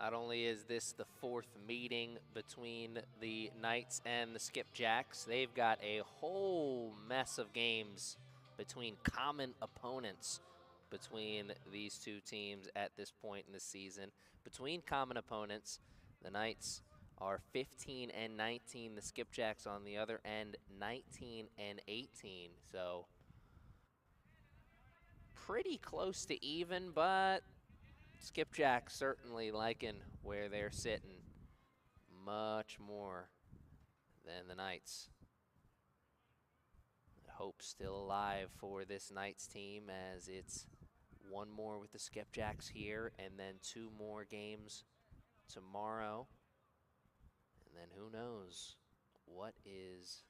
Not only is this the 4th meeting between the Knights and the Skipjacks, they've got a whole mess of games between common opponents between these two teams at this point in the season. Between common opponents, the Knights are 15 and 19. The Skipjacks on the other end, 19 and 18. So pretty close to even, but Skipjacks certainly liking where they're sitting much more than the Knights. Hope still alive for this Knights team, as it's one more with the Skipjacks here and then 2 more games tomorrow. And then who knows what is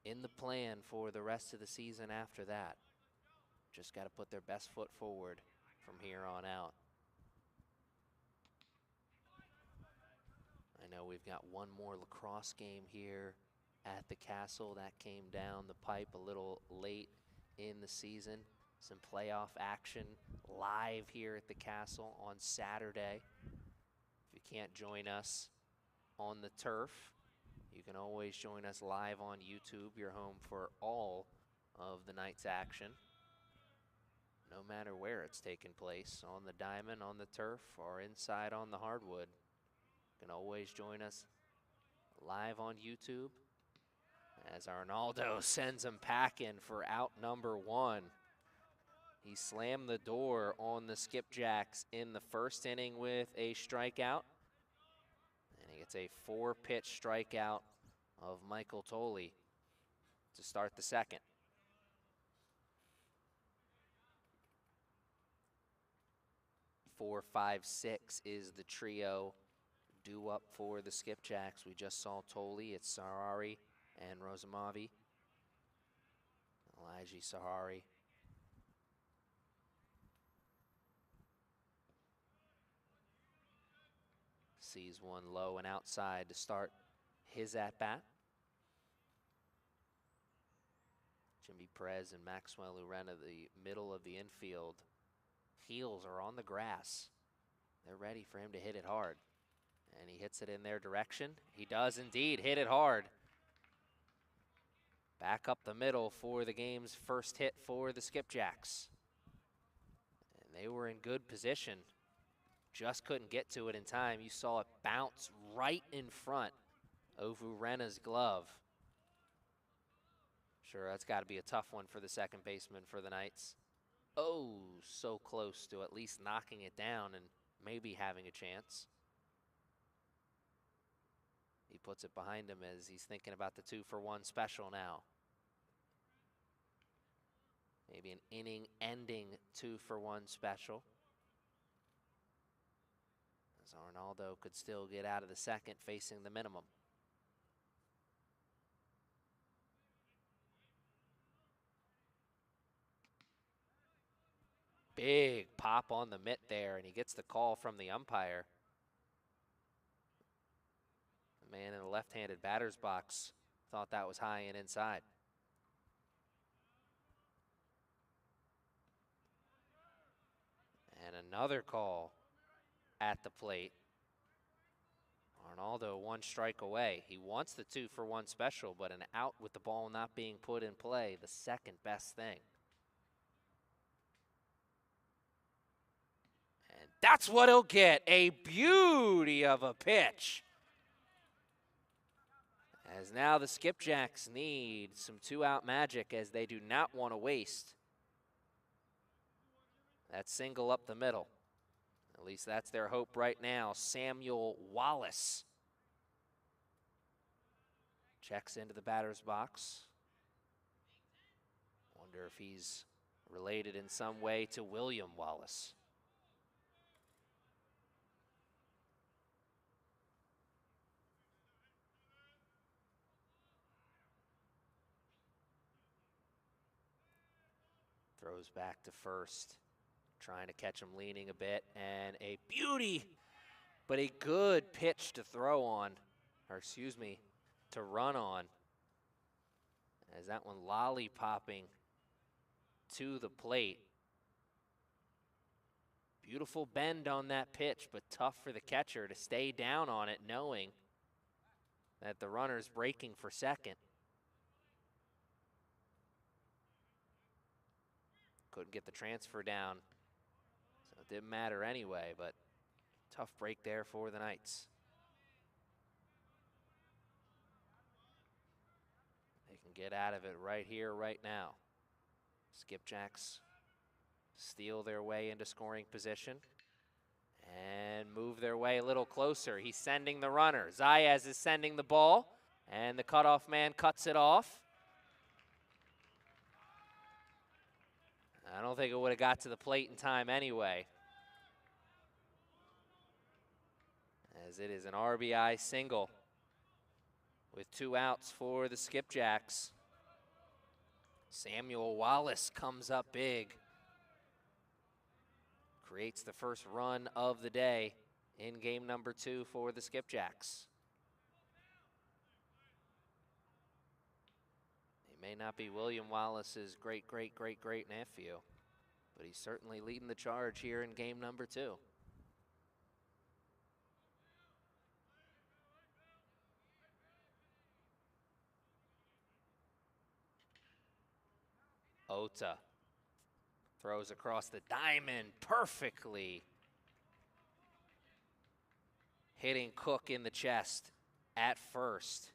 in the plan for the rest of the season after that. Just got to put their best foot forward from here on out. I know we've got one more lacrosse game here at the Castle. That came down the pipe a little late in the season. Some playoff action live here at the Castle on Saturday. If you can't join us on the turf, you can always join us live on YouTube. You're home for all of the Knights action, no matter where it's taking place, on the diamond, on the turf, or inside on the hardwood. You can always join us live on YouTube as Arnaldo sends him packing for out number 1. He slammed the door on the Skipjacks in the first inning with a strikeout. And he gets a 4-pitch strikeout of Michael Tolley to start the second. 4, 5, 6 is the trio due up for the Skipjacks. We just saw Tolley. It's Sarari and Rosamavi. Elijah Sahari. Sees one low and outside to start his at-bat. Jimmy Perez and Maxwell Urena, the middle of the infield. Heels are on the grass. They're ready for him to hit it hard. And he hits it in their direction. He does indeed hit it hard. Back up the middle for the game's first hit for the Skipjacks. And they were in good position. Just couldn't get to it in time. You saw it bounce right in front of Urena's glove. Sure, that's got to be a tough one for the second baseman for the Knights. Oh, so close to at least knocking it down and maybe having a chance. He puts it behind him as he's thinking about the 2-for-1 special now. Maybe an inning-ending 2-for-1 special, as Arnaldo could still get out of the second facing the minimum. Big pop on the mitt there, and he gets the call from the umpire. The man in the left-handed batter's box thought that was high and inside. And another call at the plate. Arnaldo 1 strike away. He wants the 2-for-1 special, but an out with the ball not being put in play, the second best thing. And that's what he'll get, a beauty of a pitch. As now the Skipjacks need some 2-out magic, as they do not want to waste that single up the middle. At least that's their hope right now. Samuel Wallace checks into the batter's box. Wonder if he's related in some way to William Wallace. Throws back to first. Trying to catch him leaning a bit, and a beauty, but a good pitch to throw on, or excuse me, to run on. As that one lollipopping to the plate. Beautiful bend on that pitch, but tough for the catcher to stay down on it, knowing that the runner's breaking for second. Couldn't get the transfer down, so it didn't matter anyway, but tough break there for the Knights. They can get out of it right here, right now. Skipjacks steal their way into scoring position and move their way a little closer. He's sending the runner. Zayas is sending the ball, and the cutoff man cuts it off. I don't think it would have got to the plate in time anyway, as it is an RBI single with 2 outs for the Skipjacks. Samuel Wallace comes up big, creates the first run of the day in game number 2 for the Skipjacks. He may not be William Wallace's great nephew, but he's certainly leading the charge here in game number 2. Ota throws across the diamond perfectly, hitting Cook in the chest at first.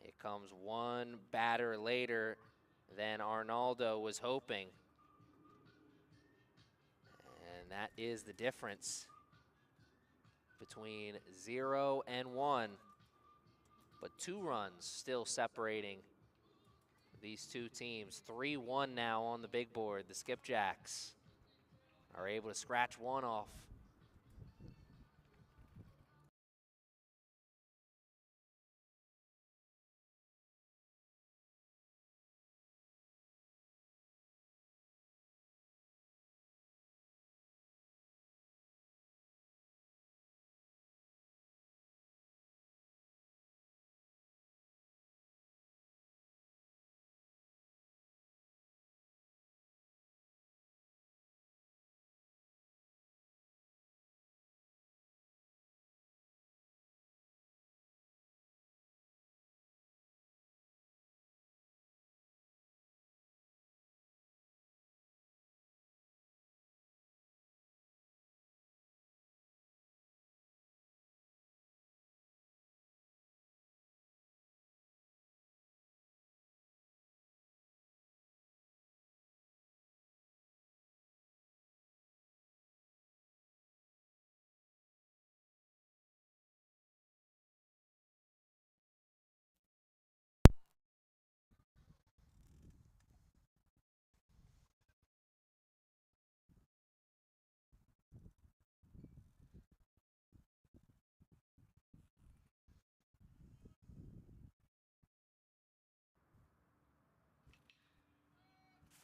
It comes one batter later than Arnaldo was hoping. And that is the difference between 0 and 1. But 2 runs still separating these two teams. 3-1 now on the big board. The Skipjacks are able to scratch one off.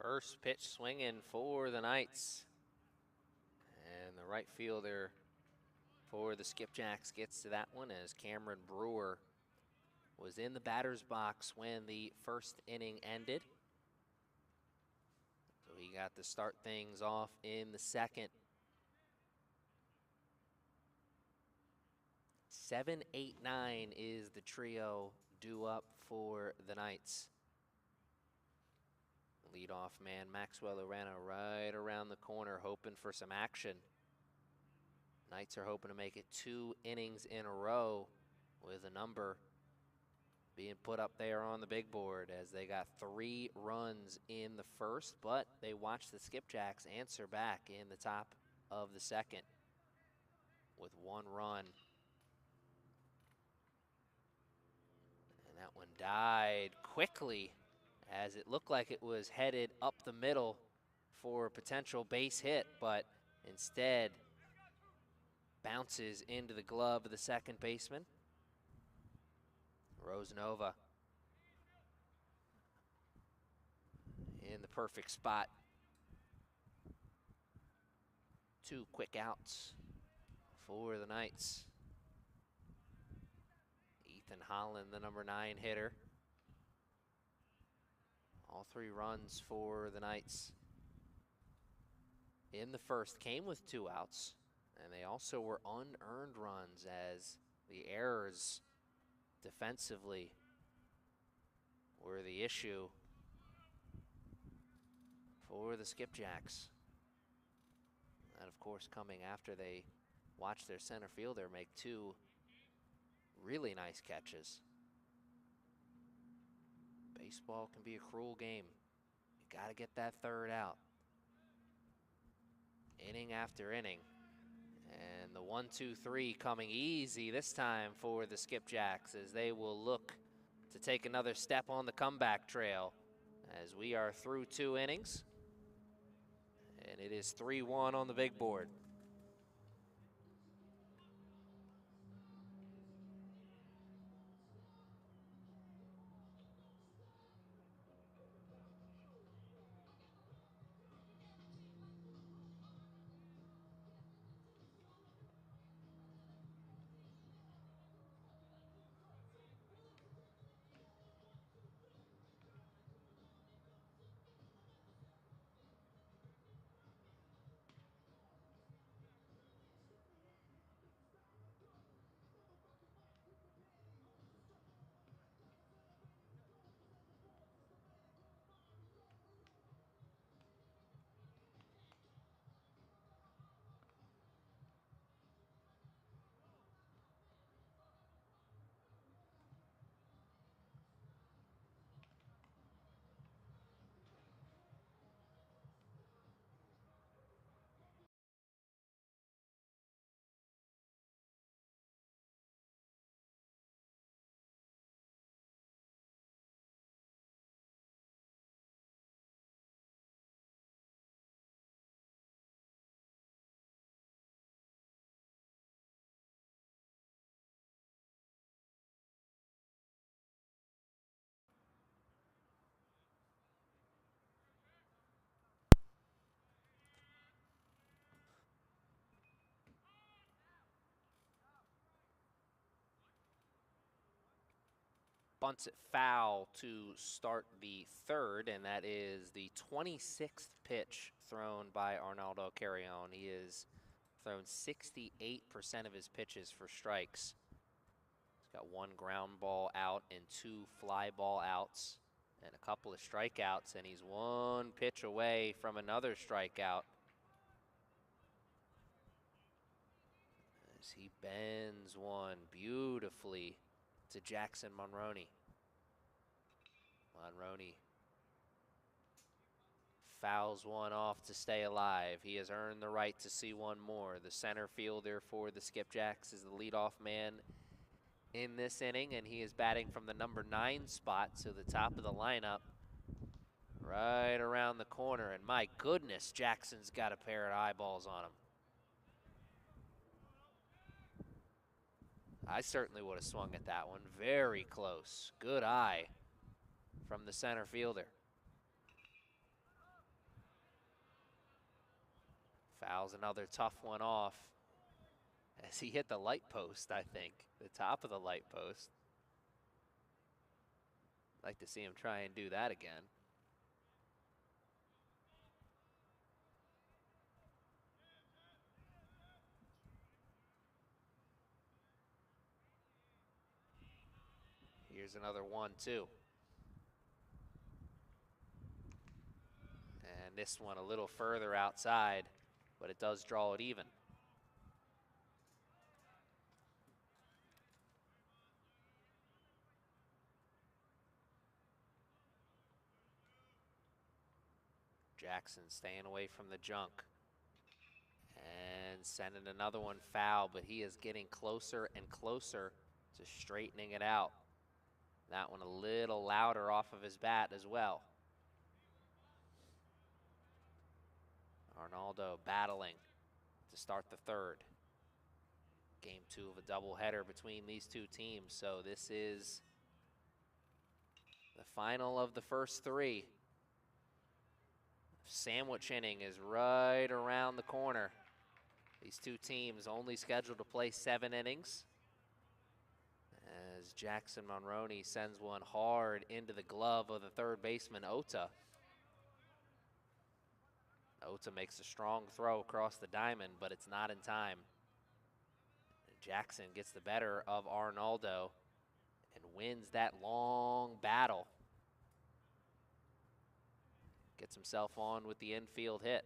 First pitch swinging for the Knights. And the right fielder for the Skipjacks gets to that one as Cameron Brewer was in the batter's box when the first inning ended. So he got to start things off in the second. 7, 8, 9 is the trio due up for the Knights. Leadoff man Maxwell Urena right around the corner, hoping for some action. Knights are hoping to make it 2 innings in a row with a number being put up there on the big board, as they got 3 runs in the first, but they watched the Skipjacks answer back in the top of the second with 1 run. And that one died quickly, as it looked like it was headed up the middle for a potential base hit, but instead bounces into the glove of the second baseman, Rosenova. In the perfect spot. 2 quick outs for the Knights. Ethan Holland, the number 9 hitter. All 3 runs for the Knights. in the first came with 2 outs, and they also were unearned runs as the errors defensively were the issue for the Skipjacks. And of course, coming after they watched their center fielder make 2 really nice catches. Baseball can be a cruel game. You got to get that third out. Inning after inning. And the 1-2-3 coming easy this time for the Skipjacks as they will look to take another step on the comeback trail as we are through 2 innings. And it is 3-1 on the big board. Bunts it foul to start the third, and that is the 26th pitch thrown by Arnaldo Carrion. He has thrown 68% of his pitches for strikes. He's got 1 ground ball out and 2 fly ball outs and a couple of strikeouts, and he's 1 pitch away from another strikeout as he bends one beautifully to Jackson Monroney. Monroney fouls one off to stay alive. He has earned the right to see one more. The center fielder for the Skipjacks is the leadoff man in this inning, and he is batting from the number 9 spot, so the top of the lineup, right around the corner. And my goodness, Jackson's got a pair of eyeballs on him. I certainly would have swung at that one. Very close. Good eye from the center fielder. Fouls another tough one off as he hit the light post, I think, the top of the light post. I'd like to see him try and do that again. Here's another 1-2. And this one a little further outside, but it does draw it even. Jackson staying away from the junk. And sending another one foul, but he is getting closer and closer to straightening it out. That one a little louder off of his bat as well. Arnaldo battling to start the third. Game 2 of a doubleheader between these 2 teams, so this is the final of the first 3. Sandwich inning is right around the corner. These 2 teams only scheduled to play 7 innings. As Jackson Monroney sends one hard into the glove of the third baseman, Ota. Ota makes a strong throw across the diamond, but it's not in time. Jackson gets the better of Arnaldo and wins that long battle. Gets himself on with the infield hit.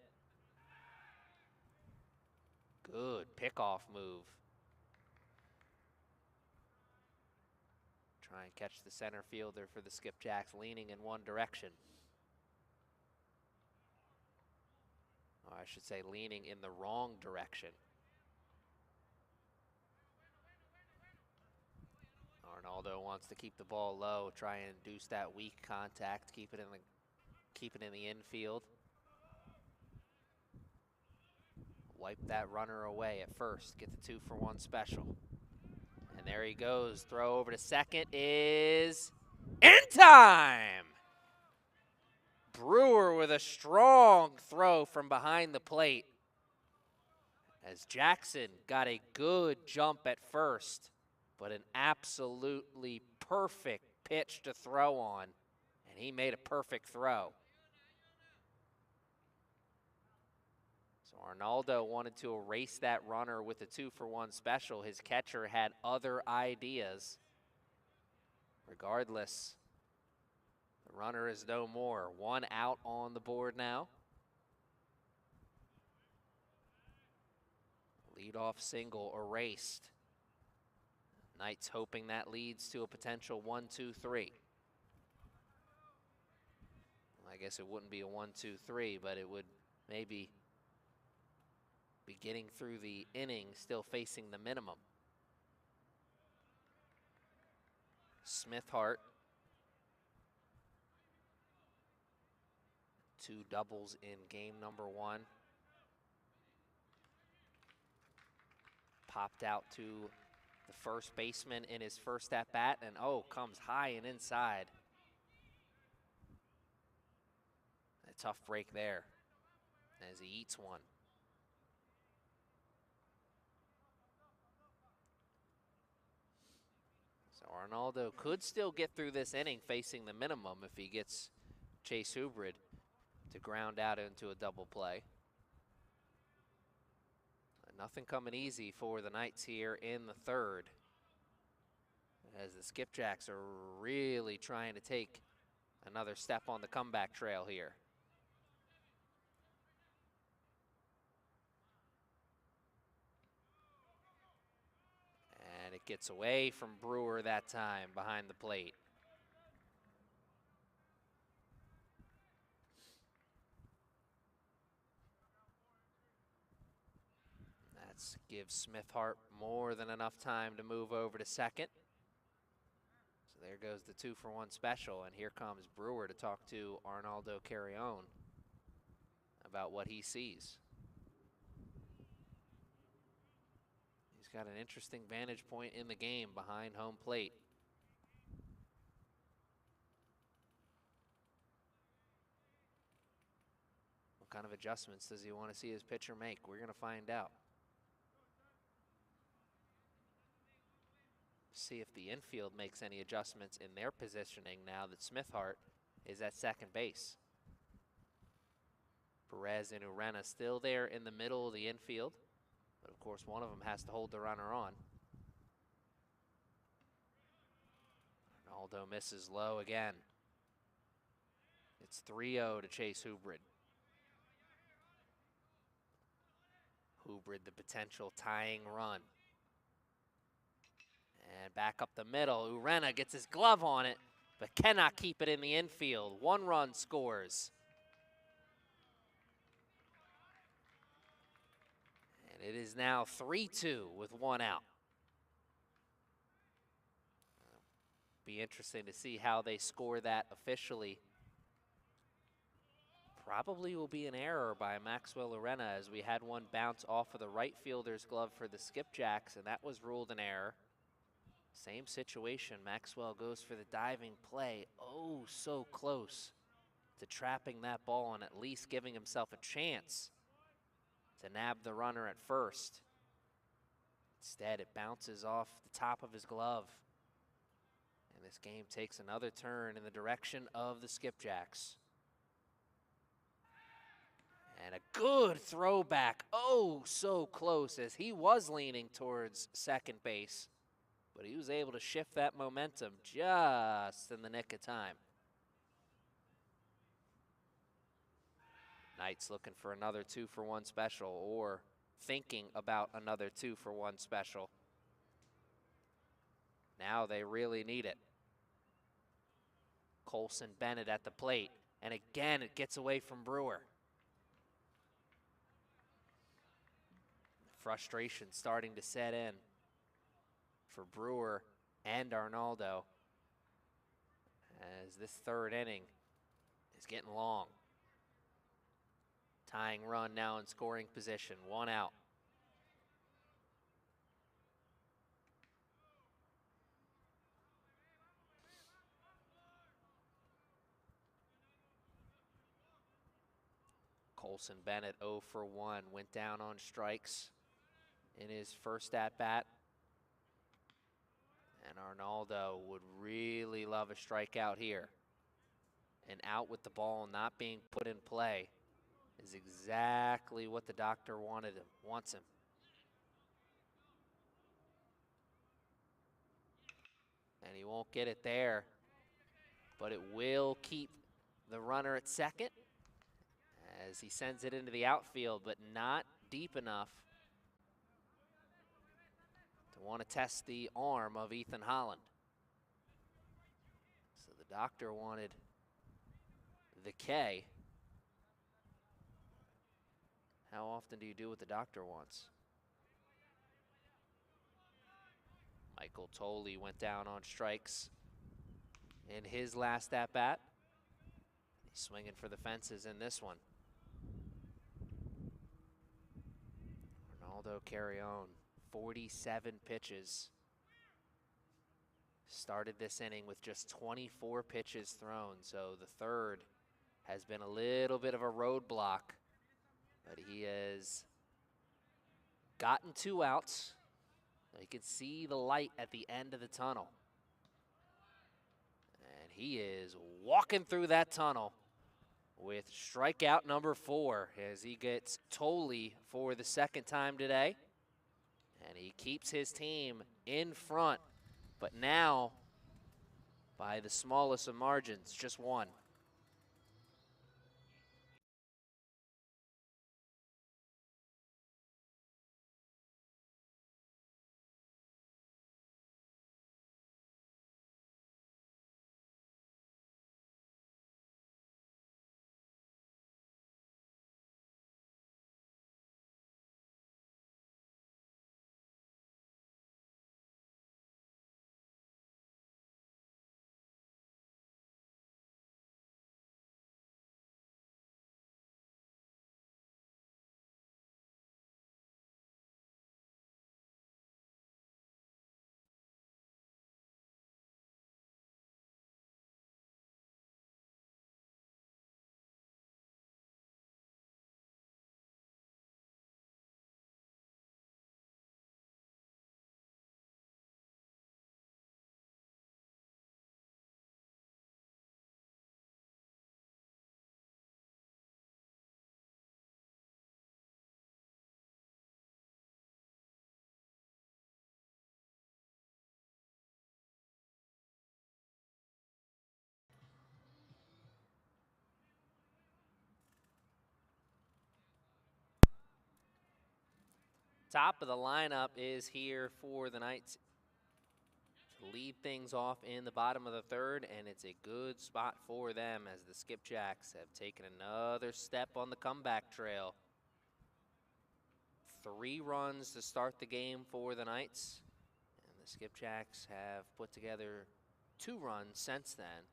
Good pickoff move. Try and catch the center fielder for the Skipjacks leaning in one direction. Or I should say leaning in the wrong direction. Arnaldo wants to keep the ball low, try and induce that weak contact, keep it in the infield. Wipe that runner away at first, get the 2-for-1 special. And there he goes, throw over to second is in time! Brewer with a strong throw from behind the plate. As Jackson got a good jump at first, but an absolutely perfect pitch to throw on, and he made a perfect throw. So Arnaldo wanted to erase that runner with the 2-for-1 special. His catcher had other ideas. Regardless, the runner is no more. 1 out on the board now. Leadoff single erased. Knights hoping that leads to a potential 1-2-3. I guess it wouldn't be a 1-2-3, but it would maybe be getting through the inning still facing the minimum. Smithhart. 2 doubles in game number 1. Popped out to the first baseman in his first at-bat, and comes high and inside. A tough break there as he eats one. So Arnaldo could still get through this inning facing the minimum if he gets Chase Hubrid to ground out into a double play. Nothing coming easy for the Knights here in the third, as the Skipjacks are really trying to take another step on the comeback trail here. And it gets away from Brewer that time behind the plate. That gives Smithhart more than enough time to move over to second. So there goes the 2-for-1 special, and here comes Brewer to talk to Arnaldo Carrion about what he sees. He's got an interesting vantage point in the game behind home plate. What kind of adjustments does he want to see his pitcher make? We're going to find out. See if the infield makes any adjustments in their positioning now that Smithhart is at second base. Perez and Urena still there in the middle of the infield, but of course one of them has to hold the runner on. Arnaldo misses low again. It's 3-0 to Chase Hubrid. Hubrid, the potential tying run. And back up the middle, Urena gets his glove on it, but cannot keep it in the infield. 1 run scores. And it is now 3-2 with 1 out. Be interesting to see how they score that officially. Probably will be an error by Maxwell Urena, as we had one bounce off of the right fielder's glove for the Skipjacks, and that was ruled an error. Same situation, Maxwell goes for the diving play. Oh, so close to trapping that ball and at least giving himself a chance to nab the runner at first. Instead, it bounces off the top of his glove. And this game takes another turn in the direction of the Skipjacks. And a good throwback. Oh, so close, as he was leaning towards second base, but he was able to shift that momentum just in the nick of time. Knights looking for another 2-for-1 special, or thinking about another 2-for-1 special. Now they really need it. Colson Bennett at the plate, and again it gets away from Brewer. Frustration starting to set in for Brewer and Arnaldo as this third inning is getting long. Tying run now in scoring position, 1 out. Colson Bennett 0 for 1, went down on strikes in his first at-bat. And Arnaldo would really love a strikeout here. And out with the ball not being put in play is exactly what the doctor wants him. And he won't get it there, but it will keep the runner at second as he sends it into the outfield, but not deep enough to want to test the arm of Ethan Holland. So the doctor wanted the K. How often do you do what the doctor wants? Michael Tolley went down on strikes in his last at-bat. He's swinging for the fences in this one. Arnaldo Carrion, 47 pitches. Started this inning with just 24 pitches thrown, so the third has been a little bit of a roadblock, but he has gotten 2 outs. You can see the light at the end of the tunnel. And he is walking through that tunnel with strikeout number 4 as he gets Tolley for the second time today. And he keeps his team in front, but now by the smallest of margins, just 1. Top of the lineup is here for the Knights to lead things off in the bottom of the third, and it's a good spot for them as the Skipjacks have taken another step on the comeback trail. 3 runs to start the game for the Knights, and the Skipjacks have put together 2 runs since then.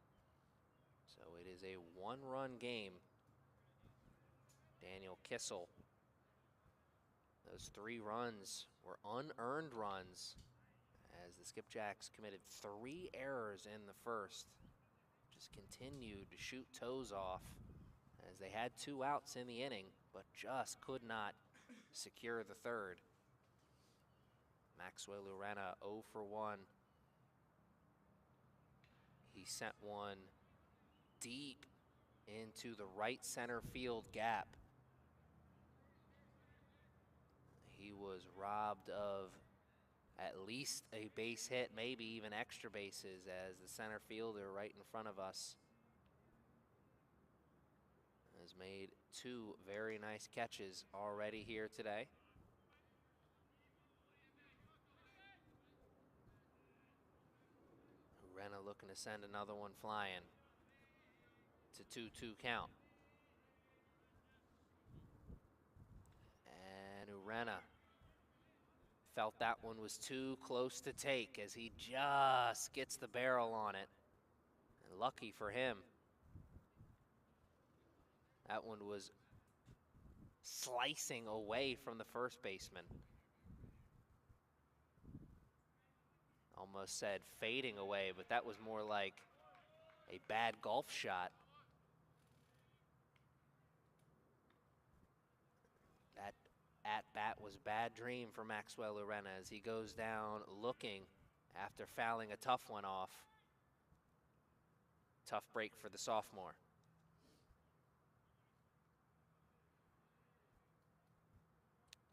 So it is a 1-run game. Daniel Kissel. Those 3 runs were unearned runs as the Skipjacks committed 3 errors in the first. Just continued to shoot toes off as they had 2 outs in the inning, but just could not secure the third. Maxwell Lorena 0 for 1. He sent one deep into the right center field gap. he was robbed of at least a base hit, maybe even extra bases, as the center fielder right in front of us has made 2 very nice catches already here today. Urena looking to send another one flying. It's a 2-2 count. And Urena felt that one was too close to take as he just gets the barrel on it. And lucky for him, that one was slicing away from the first baseman. Almost said fading away, but that was more like a bad golf shot. That at-bat was bad dream for Maxwell Urena as he goes down looking after fouling a tough one off. Tough break for the sophomore.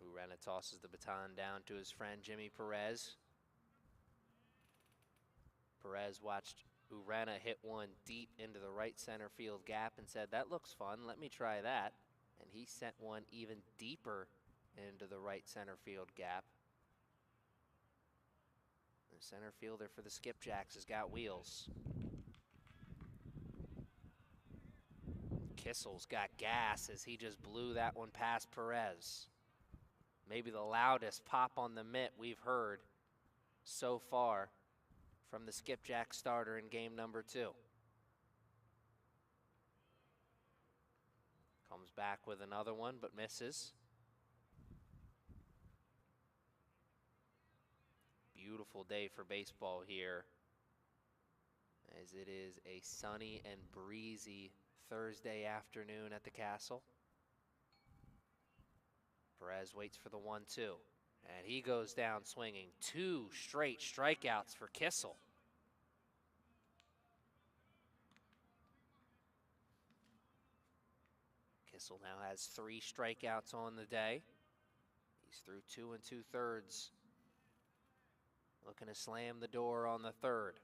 Urena tosses the baton down to his friend Jimmy Perez. Perez watched Urena hit one deep into the right center field gap and said, "That looks fun, let me try that." And he sent one even deeper into the right center field gap. The center fielder for the Skipjacks has got wheels. Kissel's got gas as he just blew that one past Perez. Maybe the loudest pop on the mitt we've heard so far from the Skipjack starter in game number 2. Comes back with another one, but misses. Beautiful day for baseball here, as it is a sunny and breezy Thursday afternoon at the Castle. Perez waits for the 1-2, and he goes down swinging. 2 straight strikeouts for Kissel. Kissel now has 3 strikeouts on the day. He's through 2 2/3. Looking to slam the door on the 3rd.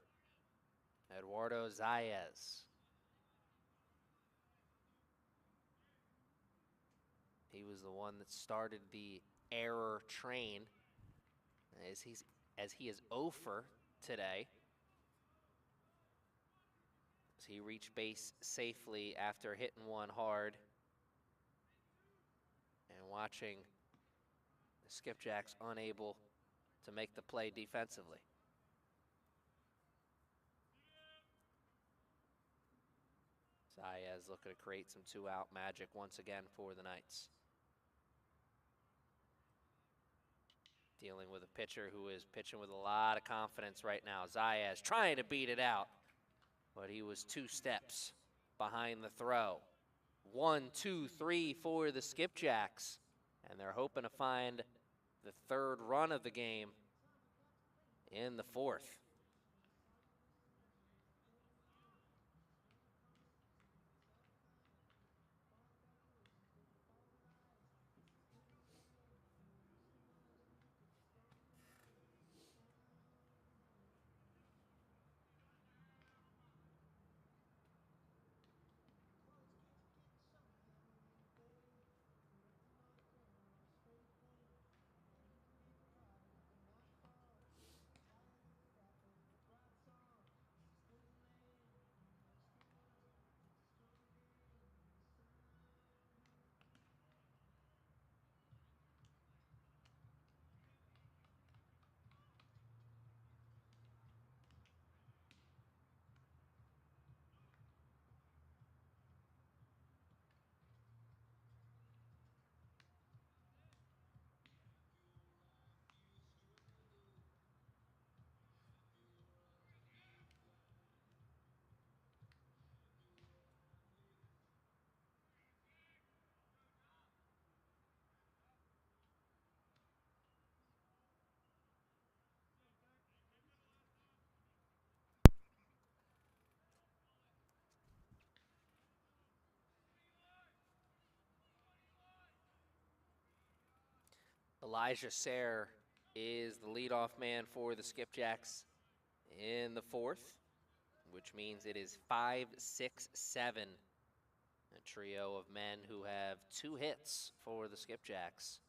Eduardo Zayas. He was the one that started the error train, as he is 0 for today. As he reached base safely after hitting one hard. And watching the Skipjacks unable to make the play defensively. Zayas looking to create some 2-out magic once again for the Knights. Dealing with a pitcher who is pitching with a lot of confidence right now. Zayas trying to beat it out, but he was 2 steps behind the throw. 1, 2, 3 for the Skipjacks, and they're hoping to find the 3rd run of the game in the 4th. Elijah Sayre is the leadoff man for the Skipjacks in the fourth, which means it is 5, 6, 7. A trio of men who have 2 hits for the Skipjacks.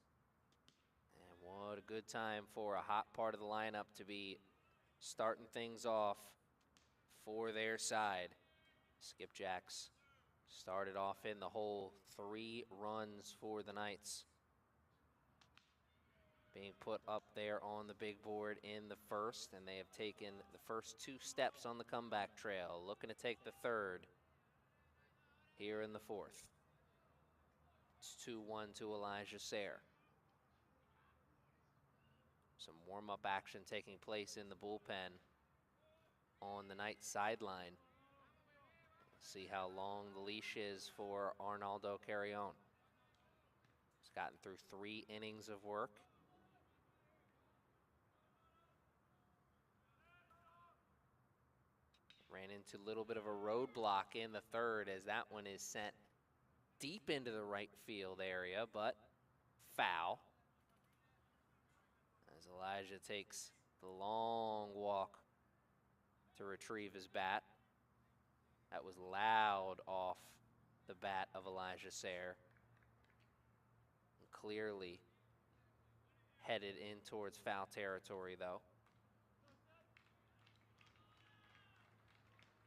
And what a good time for a hot part of the lineup to be starting things off for their side. Skipjacks started off in the hole, 3 runs for the Knights. Being put up there on the big board in the first, and they have taken the first 2 steps on the comeback trail, looking to take the third here in the fourth. It's 2-1 to Elijah Sayre. Some warm-up action taking place in the bullpen on the Knights sideline. See how long the leash is for Arnaldo Carrion. He's gotten through 3 innings of work. Ran into a little bit of a roadblock in the third as that one is sent deep into the right field area, but foul. As Elijah takes the long walk to retrieve his bat. That was loud off the bat of Elijah Sayre. Clearly headed in towards foul territory, though.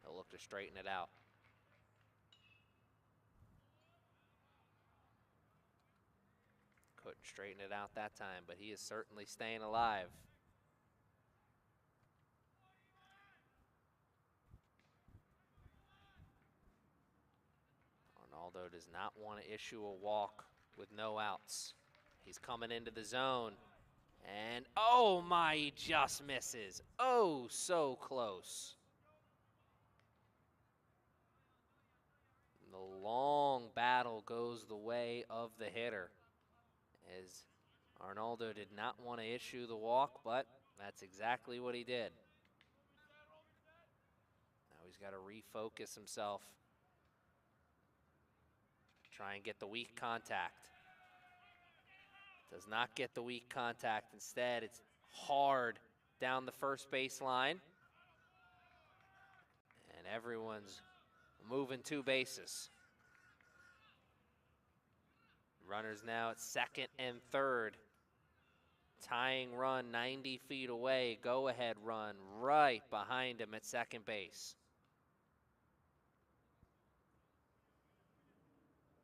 He'll look to straighten it out. Couldn't straighten it out that time, but he is certainly staying alive. Arnaldo does not want to issue a walk with no outs. He's coming into the zone, and oh my, he just misses. Oh, so close. The long battle goes the way of the hitter, as Arnaldo did not want to issue the walk, but that's exactly what he did. Now he's got to refocus himself. Try and get the weak contact. Does not get the weak contact. Instead, it's hard down the first baseline. And everyone's moving 2 bases. Runners now at second and third. Tying run 90 feet away. Go ahead run right behind him at second base.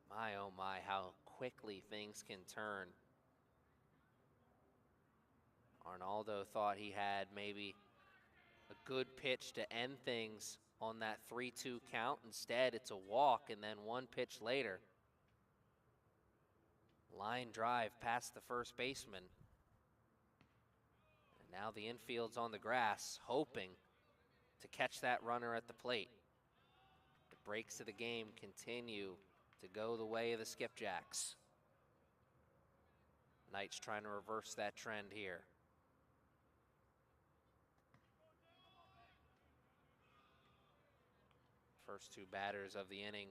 My oh my, how quickly things can turn. Arnaldo thought he had maybe a good pitch to end things on that 3-2 count. Instead, it's a walk, and then 1 pitch later, line drive past the first baseman. And now the infield's on the grass, hoping to catch that runner at the plate. The breaks of the game continue to go the way of the Skipjacks. Knights trying to reverse that trend here. First 2 batters of the inning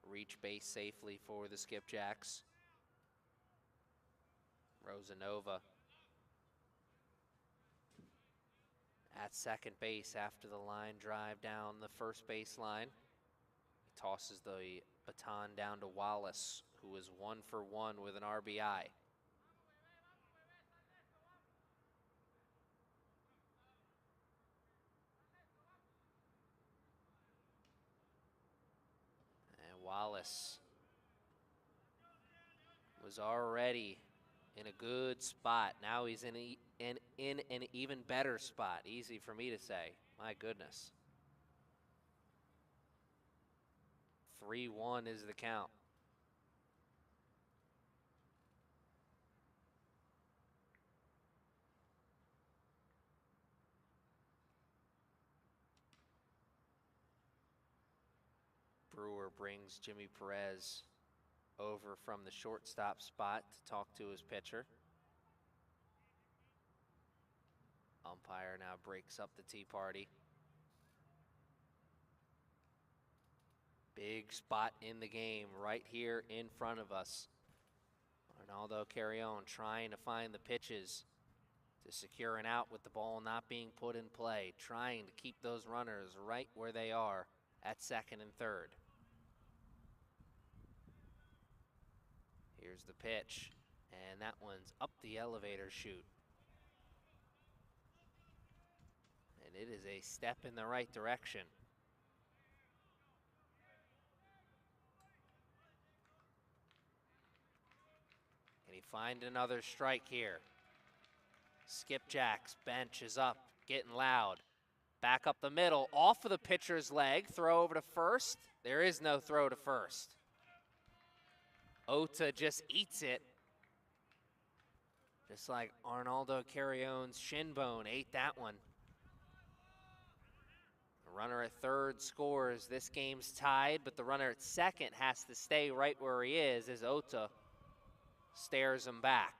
reach base safely for the Skipjacks. Rosanova at second base after the line drive down the first baseline. He tosses the baton down to Wallace, who is 1 for 1 with an RBI. And Wallace was already in a good spot. Now he's in an even better spot. Easy for me to say. My goodness. 3-1 is the count. Brewer brings Jimmy Perez over from the shortstop spot to talk to his pitcher. Umpire now breaks up the tea party. Big spot in the game right here in front of us. Arnaldo Carrion trying to find the pitches to secure an out with the ball not being put in play, trying to keep those runners right where they are at second and third. Here's the pitch, and that one's up the elevator chute. And it is a step in the right direction. Can he find another strike here? Skipjacks bench is up, getting loud. Back up the middle, off of the pitcher's leg, throw over to first. There is no throw to first. Ota just eats it. Just like Arnaldo Carrion's shin bone ate that one. The runner at third scores. This game's tied, but the runner at second has to stay right where he is as Ota stares him back.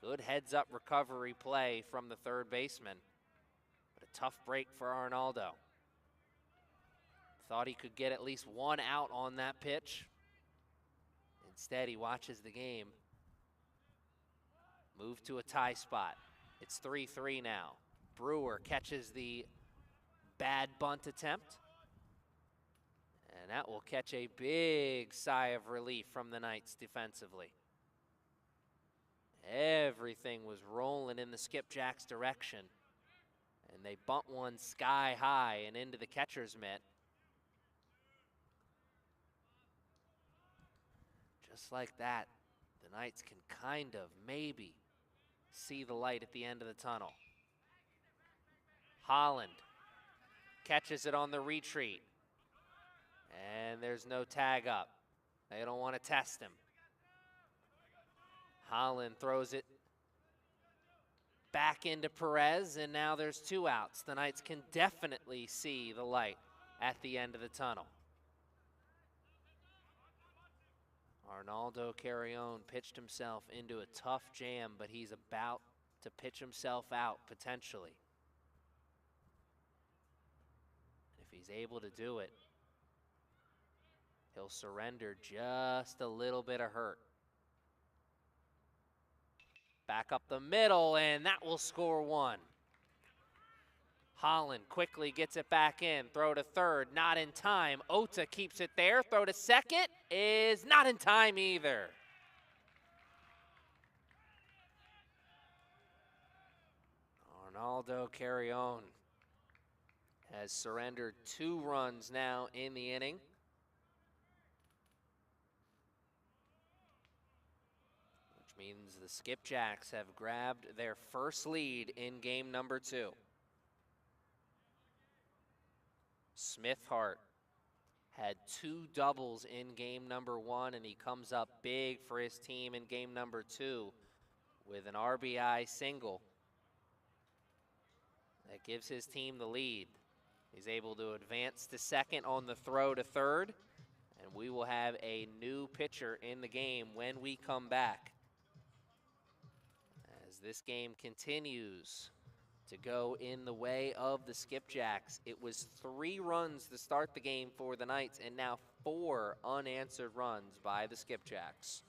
Good heads-up recovery play from the third baseman, but a tough break for Arnaldo. Thought he could get at least one out on that pitch. Instead, he watches the game move to a tie spot. It's 3-3 now. Brewer catches the bad bunt attempt, and that will catch a big sigh of relief from the Knights defensively. Everything was rolling in the Skipjacks' direction, and they bunt one sky high and into the catcher's mitt. Just like that, the Knights can kind of maybe see the light at the end of the tunnel. Holland catches it on the retreat, and there's no tag up. They don't want to test him. Holland throws it back into Perez, and now there's two outs. The Knights can definitely see the light at the end of the tunnel. Arnaldo Carrion pitched himself into a tough jam, but he's about to pitch himself out potentially. If he's able to do it, he'll surrender just a little bit of hurt. Back up the middle, and that will score one. Holland quickly gets it back in. Throw to third, not in time. Ota keeps it there. Throw to second is not in time either. Arnaldo Carrion has surrendered 2 runs now in the inning. Means the Skipjacks have grabbed their first lead in game number 2. Smithhart had 2 doubles in game number 1, and he comes up big for his team in game number 2 with an RBI single. That gives his team the lead. He's able to advance to second on the throw to third, and we will have a new pitcher in the game when we come back. As this game continues to go in the way of the Skipjacks. It was 3 runs to start the game for the Knights, and now 4 unanswered runs by the Skipjacks.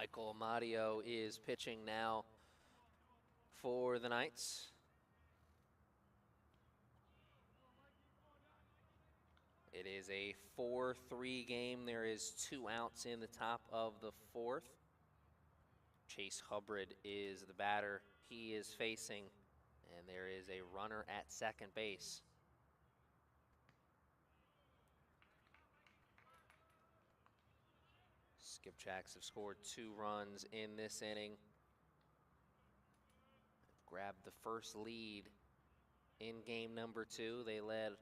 Michael Amadio is pitching now for the Knights. It is a 4-3 game. There is 2 outs in the top of the 4th. Chase Hubbard is the batter he is facing, and there is a runner at second base. Skipjacks have scored 2 runs in this inning. Grabbed the first lead in game number 2. They led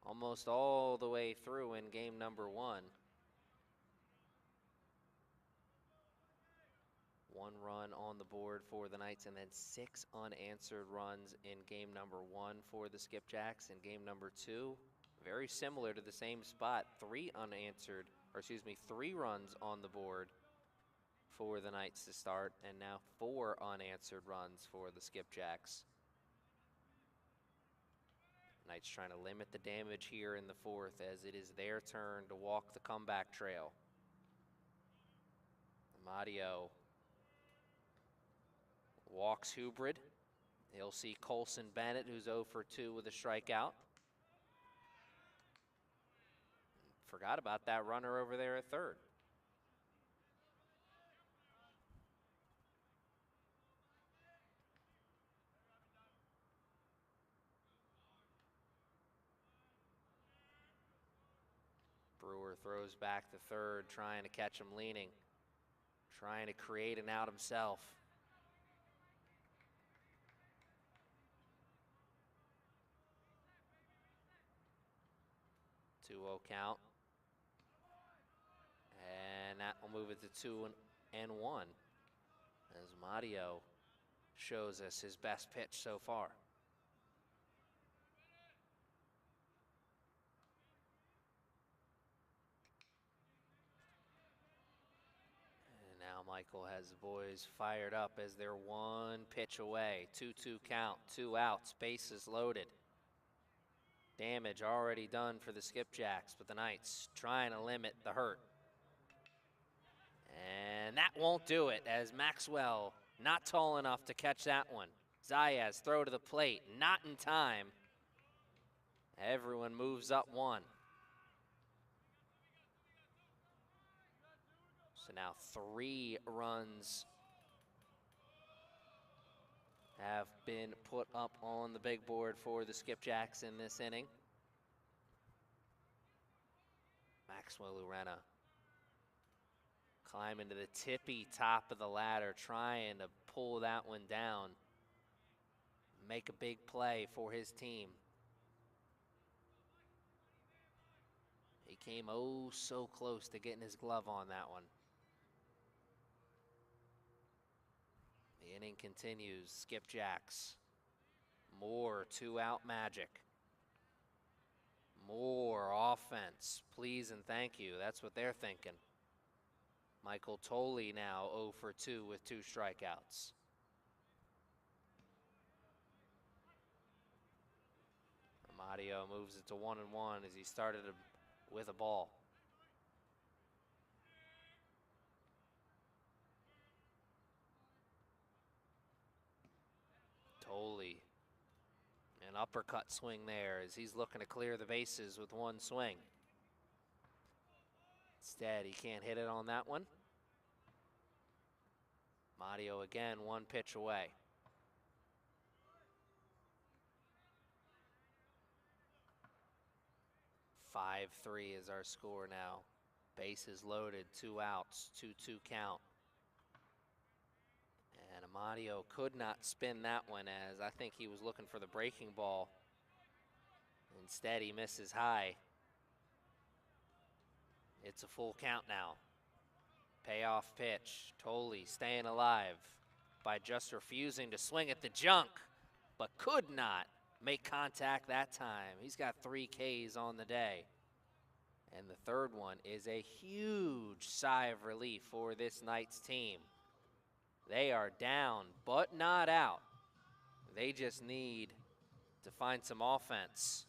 almost all the way through in game number 1. 1 run on the board for the Knights, and then 6 unanswered runs in game number 1 for the Skipjacks. In game number 2, very similar to the same spot, 3 runs on the board for the Knights to start, and now 4 unanswered runs for the Skipjacks. Knights trying to limit the damage here in the 4th as it is their turn to walk the comeback trail. Amadio walks Hubbard. He'll see Colson Bennett, who's 0 for 2 with a strikeout. Forgot about that runner over there at third. Brewer throws back to third, trying to catch him leaning, trying to create an out himself. 2-0 count. And that will move it to 2-1 as Amadio shows us his best pitch so far. And now Michael has the boys fired up as they're 1 pitch away. 2-2 count, 2 outs, bases loaded. Damage already done for the Skipjacks, but the Knights trying to limit the hurt. And that won't do it as Maxwell not tall enough to catch that one. Zayas throw to the plate, not in time. Everyone moves up 1. So now 3 runs have been put up on the big board for the Skipjacks in this inning. Maxwell Urena climbing to the tippy top of the ladder, trying to pull that one down, make a big play for his team. He came oh so close to getting his glove on that one. The inning continues. Skipjacks, more 2-out magic. More offense, please and thank you. That's what they're thinking. Michael Tolley now 0 for 2 with 2 strikeouts. Amadio moves it to 1-1 as he started with a ball. Tolley, an uppercut swing there as he's looking to clear the bases with 1 swing. Instead, he can't hit it on that one. Amadio again 1 pitch away. 5-3 is our score now. Bases loaded, 2 outs, 2-2 count. And Amadio could not spin that one as I think he was looking for the breaking ball. Instead, he misses high. It's a full count now. Payoff pitch. Tolley staying alive by just refusing to swing at the junk, but could not make contact that time. He's got 3 Ks on the day. And the third one is a huge sigh of relief for this Knights team. They are down, but not out. They just need to find some offense.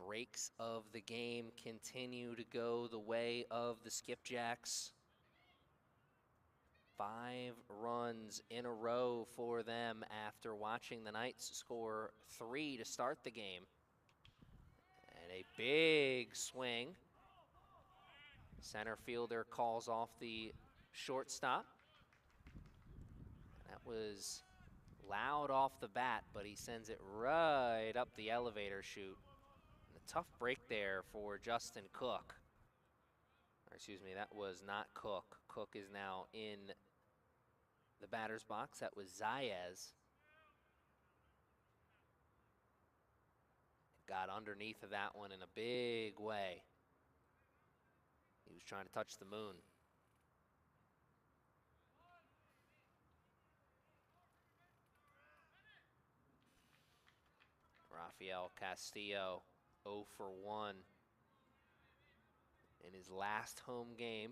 breaks of the game continue to go the way of the Skipjacks. 5 runs in a row for them after watching the Knights score 3 to start the game. And a big swing. Center fielder calls off the shortstop. That was loud off the bat, but he sends it right up the elevator chute. And a tough break there for Justin Cook. Or excuse me, that was not Cook. Cook is now in the batter's box. That was Zayas. Got underneath of that one in a big way. He was trying to touch the moon. Rafael Castillo 0 for 1 in his last home game.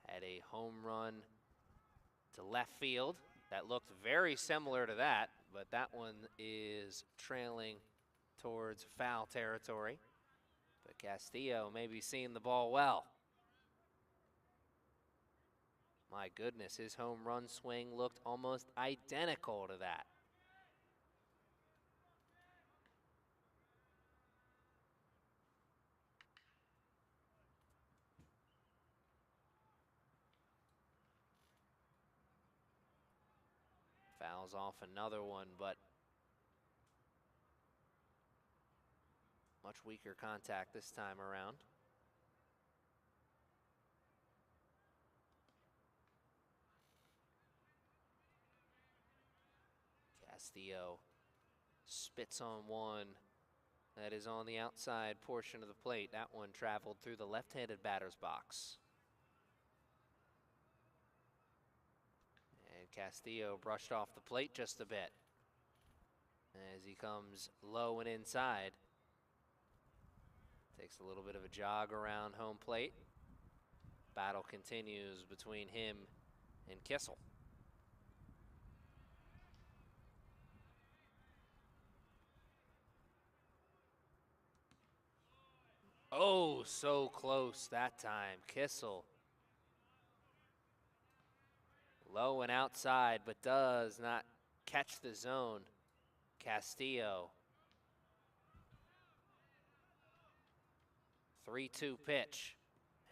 Had a home run to left field that looked very similar to that, but that one is trailing towards foul territory. But Castillo may be seeing the ball well. My goodness, his home run swing looked almost identical to that. Fouls off another one, but much weaker contact this time around. Castillo spits on one that is on the outside portion of the plate. That one traveled through the left-handed batter's box. And Castillo brushed off the plate just a bit as he comes low and inside. Takes a little bit of a jog around home plate. Battle continues between him and Kissel. Oh, so close that time. Kissel low and outside, but does not catch the zone. Castillo. 3-2 pitch.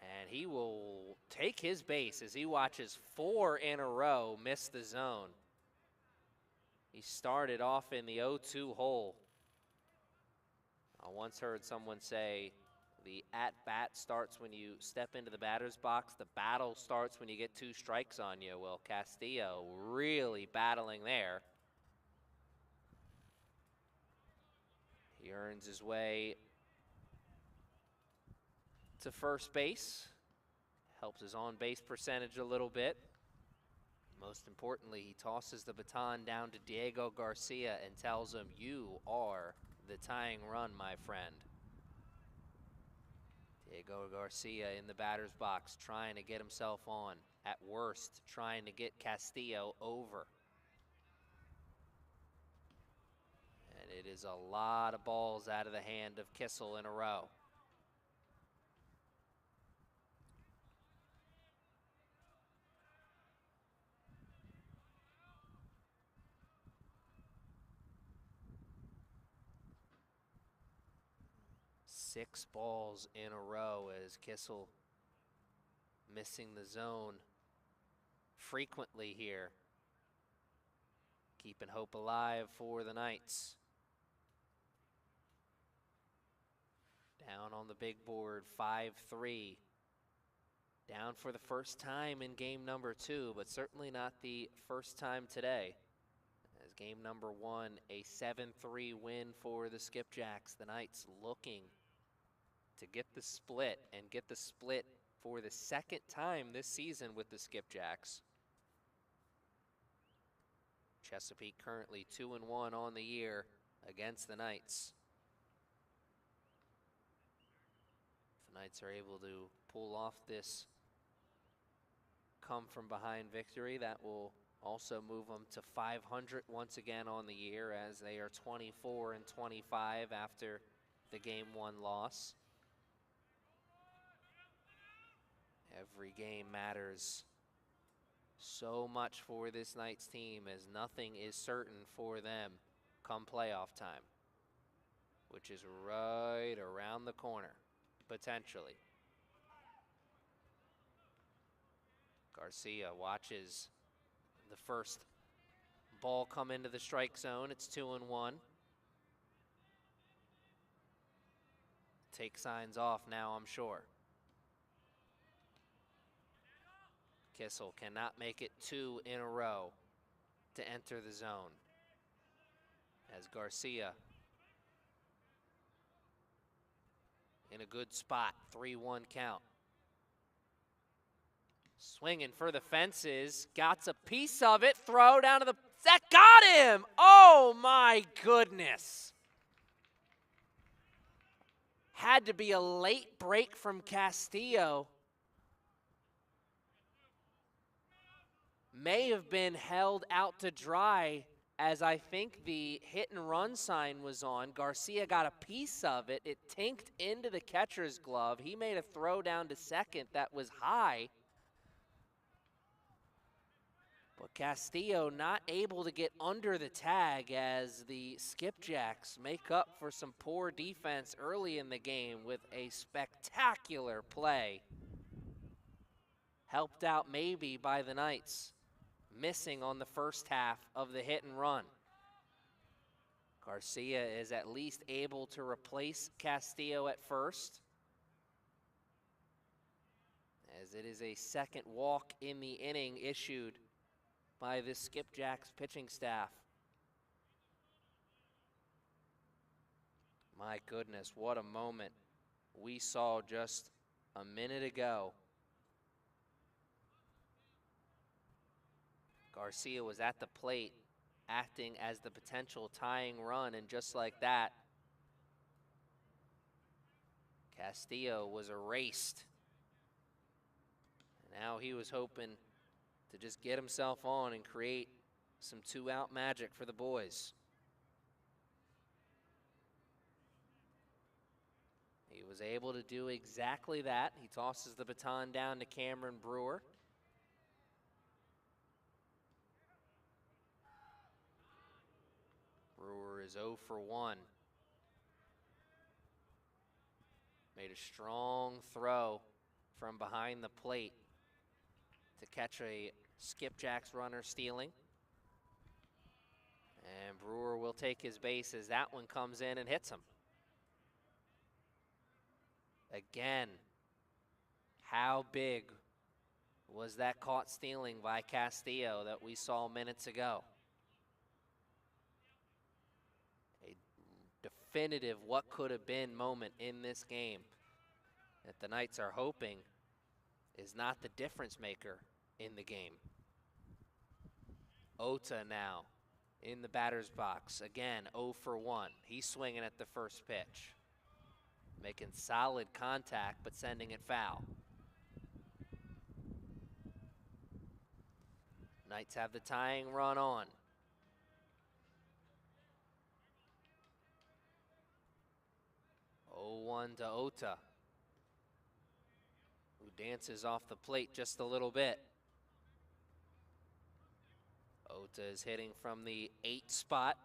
And he will take his base as he watches 4 in a row miss the zone. He started off in the 0-2 hole. I once heard someone say, the at-bat starts when you step into the batter's box. The battle starts when you get 2 strikes on you. Well, Castillo really battling there. He earns his way to first base. Helps his on-base percentage a little bit. Most importantly, he tosses the baton down to Diego Garcia and tells him, "You are the tying run, my friend." Diego Garcia in the batter's box, trying to get himself on. At worst, trying to get Castillo over. And it is a lot of balls out of the hand of Kissel in a row. Six balls in a row as Kissel missing the zone frequently here. Keeping hope alive for the Knights. Down on the big board, 5-3. Down for the first time in game number 2, but certainly not the first time today. As game number 1, a 7-3 win for the Skipjacks. The Knights looking to get the split, and get the split for the second time this season with the Skipjacks. Chesapeake currently 2-1 on the year against the Knights. If the Knights are able to pull off this come from behind victory, that will Also move them to 500 once again on the year, as they are 24 and 25 after the Game 1 loss. Every game matters so much for this Knights team, as nothing is certain for them come playoff time, which is right around the corner, potentially. Garcia watches the first ball come into the strike zone. It's 2-1. Take signs off now, I'm sure. Kissel cannot make it 2 in a row to enter the zone, as Garcia in a good spot. 3-1 count. Swinging for the fences, got a piece of it, throw down to the, that got him! Oh my goodness. Had to be a late break from Castillo. May have been held out to dry, as I think the hit and run sign was on. Garcia got a piece of it. It tinked into the catcher's glove. He made a throw down to second that was high. But Castillo not able to get under the tag, as the Skipjacks make up for some poor defense early in the game with a spectacular play. Helped out maybe by the Knights, missing on the first half of the hit and run. Garcia is at least able to replace Castillo at first, as it is a second walk in the inning issued by the Skipjacks pitching staff. My goodness, what a moment we saw just a minute ago. Garcia was at the plate, acting as the potential tying run, and just like that, Castillo was erased. And now he was hoping to just get himself on and create some two-out magic for the boys. He was able to do exactly that. He tosses the baton down to Cameron Brewer. Brewer is 0 for 1. Made a strong throw from behind the plate to catch a Skipjacks runner stealing. And Brewer will take his base as that one comes in and hits him. Again, how big was that caught stealing by Castillo that we saw minutes ago? A definitive what could have been moment in this game that the Knights are hoping is not the difference maker in the game. Ota now in the batter's box. Again, 0 for 1. He's swinging at the first pitch. Making solid contact, but sending it foul. Knights have the tying run on. Oh, 0-1 to Ota, who dances off the plate just a little bit. Ota is hitting from the 8 spot.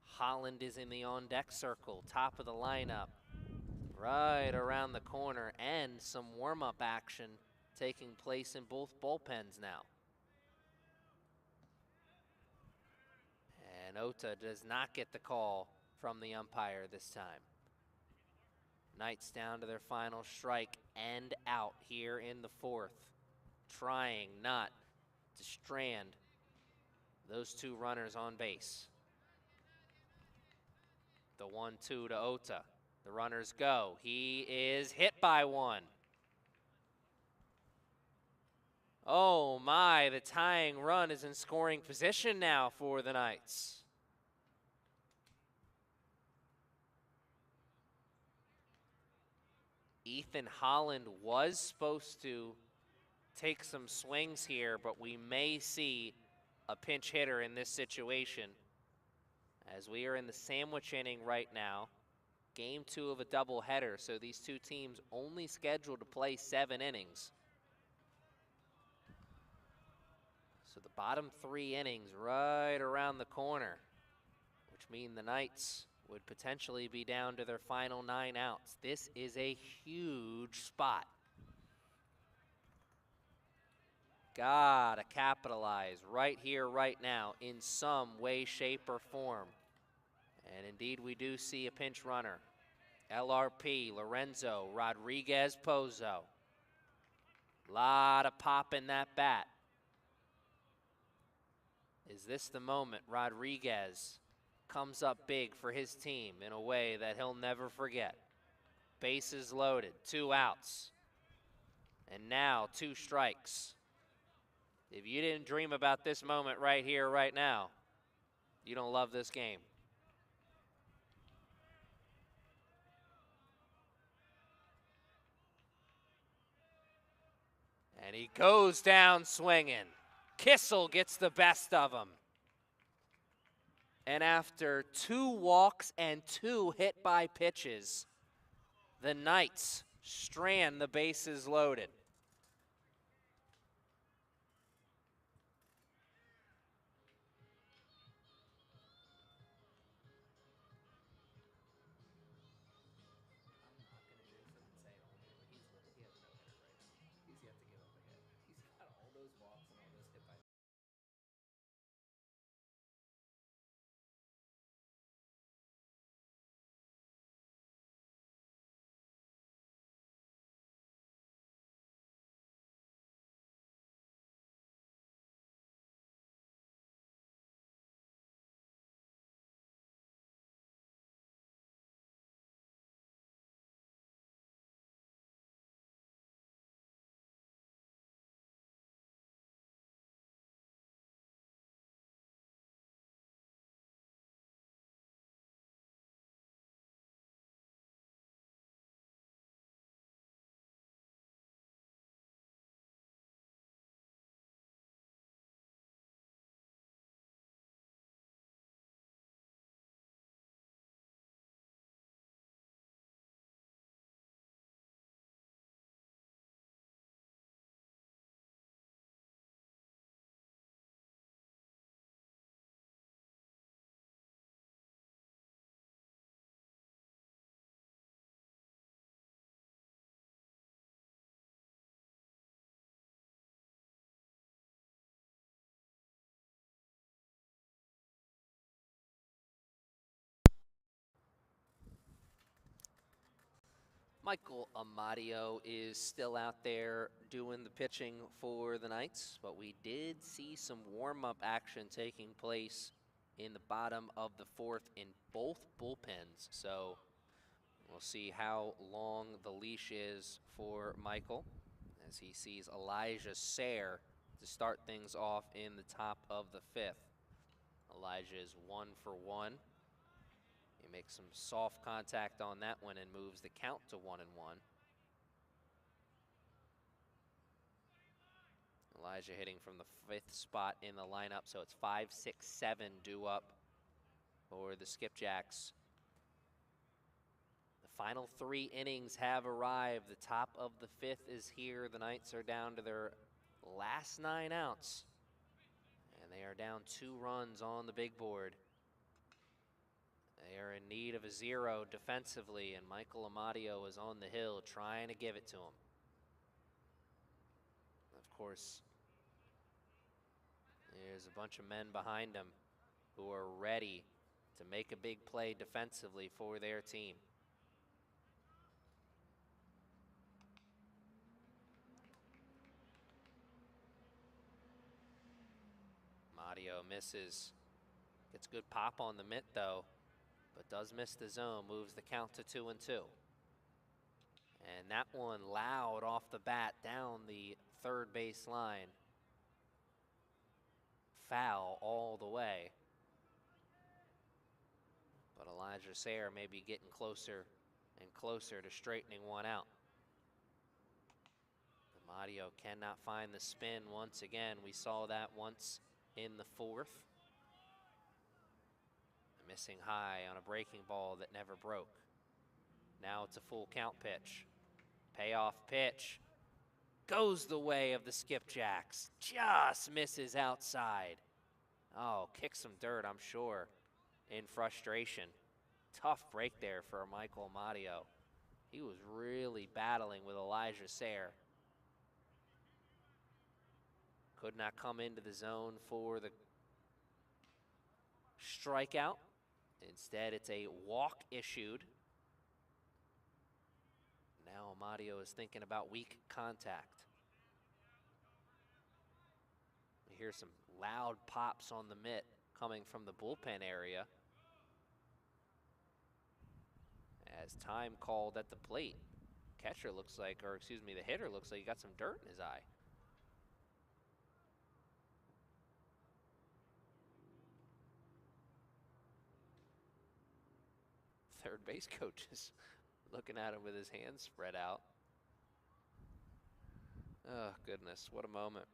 Holland is in the on-deck circle, top of the lineup, right around the corner, and some warm-up action taking place in both bullpens now. And Ota does not get the call from the umpire this time. Knights down to their final strike and out here in the 4th, trying not to strand those 2 runners on base. The 1-2 to Ota. The runners go. He is hit by one. Oh my, the tying run is in scoring position now for the Knights. Ethan Holland was supposed to take some swings here, but we may see a pinch hitter in this situation, as we are in the sandwich inning right now. Game 2 of a doubleheader, so these two teams only scheduled to play 7 innings. So the bottom 3 innings right around the corner, which mean the Knights would potentially be down to their final 9 outs. This is a huge spot. Gotta capitalize right here, right now, in some way, shape, or form. And indeed, we do see a pinch runner. LRP, Lorenzo, Rodriguez, Pozo. Lot of pop in that bat. Is this the moment Rodriguez comes up big for his team in a way that he'll never forget? Bases loaded, 2 outs. And now 2 strikes. If you didn't dream about this moment right here, right now, you don't love this game. And he goes down swinging. Kissel gets the best of him. And after 2 walks and 2 hit by pitches, the Knights strand the bases loaded. Michael Amadio is still out there doing the pitching for the Knights, but we did see some warm-up action taking place in the bottom of the 4th in both bullpens. So we'll see how long the leash is for Michael as he sees Elijah Sayre to start things off in the top of the 5th. Elijah is 1 for 1. He makes some soft contact on that one and moves the count to 1-1. Elijah hitting from the 5th spot in the lineup, so it's 5, 6, 7 due up for the Skipjacks. The final 3 innings have arrived. The top of the 5th is here. The Knights are down to their last 9 outs, and they are down 2 runs on the big board. They are in need of a 0 defensively, and Michael Amadio is on the hill trying to give it to him. Of course, there's a bunch of men behind him who are ready to make a big play defensively for their team. Amadio misses. Gets good pop on the mitt though, but does miss the zone, moves the count to 2-2. And that one loud off the bat down the 3rd base line. Foul all the way. But Elijah Sayre may be getting closer and closer to straightening one out. Amadio cannot find the spin once again. We saw that once in the fourth. Missing high on a breaking ball that never broke. Now it's a full count pitch. Payoff pitch. Goes the way of the Skipjacks. Just misses outside. Oh, kick some dirt, I'm sure, in frustration. Tough break there for Michael Amadio. He was really battling with Elijah Sayre. Could not come into the zone for the strikeout. Instead, it's a walk issued. Now Amadio is thinking about weak contact. You hear some loud pops on the mitt coming from the bullpen area. As time called at the plate. Catcher looks like, or excuse me, the hitter looks like he got some dirt in his eye. Third base coach is looking at him with his hands spread out. Oh, goodness, what a moment.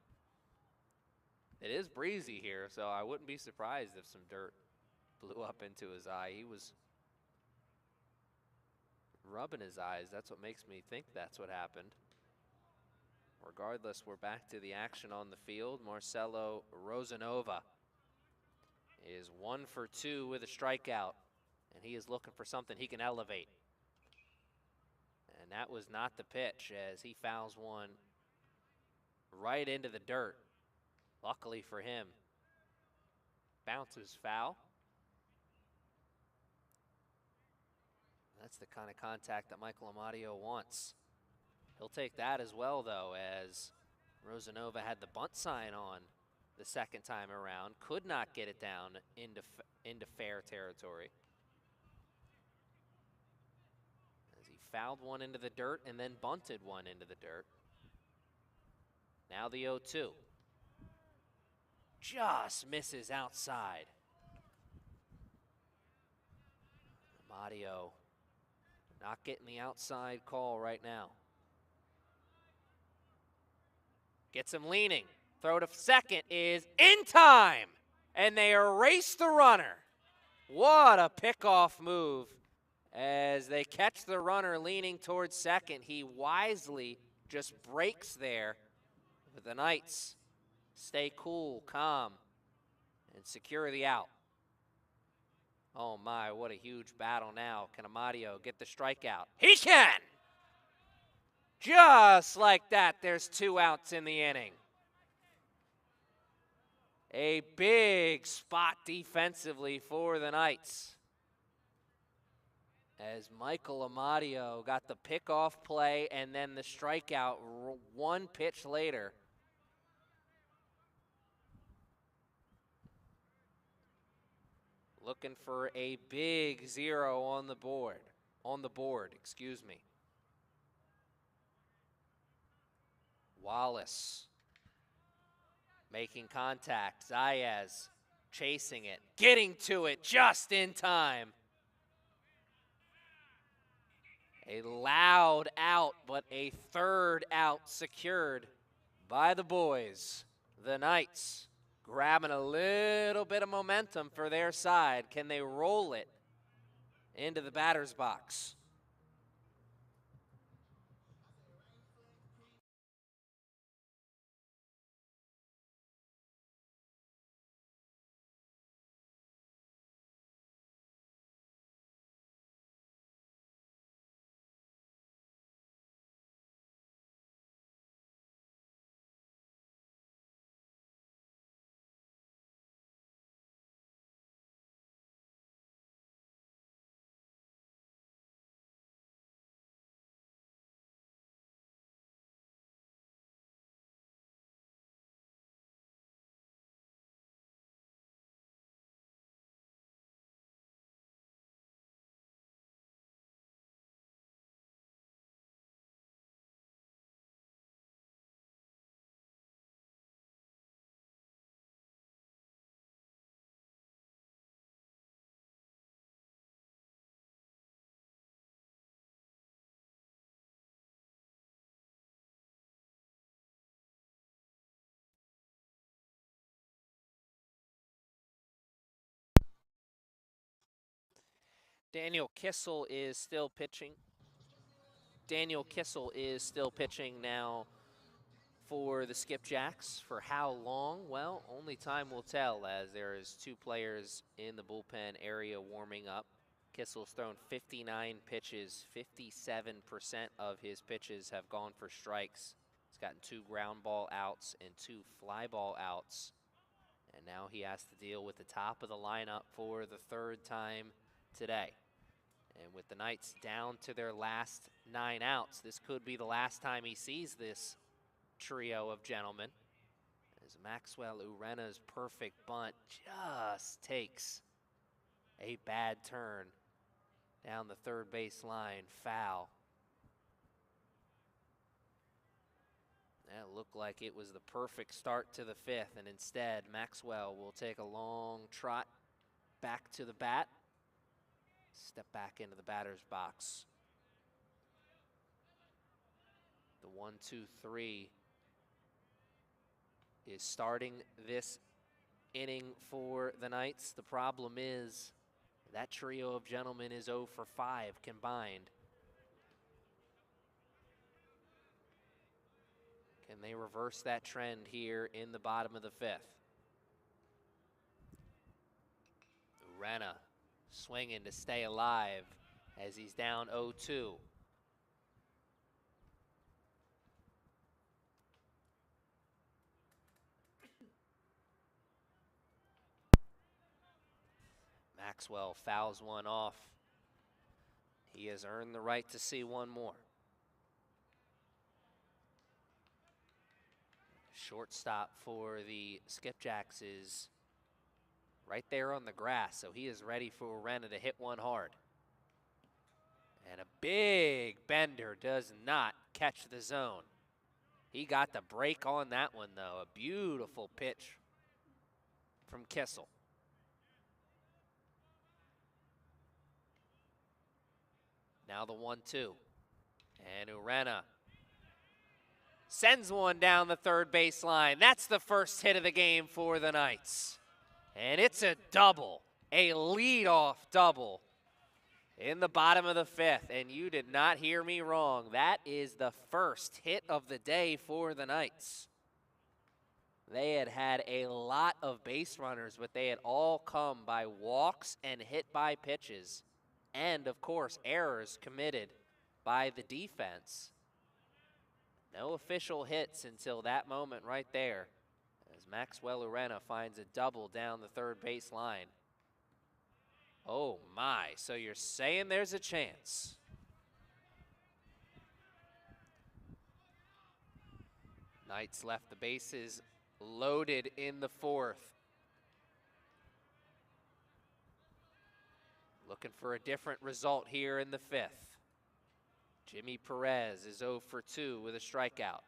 It is breezy here, so I wouldn't be surprised if some dirt blew up into his eye. He was rubbing his eyes. That's what makes me think that's what happened. Regardless, we're back to the action on the field. Marcelo Rosanova is 1 for 2 with a strikeout, and he is looking for something he can elevate. And that was not the pitch, as he fouls one right into the dirt. Luckily for him, bounces foul. That's the kind of contact that Michael Amadio wants. He'll take that as well, though, as Rosanova had the bunt sign on the second time around. Could not get it down into fair territory. As he fouled one into the dirt and then bunted one into the dirt. Now the 0-2. Just misses outside. Amadio not getting the outside call right now. Gets him leaning. Throw to second is in time. And they erase the runner. What a pickoff move. As they catch the runner leaning towards second, he wisely just breaks there. But the Knights stay cool, calm, and secure the out. Oh my, what a huge battle now. Can Amadio get the strikeout? He can! Just like that, there's 2 outs in the inning. A big spot defensively for the Knights. As Michael Amadio got the pickoff play and then the strikeout 1 pitch later. Looking for a big 0 on the board. Excuse me. Wallace making contact. Zayas chasing it, getting to it just in time. A loud out, but a third out secured by the boys. The Knights grabbing a little bit of momentum for their side. Can they roll it into the batter's box? Daniel Kissel is still pitching. Daniel Kissel is still pitching now for the Skipjacks. For how long? Well, only time will tell, as there is 2 players in the bullpen area warming up. Kissel's thrown 59 pitches. 57% of his pitches have gone for strikes. He's gotten 2 ground ball outs and 2 fly ball outs. And now he has to deal with the top of the lineup for the 3rd time today. And with the Knights down to their last 9 outs, this could be the last time he sees this trio of gentlemen, as Maxwell Urena's perfect bunt just takes a bad turn down the third base line, foul. That looked like it was the perfect start to the 5th, and instead Maxwell will take a long trot back to the bat, step back into the batter's box. The 1-2-3 is starting this inning for the Knights. The problem is that trio of gentlemen is 0 for 5 combined. Can they reverse that trend here in the bottom of the 5th? Urena swinging to stay alive as he's down 0-2. Maxwell fouls one off. He has earned the right to see one more. Shortstop for the Skipjacks is right there on the grass, so he is ready for Urena to hit one hard. And a big bender does not catch the zone. He got the break on that one, though. A beautiful pitch from Kissel. Now the 1-2. And Urena sends one down the third baseline. That's the first hit of the game for the Knights. And it's a double, a leadoff double in the bottom of the 5th. And you did not hear me wrong. That is the first hit of the day for the Knights. They had a lot of base runners, but they had all come by walks and hit by pitches. And, of course, errors committed by the defense. No official hits until that moment right there, as Maxwell Urena finds a double down the third base line. Oh, my. So you're saying there's a chance. Knights left the bases loaded in the 4th. Looking for a different result here in the 5th. Jimmy Perez is 0 for 2 with a strikeout.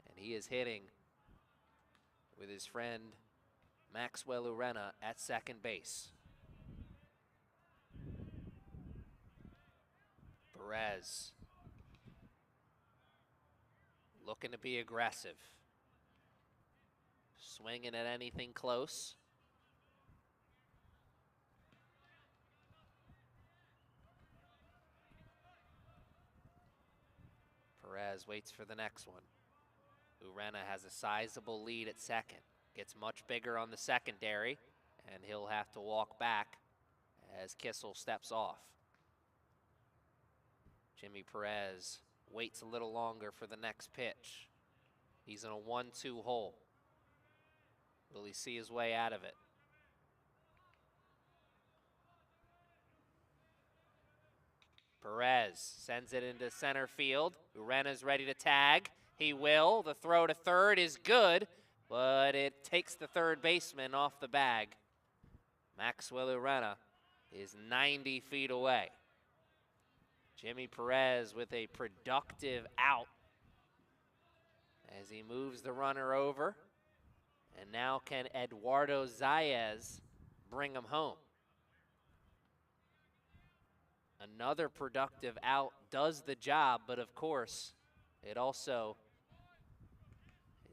And he is hitting with his friend Maxwell Urena at second base. Perez looking to be aggressive. Swinging at anything close. Perez waits for the next one. Urena has a sizable lead at second. Gets much bigger on the secondary, and he'll have to walk back as Kissel steps off. Jimmy Perez waits a little longer for the next pitch. He's in a 1-2 hole. Will he see his way out of it? Perez sends it into center field. Urena's ready to tag. He will. The throw to third is good, but it takes the third baseman off the bag. Maxwell Urena is 90 feet away. Jimmy Perez with a productive out as he moves the runner over. And now can Eduardo Zayas bring him home? Another productive out does the job, but of course, it also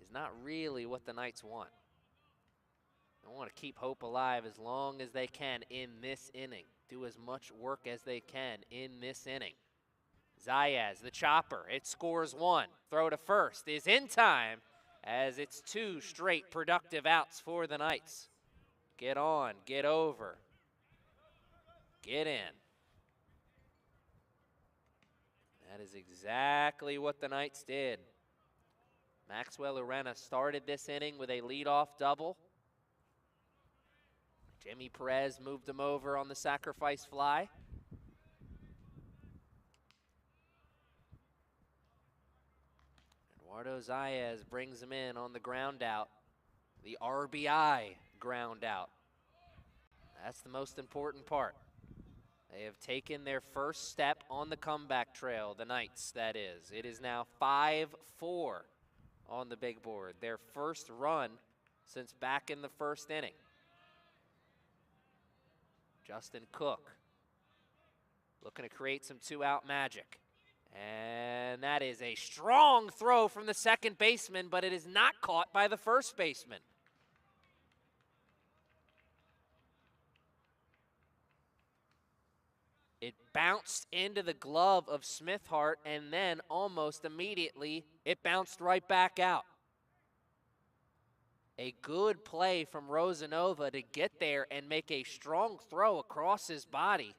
is not really what the Knights want. They want to keep hope alive as long as they can in this inning. do as much work as they can in this inning. Zayas, the chopper, it scores 1. Throw to first is in time as it's 2 straight productive outs for the Knights. Get on, get over, get in. That is exactly what the Knights did. Maxwell Urena started this inning with a leadoff double. Jimmy Perez moved him over on the sacrifice fly. Eduardo Zayas brings him in on the ground out. The RBI ground out. That's the most important part. They have taken their first step on the comeback trail, the Knights, that is. It is now 5-4 on the big board. Their first run since back in the first inning. Justin Cook looking to create some 2-out magic. And that is a strong throw from the second baseman, but it is not caught by the first baseman. It bounced into the glove of Smithhart, and then almost immediately it bounced right back out. A good play from Rosanova to get there and make a strong throw across his body.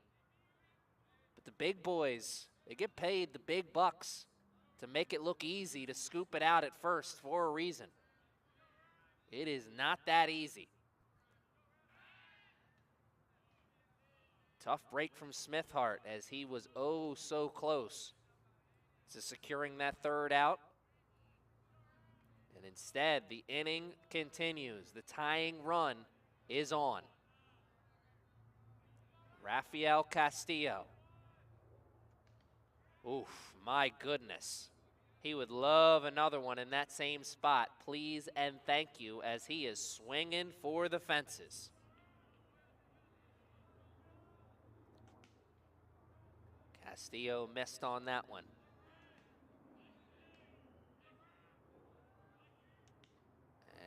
But the big boys, they get paid the big bucks to make it look easy to scoop it out at first for a reason. It is not that easy. Tough break from Smithhart as he was oh so close to securing that third out. And instead, the inning continues. The tying run is on. Rafael Castillo. Oof, my goodness. He would love another one in that same spot. Please and thank you, as he is swinging for the fences. Castillo missed on that one.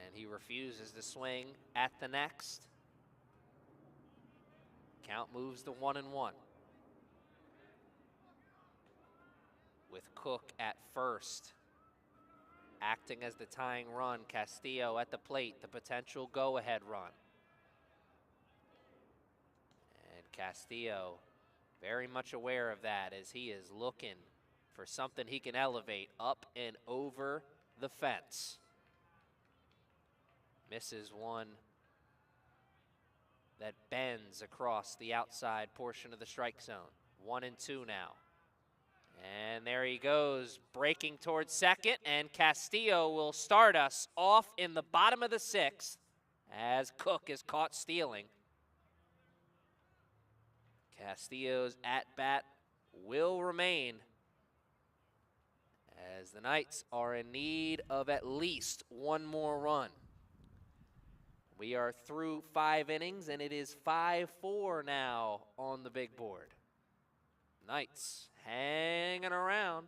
And he refuses to swing at the next. Count moves to 1-1. With Cook at first. Acting as the tying run, Castillo at the plate, the potential go-ahead run. And Castillo very much aware of that as he is looking for something he can elevate up and over the fence. Misses one that bends across the outside portion of the strike zone. 1-2 now. And there he goes, breaking towards second, and Castillo will start us off in the bottom of the 6th as Cook is caught stealing. Castillo's at-bat will remain as the Knights are in need of at least one more run. We are through 5 innings, and it is 5-4 now on the big board. Knights hanging around.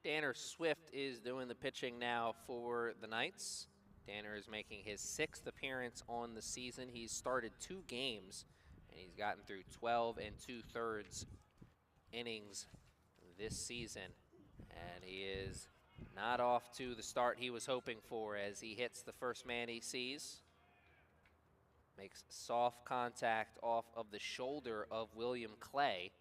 Danner Swift is doing the pitching now for the Knights. Danner is making his 6th appearance on the season. He's started 2 games, and he's gotten through 12 2/3 innings this season. And he is not off to the start he was hoping for as he hits the first man he sees. Makes soft contact off of the shoulder of William Clay.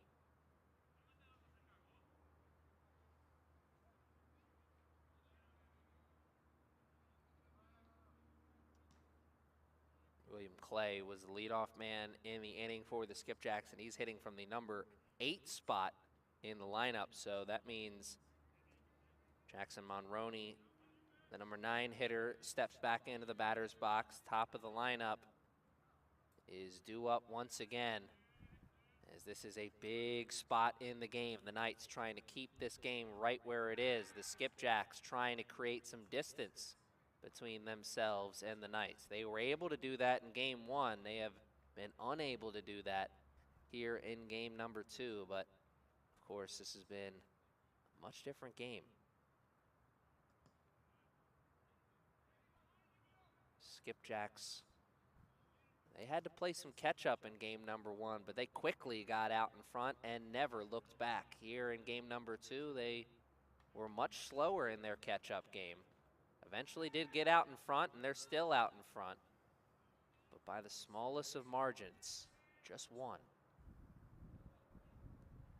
William Clay was the leadoff man in the inning for the Skipjacks, and he's hitting from the number 8 spot in the lineup. So that means Jackson Monroney, the number 9 hitter, steps back into the batter's box. Top of the lineup is due up once again, as this is a big spot in the game. The Knights trying to keep this game right where it is. The Skipjacks trying to create some distance between themselves and the Knights. They were able to do that in game 1. They have been unable to do that here in game number 2, but of course this has been a much different game. Skipjacks, they had to play some catch up in game number 1, but they quickly got out in front and never looked back. Here in game number 2, they were much slower in their catch up game. Eventually did get out in front, and they're still out in front, but by the smallest of margins, just 1.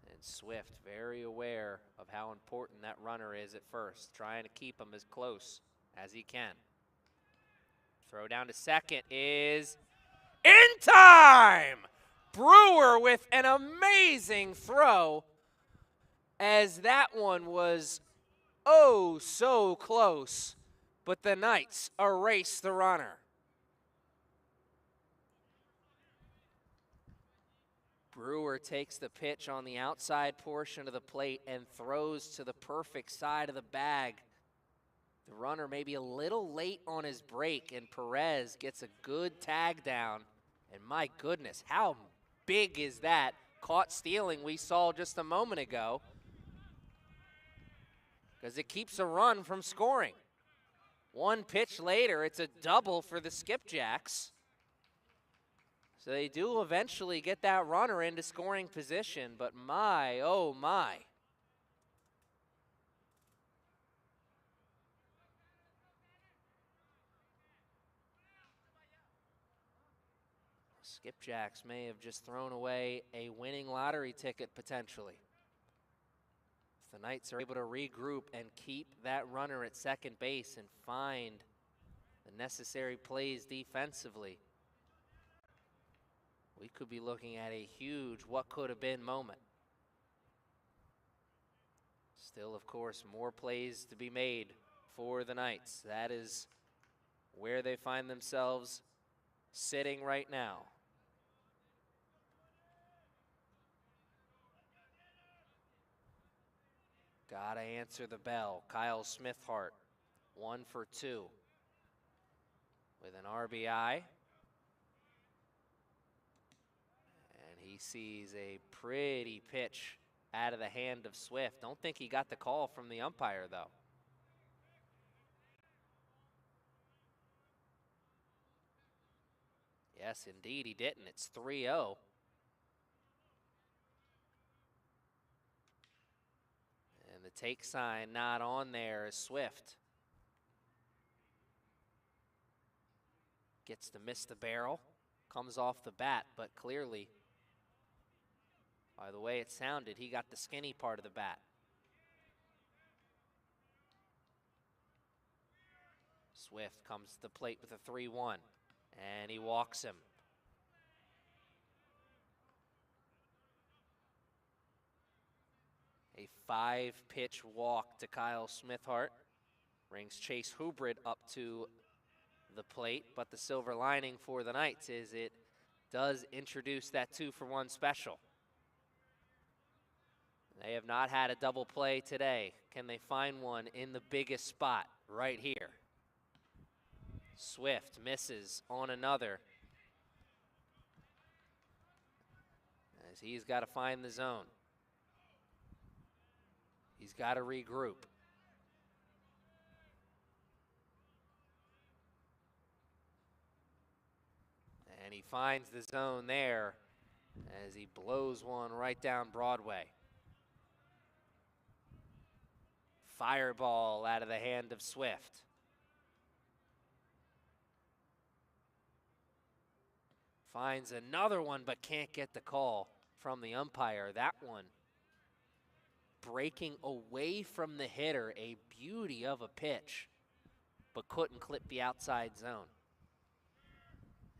And Swift very aware of how important that runner is at first, trying to keep him as close as he can. Throw down to second is in time! Brewer with an amazing throw, as that one was oh so close, but the Knights erase the runner. Brewer takes the pitch on the outside portion of the plate and throws to the perfect side of the bag. The runner maybe a little late on his break, and Perez gets a good tag down. And my goodness, how big is that caught stealing we saw just a moment ago? Because it keeps a run from scoring. 1 pitch later, it's a double for the Skipjacks. So they do eventually get that runner into scoring position, but my, oh my. Skipjacks may have just thrown away a winning lottery ticket potentially. If the Knights are able to regroup and keep that runner at second base and find the necessary plays defensively, we could be looking at a huge what could have been moment. Still, of course, more plays to be made for the Knights. That is where they find themselves sitting right now. Gotta answer the bell. Kyle Smithhart, 1 for 2 with an RBI. And he sees a pretty pitch out of the hand of Swift. Don't think he got the call from the umpire, though. Yes, indeed, he didn't. It's 3-0. And the take sign not on there is Swift. Gets to miss the barrel. Comes off the bat, but clearly, by the way it sounded, he got the skinny part of the bat. Swift comes to the plate with a 3-1, and he walks him. A 5-pitch walk to Kyle Smithhart brings Chase Hubrid up to the plate, but the silver lining for the Knights is it does introduce that 2-for-1 special. They have not had a double play today. Can they find one in the biggest spot right here? Swift misses on another, as he's got to find the zone. He's got to regroup. And he finds the zone there as he blows one right down Broadway. Fireball out of the hand of Swift. Finds another one but can't get the call from the umpire. That one breaking away from the hitter, a beauty of a pitch, but couldn't clip the outside zone.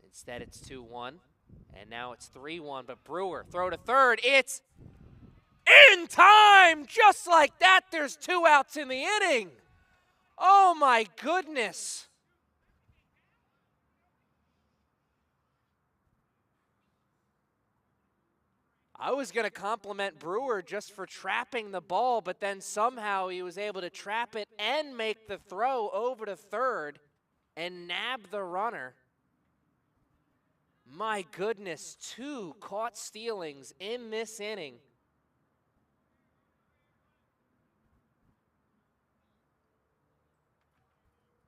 Instead it's 2-1, and now it's 3-1, but Brewer, throw to third, it's in time! Just like that, there's 2 outs in the inning. Oh my goodness. I was going to compliment Brewer just for trapping the ball, but then somehow he was able to trap it and make the throw over to third and nab the runner. My goodness, 2 caught stealings in this inning.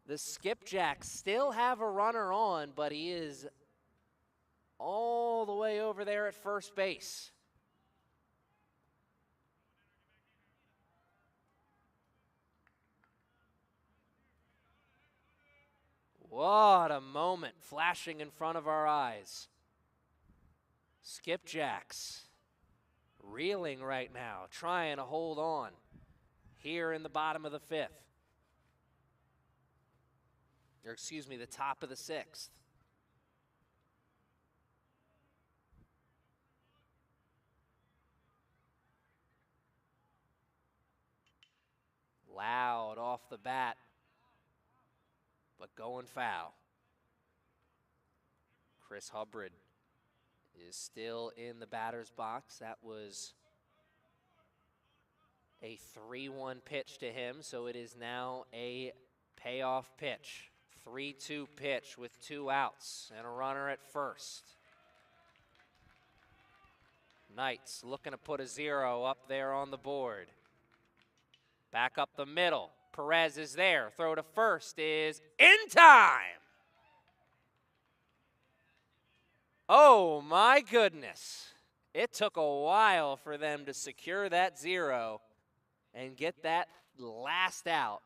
The Skipjacks still have a runner on, but he is all the way over there at first base. What a moment flashing in front of our eyes. Skipjacks reeling right now, trying to hold on here in the bottom of the 5th. Or excuse me, the top of the 6th. Loud off the bat, but going foul. Chris Hubbard is still in the batter's box. That was a 3-1 pitch to him, so it is now a payoff pitch. 3-2 pitch with 2 outs and a runner at first. Knights looking to put a 0 up there on the board. Back up the middle. Perez is there. Throw to first is in time. Oh my goodness. It took a while for them to secure that 0 and get that last out.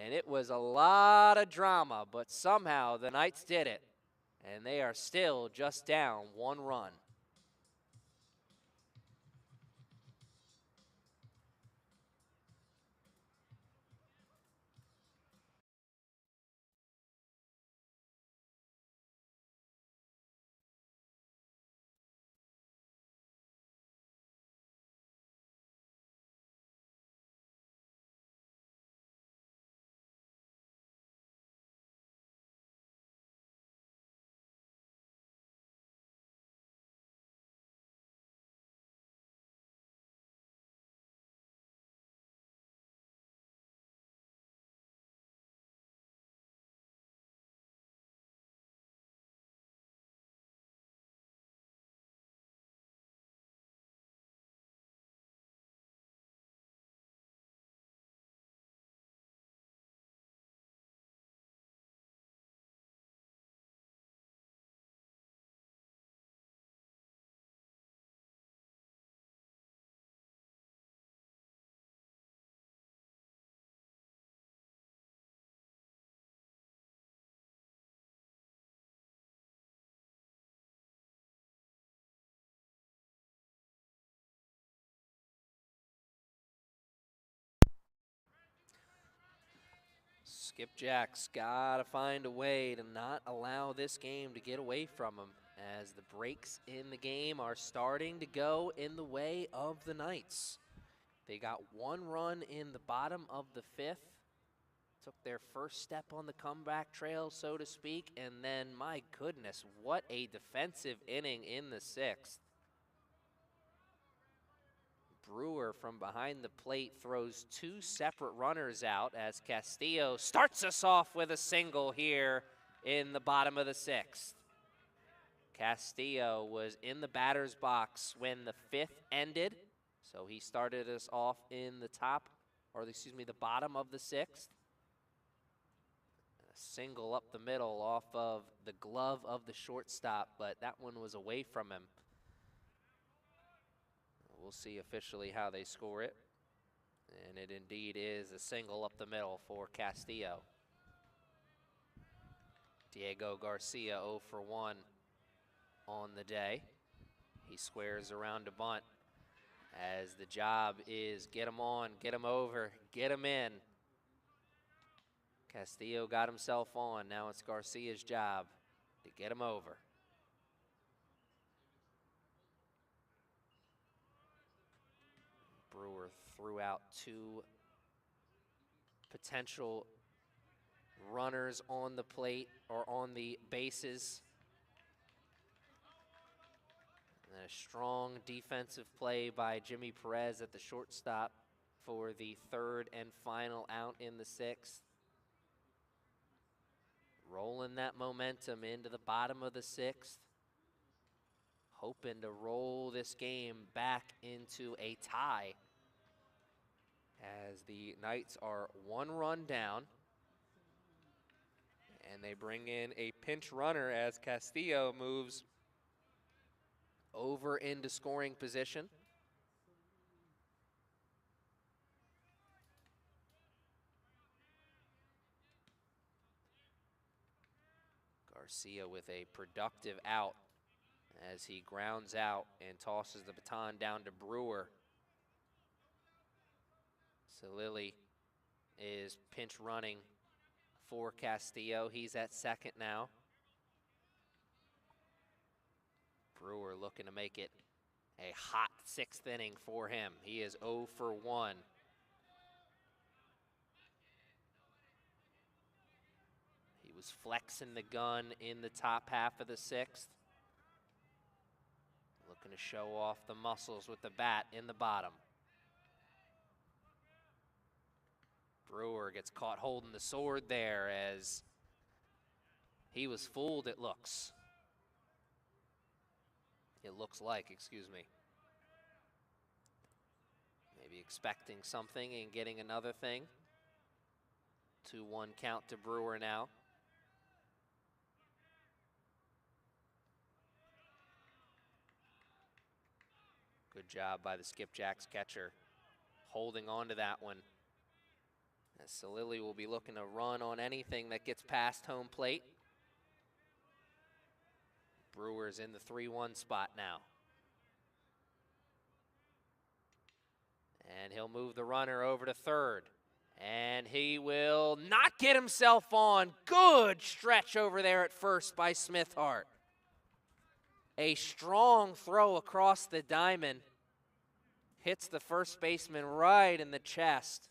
And it was a lot of drama, but somehow the Knights did it. And they are still just down 1 run. Skipjacks gotta find a way to not allow this game to get away from them, as the breaks in the game are starting to go in the way of the Knights. They got 1 run in the bottom of the 5th, took their first step on the comeback trail, so to speak, and then, my goodness, what a defensive inning in the 6th. Brewer from behind the plate throws 2 separate runners out as Castillo starts us off with a single here in the bottom of the 6th. Castillo was in the batter's box when the 5th ended, so he started us off in the bottom of the 6th. A single up the middle off of the glove of the shortstop, but that one was away from him. We'll see officially how they score it. And it indeed is a single up the middle for Castillo. Diego Garcia 0 for 1 on the day. He squares around to bunt as the job is get him on, get him over, get him in. Castillo got himself on. Now it's Garcia's job to get him over. Brewer threw out 2 potential runners on the plate or on the bases. And a strong defensive play by Jimmy Perez at the shortstop for the 3rd and final out in the 6th. Rolling that momentum into the bottom of the 6th. Hoping to roll this game back into a tie as the Knights are 1 run down. And they bring in a pinch runner as Castillo moves over into scoring position. Garcia with a productive out as he grounds out and tosses the baton down to Brewer. Salili is pinch running for Castillo. He's at second now. Brewer looking to make it a hot 6th inning for him. He is 0 for 1. He was flexing the gun in the top half of the 6th. Looking to show off the muscles with the bat in the bottom. Brewer gets caught holding the sword there as he was fooled, it looks. It looks like, excuse me. Maybe expecting something and getting another thing. 2-1 count to Brewer now. Good job by the Skipjacks catcher holding on to that one. As Salili will be looking to run on anything that gets past home plate. Brewers in the 3-1 spot now. And he'll move the runner over to third. And he will not get himself on. Good stretch over there at first by Smithhart. A strong throw across the diamond. Hits the first baseman right in the chest.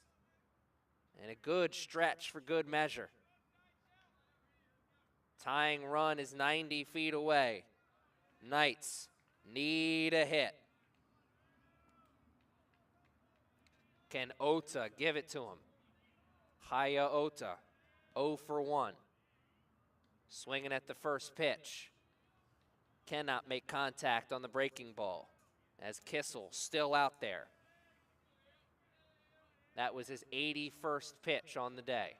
And a good stretch for good measure. Tying run is 90 feet away. Knights need a hit. Can Ota give it to him? Haya Ota, 0 for 1. Swinging at the first pitch. Cannot make contact on the breaking ball as Kissel still out there. That was his 81st pitch on the day.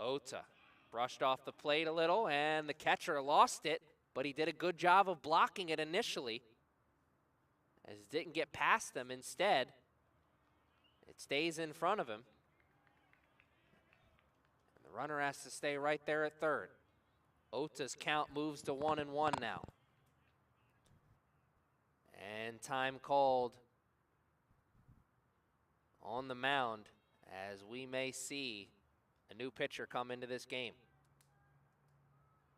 Ota brushed off the plate a little, and the catcher lost it, but he did a good job of blocking it initially, as it didn't get past him. Instead, it stays in front of him. And the runner has to stay right there at third. Ota's count moves to 1-1 now. And time called on the mound as we may see a new pitcher come into this game.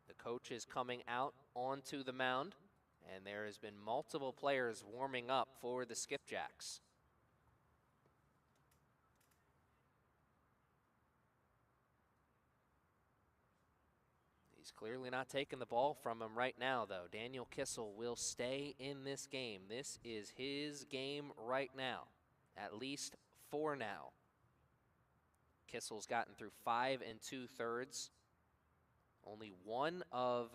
The coach is coming out onto the mound, and there has been multiple players warming up for the Skipjacks. He's clearly not taking the ball from him right now, though. Daniel Kissel will stay in this game. This is his game right now, at least for now. Kissel's gotten through 5 2/3. Only one of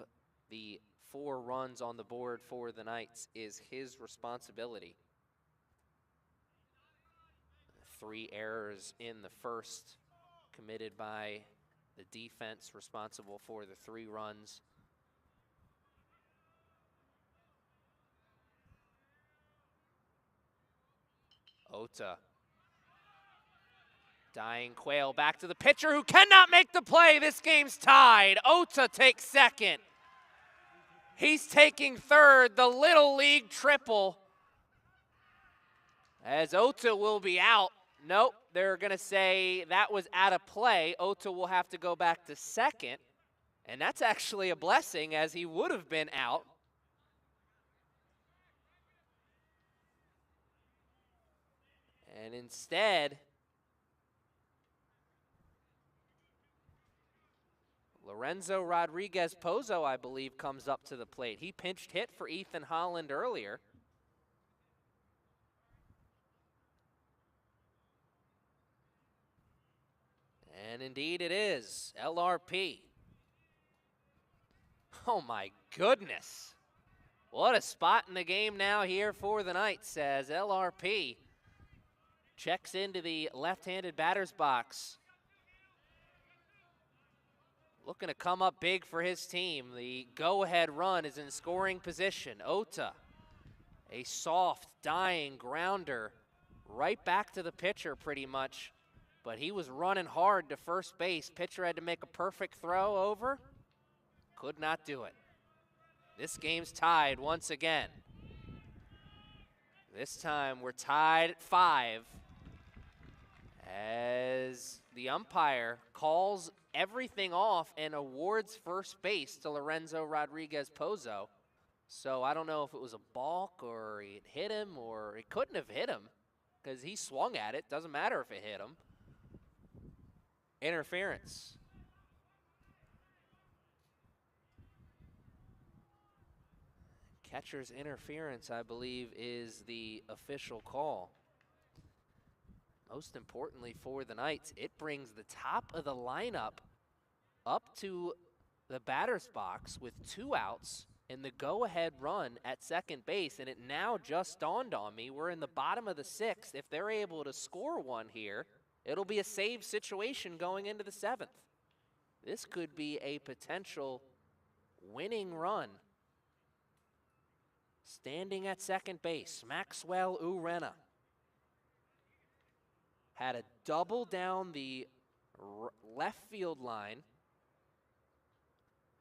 the 4 runs on the board for the Knights is his responsibility. 3 errors in the first committed by the defense responsible for the 3 runs. Ota. Dying Quail back to the pitcher who cannot make the play. This game's tied. Ota takes second. He's taking third, the Little League triple. As Ota will be out. Nope, they're going to say that was out of play. Ota will have to go back to second. And that's actually a blessing, as he would have been out. And instead, Lorenzo Rodriguez Pozo, I believe, comes up to the plate. He pinched hit for Ethan Holland earlier. And indeed it is, LRP. Oh my goodness. What a spot in the game now here for the Knights, as LRP checks into the left-handed batter's box. Looking to come up big for his team. The go-ahead run is in scoring position. Ota, a soft, dying grounder right back to the pitcher pretty much. But he was running hard to first base. Pitcher had to make a perfect throw over. Could not do it. This game's tied once again. This time we're tied at 5 as the umpire calls everything off and awards first base to Lorenzo Rodriguez Pozo. So I don't know if it was a balk or it hit him, or it couldn't have hit him because he swung at it. Doesn't matter if it hit him. Interference. Catcher's interference, I believe, is the official call. Most importantly for the Knights, it brings the top of the lineup up to the batter's box with 2 outs and the go-ahead run at second base. And it now just dawned on me, we're in the bottom of the 6th. If they're able to score one here, it'll be a save situation going into the 7th. This could be a potential winning run. Standing at second base, Maxwell Urena had a double down the left field line.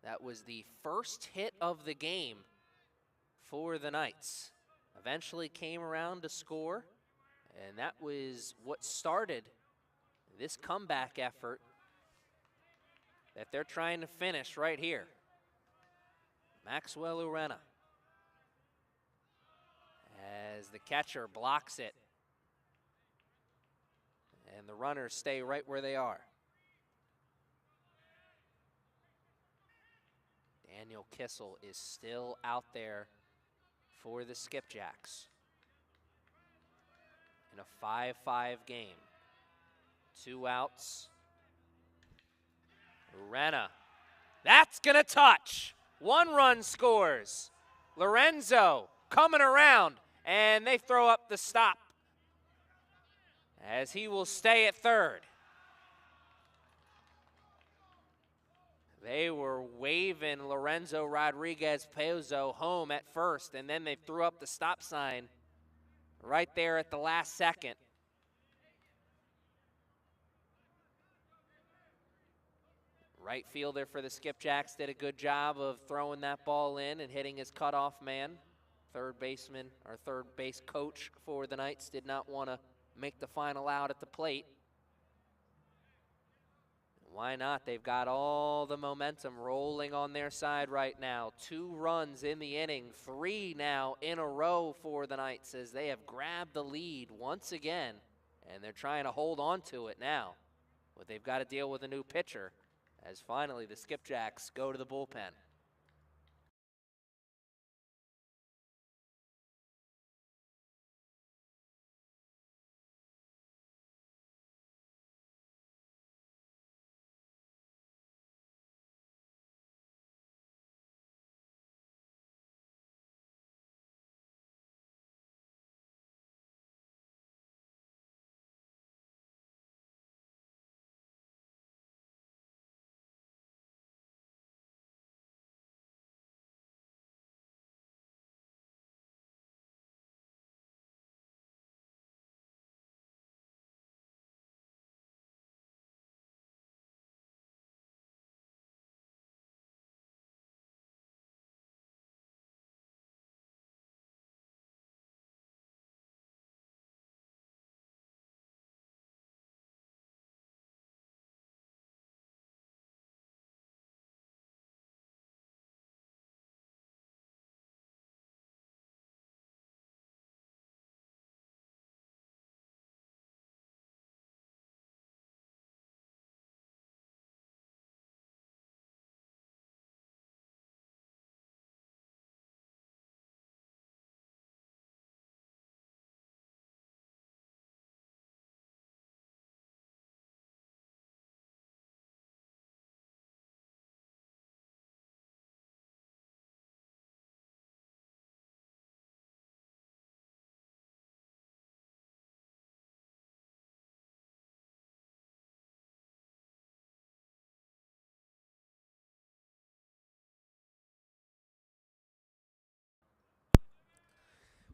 That was the first hit of the game for the Knights. Eventually came around to score, and that was what started this comeback effort that they're trying to finish right here. Maxwell Urena, as the catcher blocks it, and the runners stay right where they are. Daniel Kissel is still out there for the Skipjacks in a 5-5 game. 2 outs. Urena, that's gonna touch. 1 run scores. Lorenzo coming around, and they throw up the stop as he will stay at third. They were waving Lorenzo Rodriguez Pozo home at first, and then they threw up the stop sign right there at the last second. Right fielder for the Skipjacks did a good job of throwing that ball in and hitting his cutoff man. Third baseman, or third base coach for the Knights, did not want to make the final out at the plate. Why not? They've got all the momentum rolling on their side right now. 2 runs in the inning, 3 now in a row for the Knights as they have grabbed the lead once again, and they're trying to hold on to it now. But they've got to deal with a new pitcher as finally the Skipjacks go to the bullpen.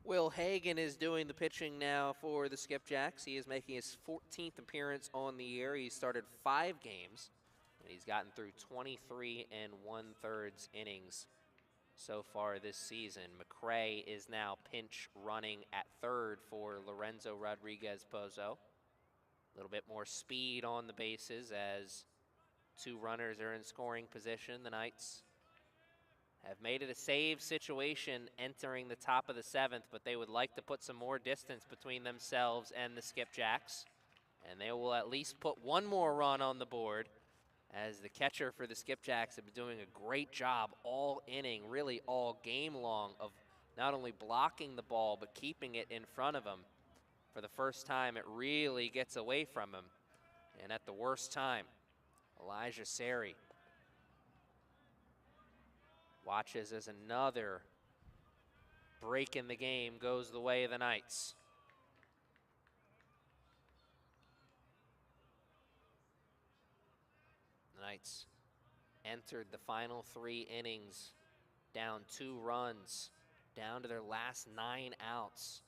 Will Hagan is doing the pitching now for the Skipjacks. He is making his 14th appearance on the year. He started 5 games, and he's gotten through 23 1/3 innings so far this season. McCray is now pinch running at third for Lorenzo Rodriguez Pozo. A little bit more speed on the bases as 2 runners are in scoring position. The Knights have made it a save situation entering the top of the 7th, but they would like to put some more distance between themselves and the Skipjacks. And they will at least put 1 more run on the board, as the catcher for the Skipjacks have been doing a great job all inning, really all game long, of not only blocking the ball, but keeping it in front of him. For the first time, it really gets away from him. And at the worst time, Elijah Seri watches as another break in the game goes the way of the Knights. The Knights entered the final 3 innings down 2 runs, down to their last 9 outs.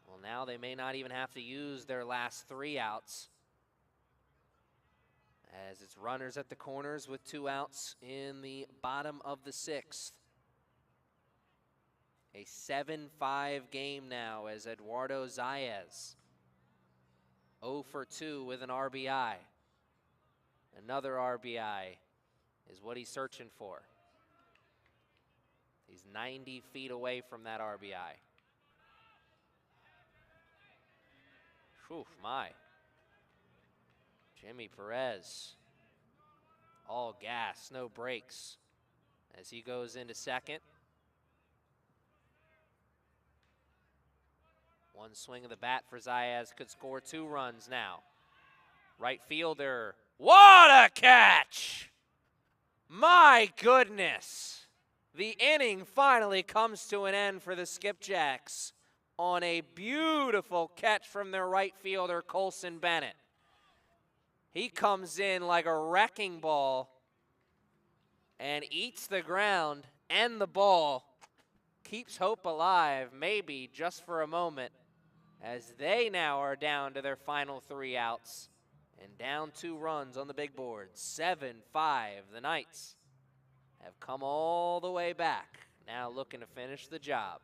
Well, now they may not even have to use their last 3 outs, as it's runners at the corners with 2 outs in the bottom of the 6th. A 7-5 game now as Eduardo Zayas 0 for 2 with an RBI. Another RBI is what he's searching for. He's 90 feet away from that RBI. Whew, my. Jimmy Perez, all gas, no brakes, as he goes into second. 1 swing of the bat for Zayas could score 2 runs now. Right fielder, what a catch! My goodness. The inning finally comes to an end for the Skipjacks on a beautiful catch from their right fielder, Colson Bennett. He comes in like a wrecking ball and eats the ground and the ball. Keeps hope alive, maybe just for a moment, as they now are down to their final 3 outs and down 2 runs on the big board. 7-5, the Knights have come all the way back, now looking to finish the job.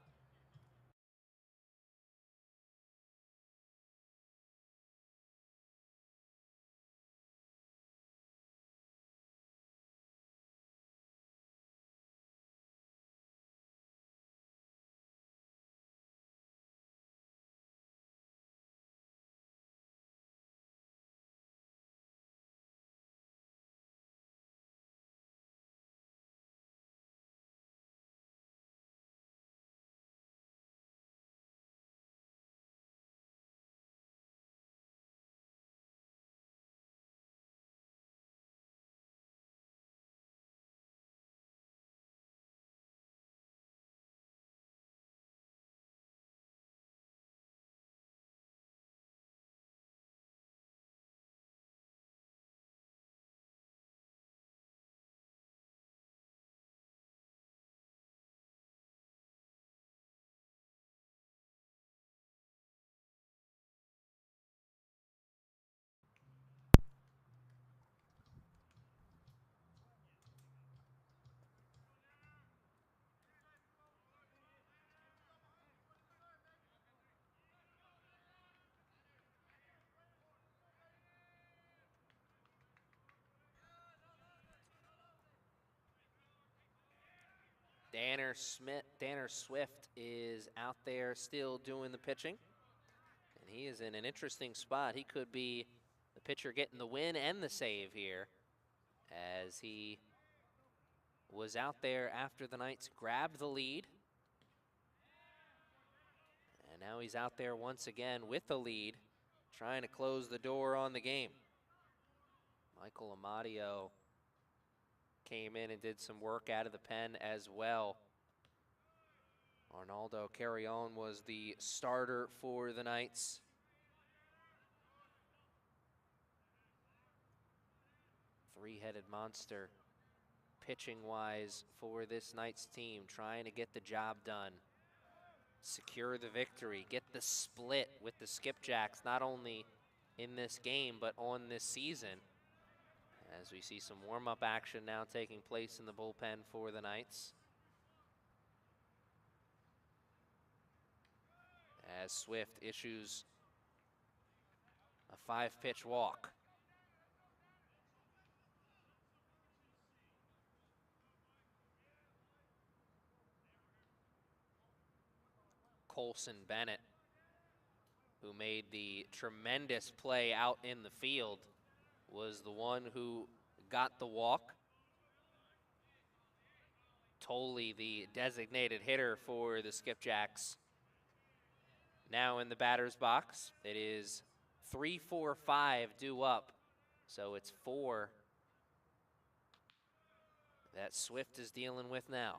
Danner Swift is out there still doing the pitching. And he is in an interesting spot. He could be the pitcher getting the win and the save here, as he was out there after the Knights grabbed the lead. And now he's out there once again with the lead, trying to close the door on the game. Michael Amadio came in and did some work out of the pen as well. Arnaldo Carrion was the starter for the Knights. Three-headed monster pitching-wise for this Knights team, trying to get the job done. secure the victory, get the split with the Skipjacks, not only in this game, but on this season. As we see some warm-up action now taking place in the bullpen for the Knights. As Swift issues a 5-pitch walk. Colson Bennett, who made the tremendous play out in the field, was the one who got the walk. Tolley, the designated hitter for the Skipjacks, now in the batter's box. It is 3-4-5 due up, so it's 4 that Swift is dealing with now.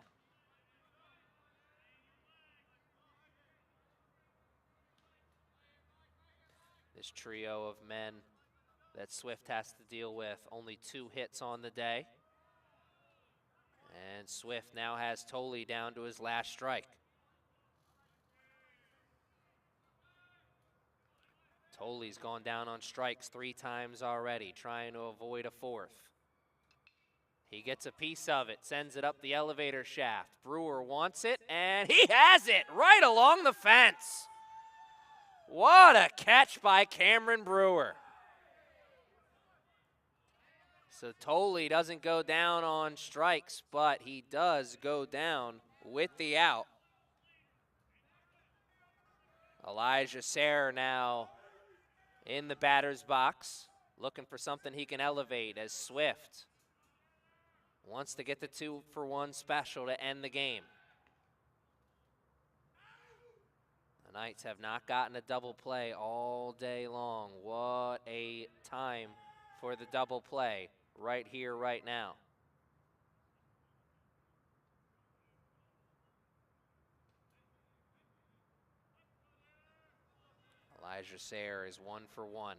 This trio of men that Swift has to deal with, only 2 hits on the day. And Swift now has Tolley down to his last strike. Tolley's gone down on strikes 3 times already, trying to avoid a 4th. He gets a piece of it, sends it up the elevator shaft. Brewer wants it, and he has it right along the fence. What a catch by Cameron Brewer. So Tolley doesn't go down on strikes, but he does go down with the out. Elijah Sayre now in the batter's box, looking for something he can elevate as Swift wants to get the 2-for-1 special to end the game. The Knights have not gotten a double play all day long. What a time for the double play right here, right now. Elijah Sayre is 1 for 1.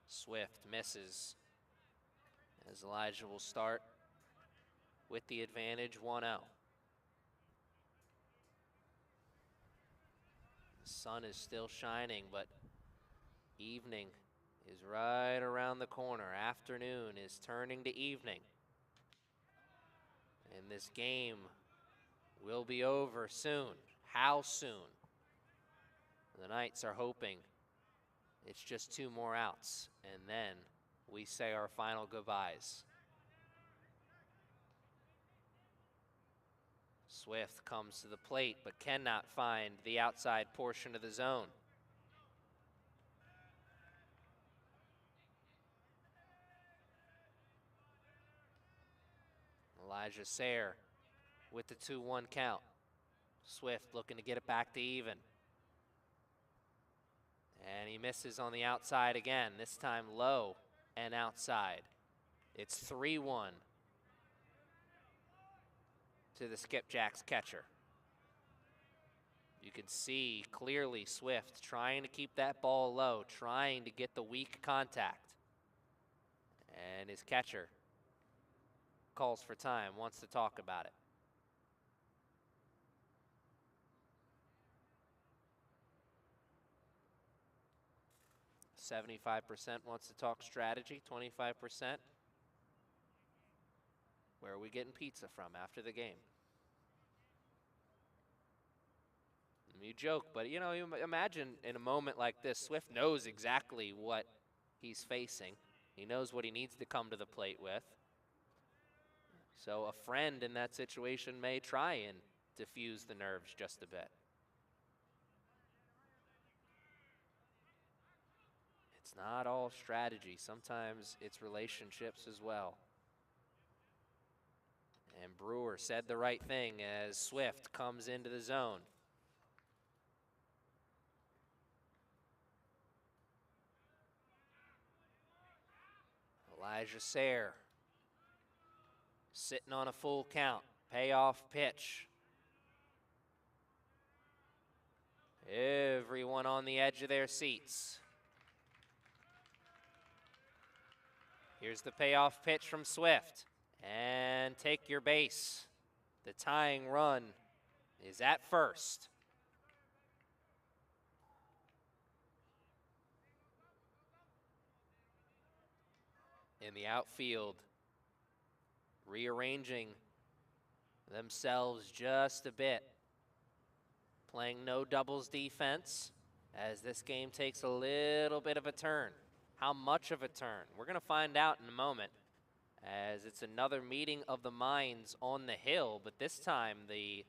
Swift misses as Elijah will start with the advantage 1-0. The sun is still shining, but evening is right around the corner. Afternoon is turning to evening. And this game will be over soon. How soon? The Knights are hoping it's just 2 more outs, and then we say our final goodbyes. Swift comes to the plate, but cannot find the outside portion of the zone. Elijah Sayre with the 2-1 count. Swift looking to get it back to even. And he misses on the outside again, this time low and outside. It's 3-1 to the Skipjacks catcher. You can see clearly Swift trying to keep that ball low, trying to get the weak contact. And his catcher calls for time, wants to talk about it. "75% wants to talk strategy, 25%. Where are we getting pizza from after the game?" You joke, but you know, you imagine in a moment like this, Swift knows exactly what he's facing. He knows what he needs to come to the plate with. So a friend in that situation may try and diffuse the nerves just a bit. It's not all strategy. Sometimes it's relationships as well. And Brewer said the right thing as Swift comes into the zone. Elijah Sayre sitting on a full count. Payoff pitch. Everyone on the edge of their seats. Here's the payoff pitch from Swift. And take your base. The tying run is at first. In the outfield, rearranging themselves just a bit. Playing no doubles defense as this game takes a little bit of a turn. How much of a turn? We're going to find out in a moment, as it's another meeting of the minds on the hill, but this time the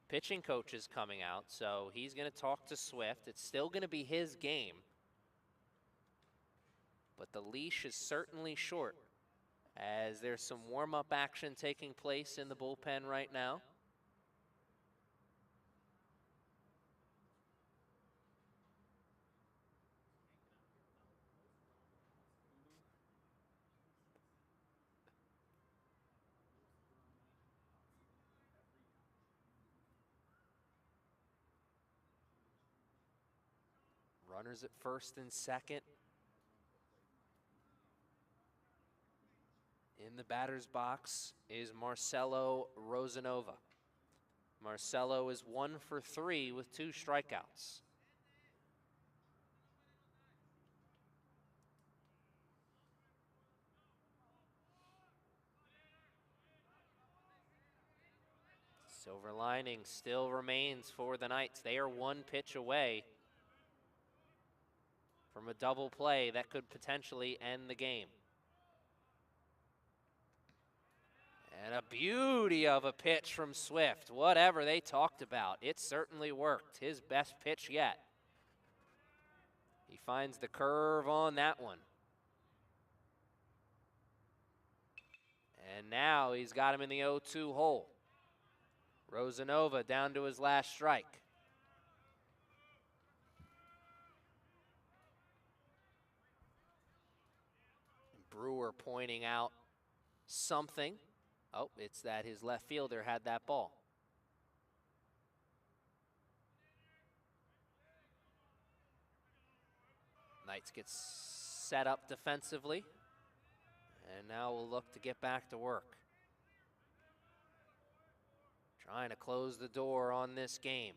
pitching coach is coming out, so he's going to talk to Swift. It's still going to be his game, but the leash is certainly short, as there's some warm-up action taking place in the bullpen right now. Runners at first and second. In the batter's box is Marcelo Rosanova. Marcelo is 1 for 3 with 2 strikeouts. Silver lining still remains for the Knights. They are 1 pitch away from a double play that could potentially end the game. And a beauty of a pitch from Swift. Whatever they talked about, it certainly worked. His best pitch yet. He finds the curve on that one. And now he's got him in the 0-2 hole. Rosanova down to his last strike. Brewer pointing out something. Oh, it's that his left fielder had that ball. Knights gets set up defensively. And now we'll look to get back to work. Trying to close the door on this game.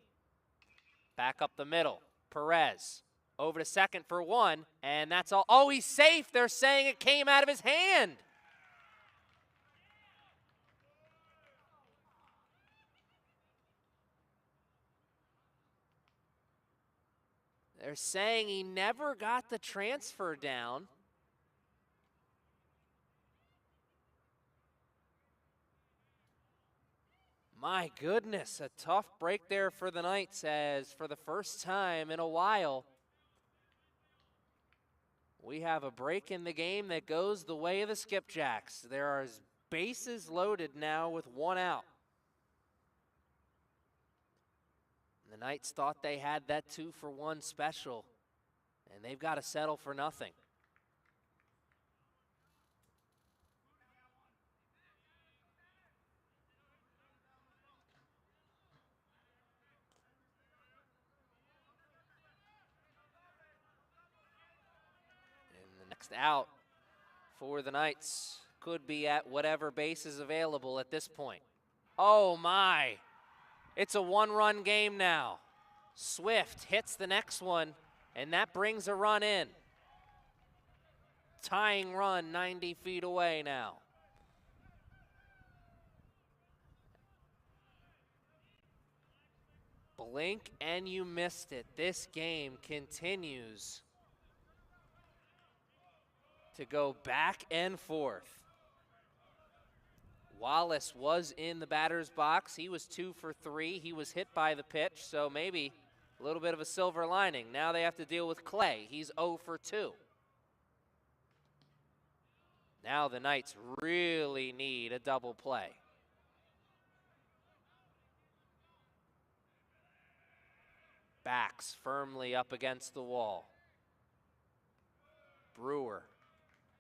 Back up the middle. Perez over to second for 1, and that's all. Oh, he's safe. They're saying it came out of his hand. They're saying he never got the transfer down. My goodness, a tough break there for the Knights, as for the first time in a while, we have a break in the game that goes the way of the Skipjacks. There are bases loaded now with 1 out. The Knights thought they had that 2-for-1 special, and they've got to settle for nothing. And the next out for the Knights could be at whatever base is available at this point. Oh my! It's a 1-run game now. Swift hits the next one, and that brings a run in. Tying run 90 feet away now. Blink and you missed it. This game continues to go back and forth. Wallace was in the batter's box. He was 2 for 3. He was hit by the pitch, so maybe a little bit of a silver lining. Now they have to deal with Clay. He's 0 for 2. Now the Knights really need a double play. Backs firmly up against the wall. Brewer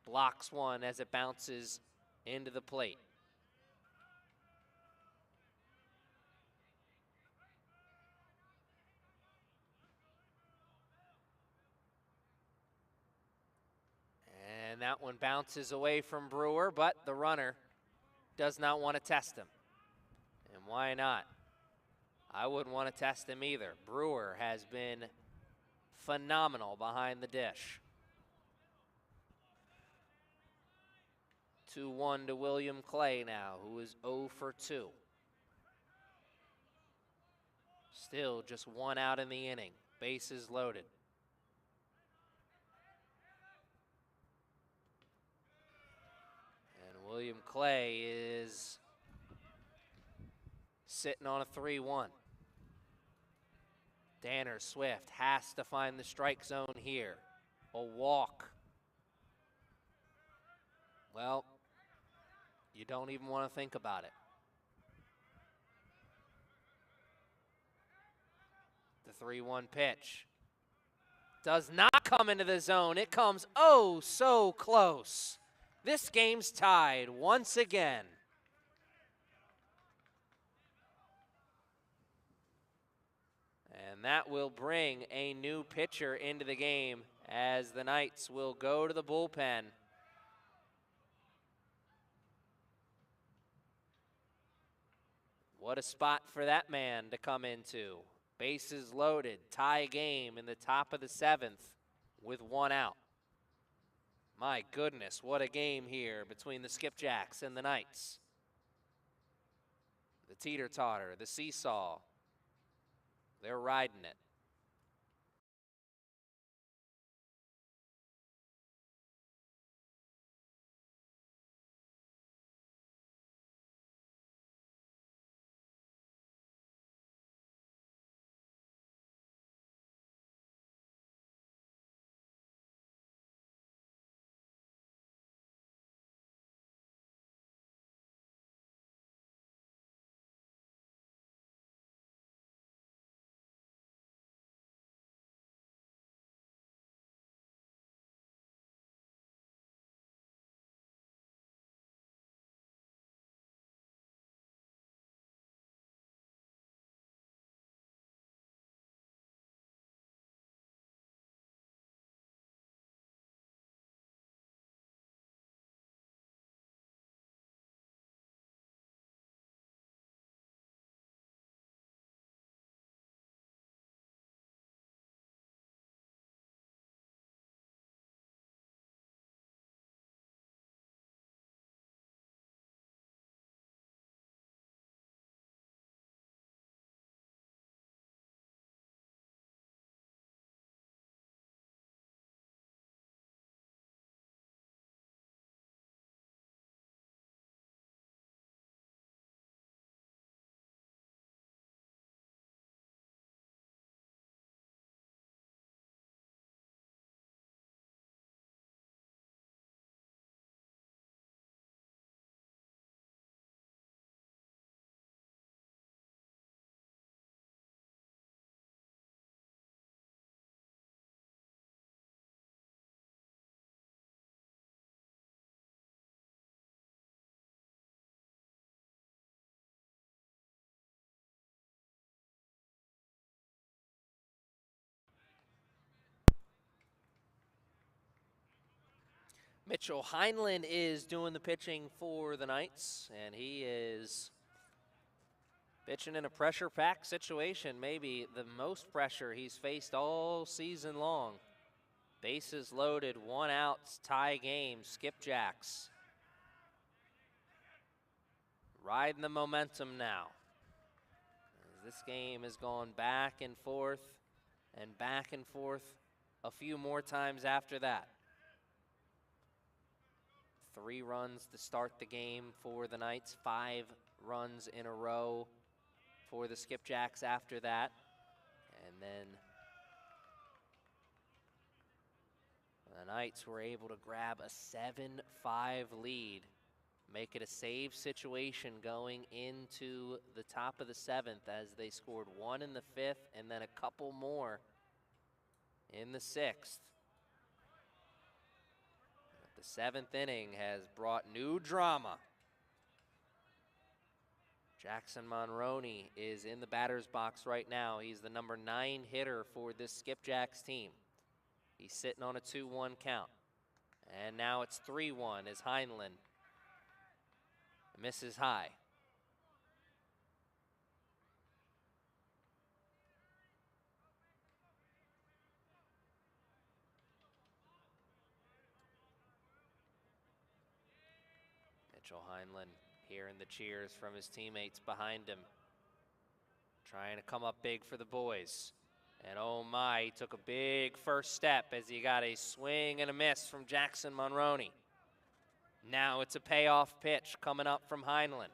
blocks one as it bounces into the plate. And that one bounces away from Brewer, but the runner does not want to test him. And why not? I wouldn't want to test him either. Brewer has been phenomenal behind the dish. 2-1 to William Clay now, who is 0 for 2. Still just 1 out in the inning. Bases loaded. And William Clay is sitting on a 3-1. Danner Swift has to find the strike zone here. A walk. Well, you don't even want to think about it. The 3-1 pitch does not come into the zone. It comes oh so close. This game's tied once again. And that will bring a new pitcher into the game as the Knights will go to the bullpen. What a spot for that man to come into. Bases loaded, tie game in the top of the 7th with 1 out. My goodness, what a game here between the Skipjacks and the Knights. The teeter-totter, the seesaw, they're riding it. Mitchell Heinlein is doing the pitching for the Knights, and he is pitching in a pressure-packed situation, maybe the most pressure he's faced all season long. Bases loaded, 1 out, tie game, Skipjacks. Riding the momentum now. As this game has gone back and forth a few more times after that. 3 runs to start the game for the Knights, 5 runs in a row for the Skipjacks after that. And then the Knights were able to grab a 7-5 lead, make it a save situation going into the top of the 7th as they scored 1 in the 5th and then a couple more in the 6th. The 7th inning has brought new drama. Jackson Monroney is in the batter's box right now. He's the number 9 hitter for this Skipjacks team. He's sitting on a 2-1 count. And now it's 3-1 as Heinlein misses high. Mitchell Heinlein hearing the cheers from his teammates behind him. Trying to come up big for the boys. And oh my, he took a big first step as he got a swing and a miss from Jackson Monroney. Now it's a payoff pitch coming up from Heinlein.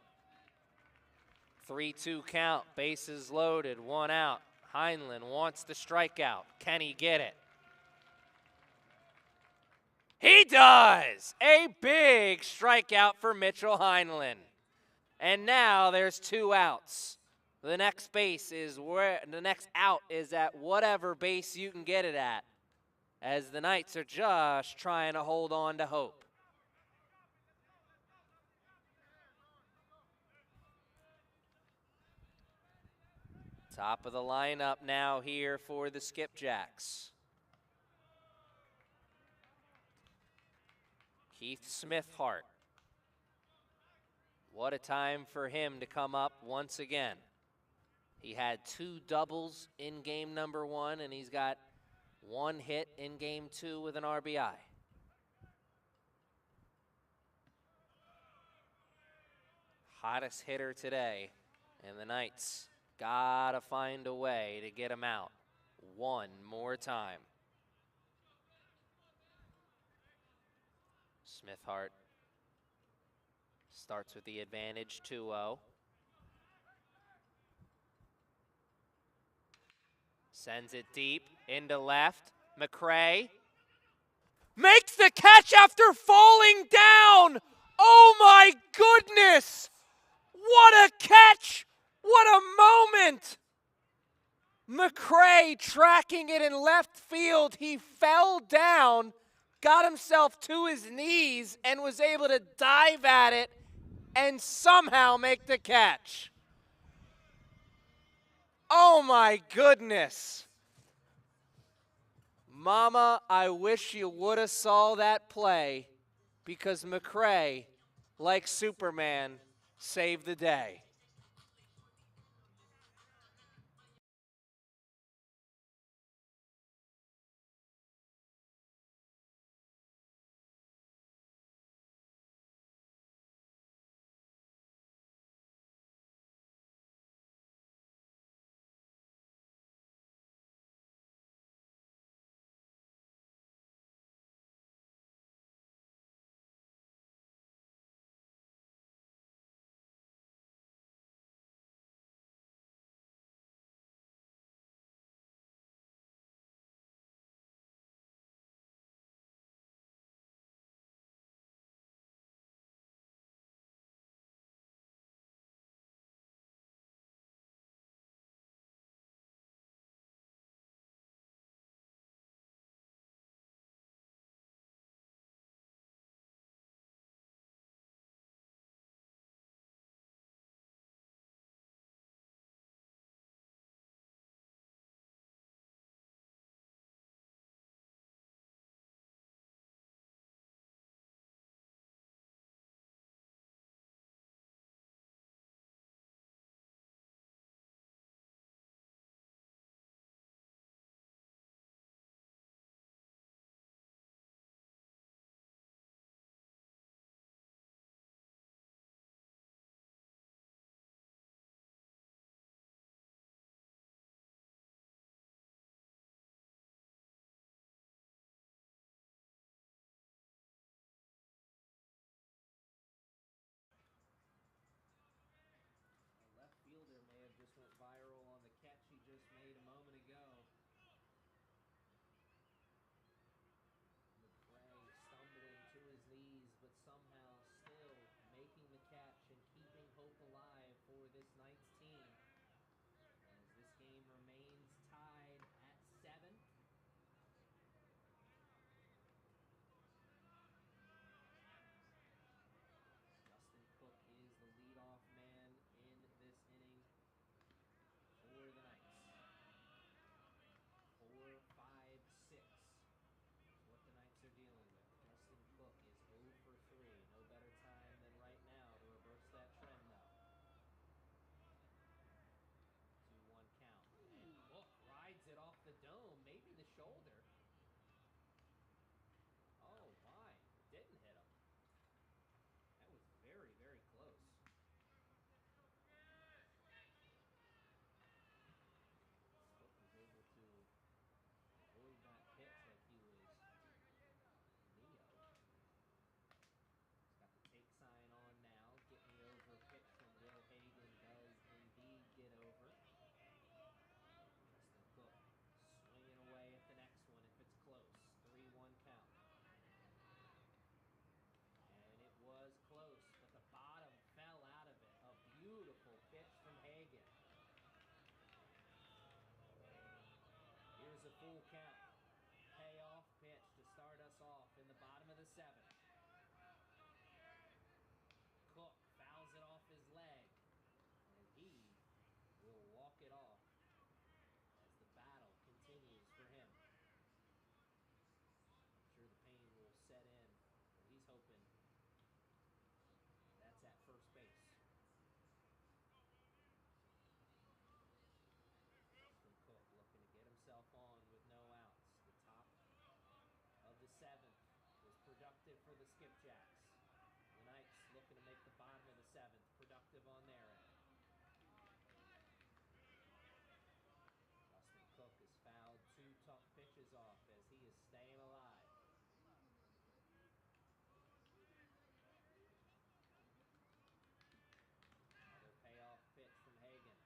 3-2 count, bases loaded, 1 out. Heinlein wants the strikeout. Can he get it? He does! A big strikeout for Mitchell Heinlein. And now there's 2 outs. The next base is where the next out is at whatever base you can get it at, as the Knights are just trying to hold on to hope. Top of the lineup now here for the Skipjacks. Keith Smithhart. What a time for him to come up once again. He had 2 doubles in game number 1, and he's got 1 hit in game 2 with an RBI. Hottest hitter today, and the Knights gotta find a way to get him out one more time. Smithhart starts with the advantage, 2-0. Sends it deep into left. McCray makes the catch after falling down. Oh my goodness! What a catch! What a moment! McCray tracking it in left field. He fell down, got himself to his knees, and was able to dive at it and somehow make the catch. Oh my goodness. Mama, I wish you would have saw that play, because McCray, like Superman, saved the day. it off as the battle continues for him. I'm sure the pain will set in, but he's hoping that's at first base. Justin Cook looking to get himself on with no outs. The top of the 7th was productive for the Skipjacks. The Knights looking to make the bottom of the 7th productive on their end. Justin Cook has fouled 2 tough pitches off as he is staying alive. Another payoff pitch from Hagan.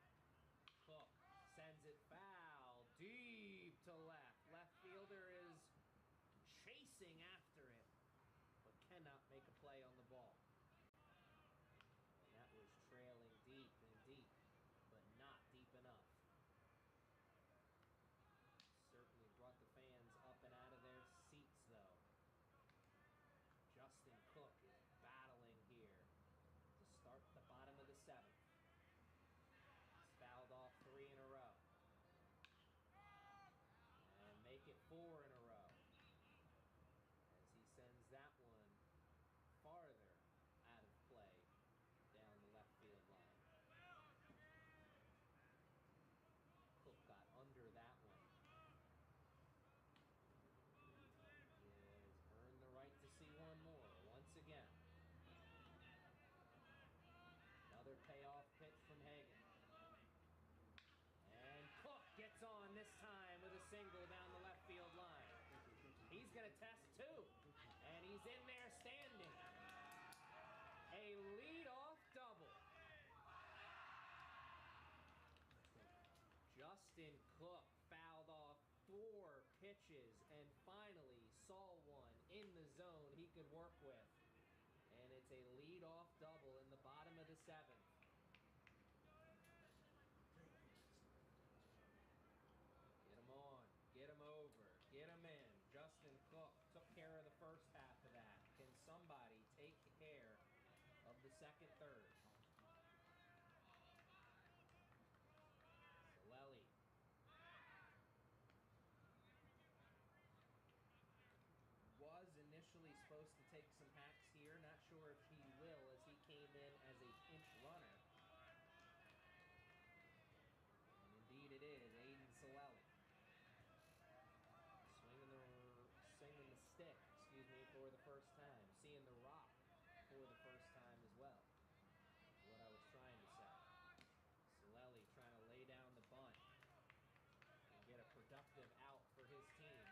Cook sends it foul deep to left. Left fielder is chasing after it, but cannot make a play on the ball. And that was trailing deep and deep, but not deep enough. Certainly brought the fans up and out of their seats, though. Justin Cook is battling here to start the bottom of the 7th. He's fouled off 3 in a row. And make it 4 in a row. As he sends that one farther out of play down the left field line. Cook got under that one. Earned the right to see one more once again. Another payoff pitch from Hagan. And Cook gets on this time with a single down the left field line. He's going to test 2. And he's in there standing. A leadoff double. Justin Cook fouled off 4 pitches and finally saw one in the zone he could work with. And it's a leadoff double in the bottom of the 7th. Get him on, get him over, get him in. Justin Cook took care of the first half of that. Can somebody take care of the second, third? Solelli. Was initially supposed to take some hacks here. Not sure if he will, as he came in as a pinch runner. And indeed it is Aiden Solelli. Swinging the stick, for the first time. Seeing the rock for the first time as well. What I was trying to say. Solelli trying to lay down the bunt and get a productive out for his team.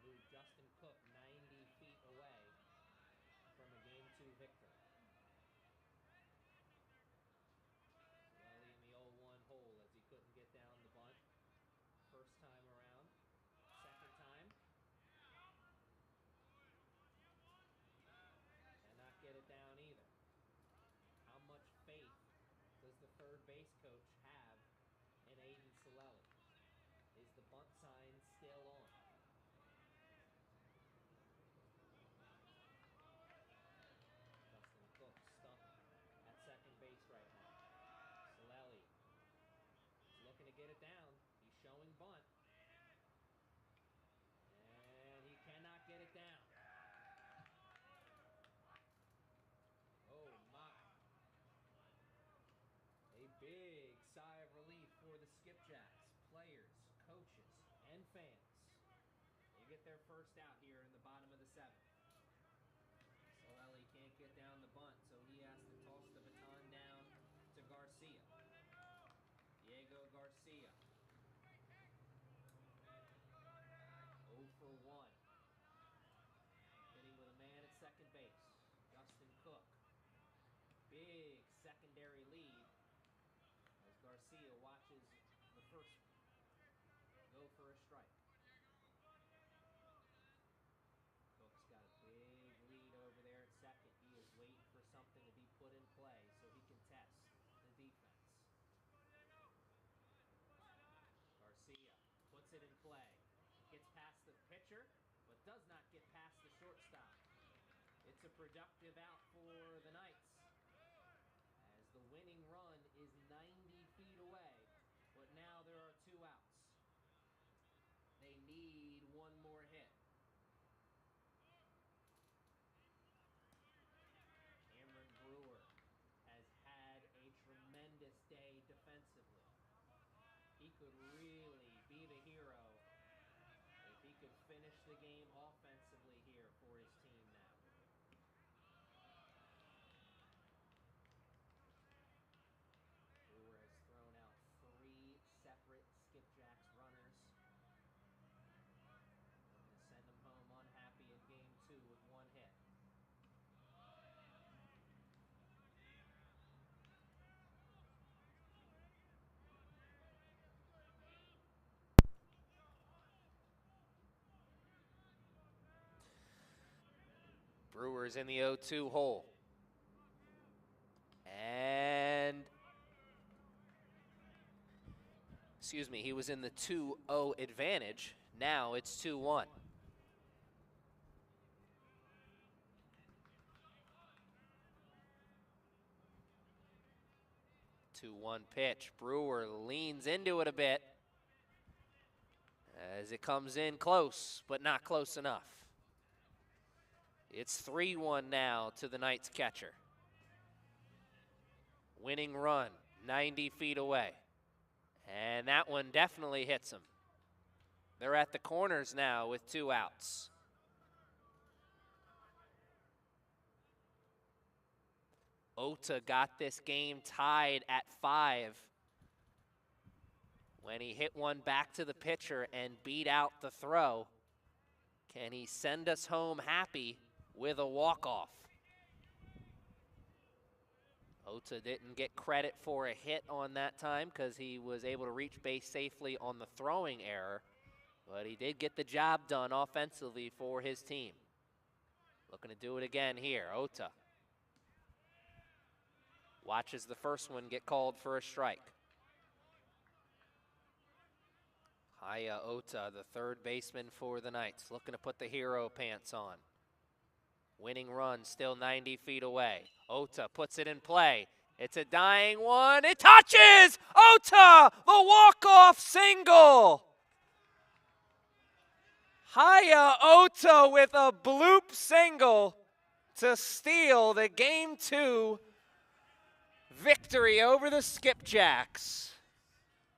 Move Justin Cook 90 feet away from a Game 2 victory. Solelli in the 0-1 hole as he couldn't get down the bunt. First time around. Second time. Cannot get it down either. How much faith does the third base coach have in Aiden Solelli? Is the bunt sign still on? Justin Cook stuck at second base right now. Solelli is looking to get it down. He's showing bunt. And he cannot get it down. Oh my. A big sigh of relief for the Skipjacks, players, coaches, and fans. They get their first out here in the bottom of the 7th. Solelli can't get down the bunt, so he has to toss the baton down to Garcia. Diego Garcia. 0 for 1. Hitting with a man at second base. Justin Cook. Big secondary lead as Garcia watches the first go for a strike. Cook's got a big lead over there at second. He is waiting for something to be put in play so he can test the defense. Garcia puts it in play. Gets past the pitcher, but does not get past the shortstop. It's a productive out for the Knights, as the winning run is 90 feet away, but could really be the hero if he could finish the game offensively here for his team now. Brewer has thrown out 3 separate Skipjacks runners. Looking to send them home unhappy in game 2 with 1 hit. Brewers in the 0-2 hole. And, excuse me, he was in the 2-0 advantage. Now it's 2-1. 2-1 pitch. Brewer leans into it a bit as it comes in close, but not close enough. It's 3-1 now to the Knights catcher. Winning run, 90 feet away. And that one definitely hits him. They're at the corners now with 2 outs. Ota got this game tied at 5 when he hit one back to the pitcher and beat out the throw. Can he send us home happy with a walk-off? Ota didn't get credit for a hit on that time because he was able to reach base safely on the throwing error, but he did get the job done offensively for his team. Looking to do it again here, Ota. Watches the first one get called for a strike. Haya Ota, the third baseman for the Knights, looking to put the hero pants on. Winning run still 90 feet away. Ota puts it in play. It's a dying one. It touches! Ota, the walk-off single! Haya Ota with a bloop single to steal the Game 2 victory over the Skipjacks.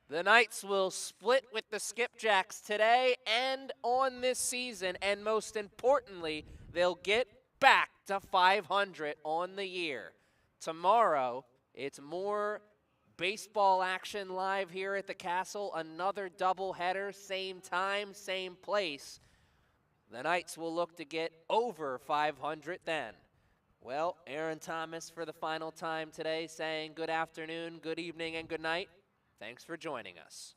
The Knights will split with the Skipjacks today and on this season, and most importantly, they'll get back to 500 on the year. Tomorrow, it's more baseball action live here at the Castle, another doubleheader, same time, same place. The Knights will look to get over 500 then. Well, Aaron Thomas for the final time today saying good afternoon, good evening, and good night. Thanks for joining us.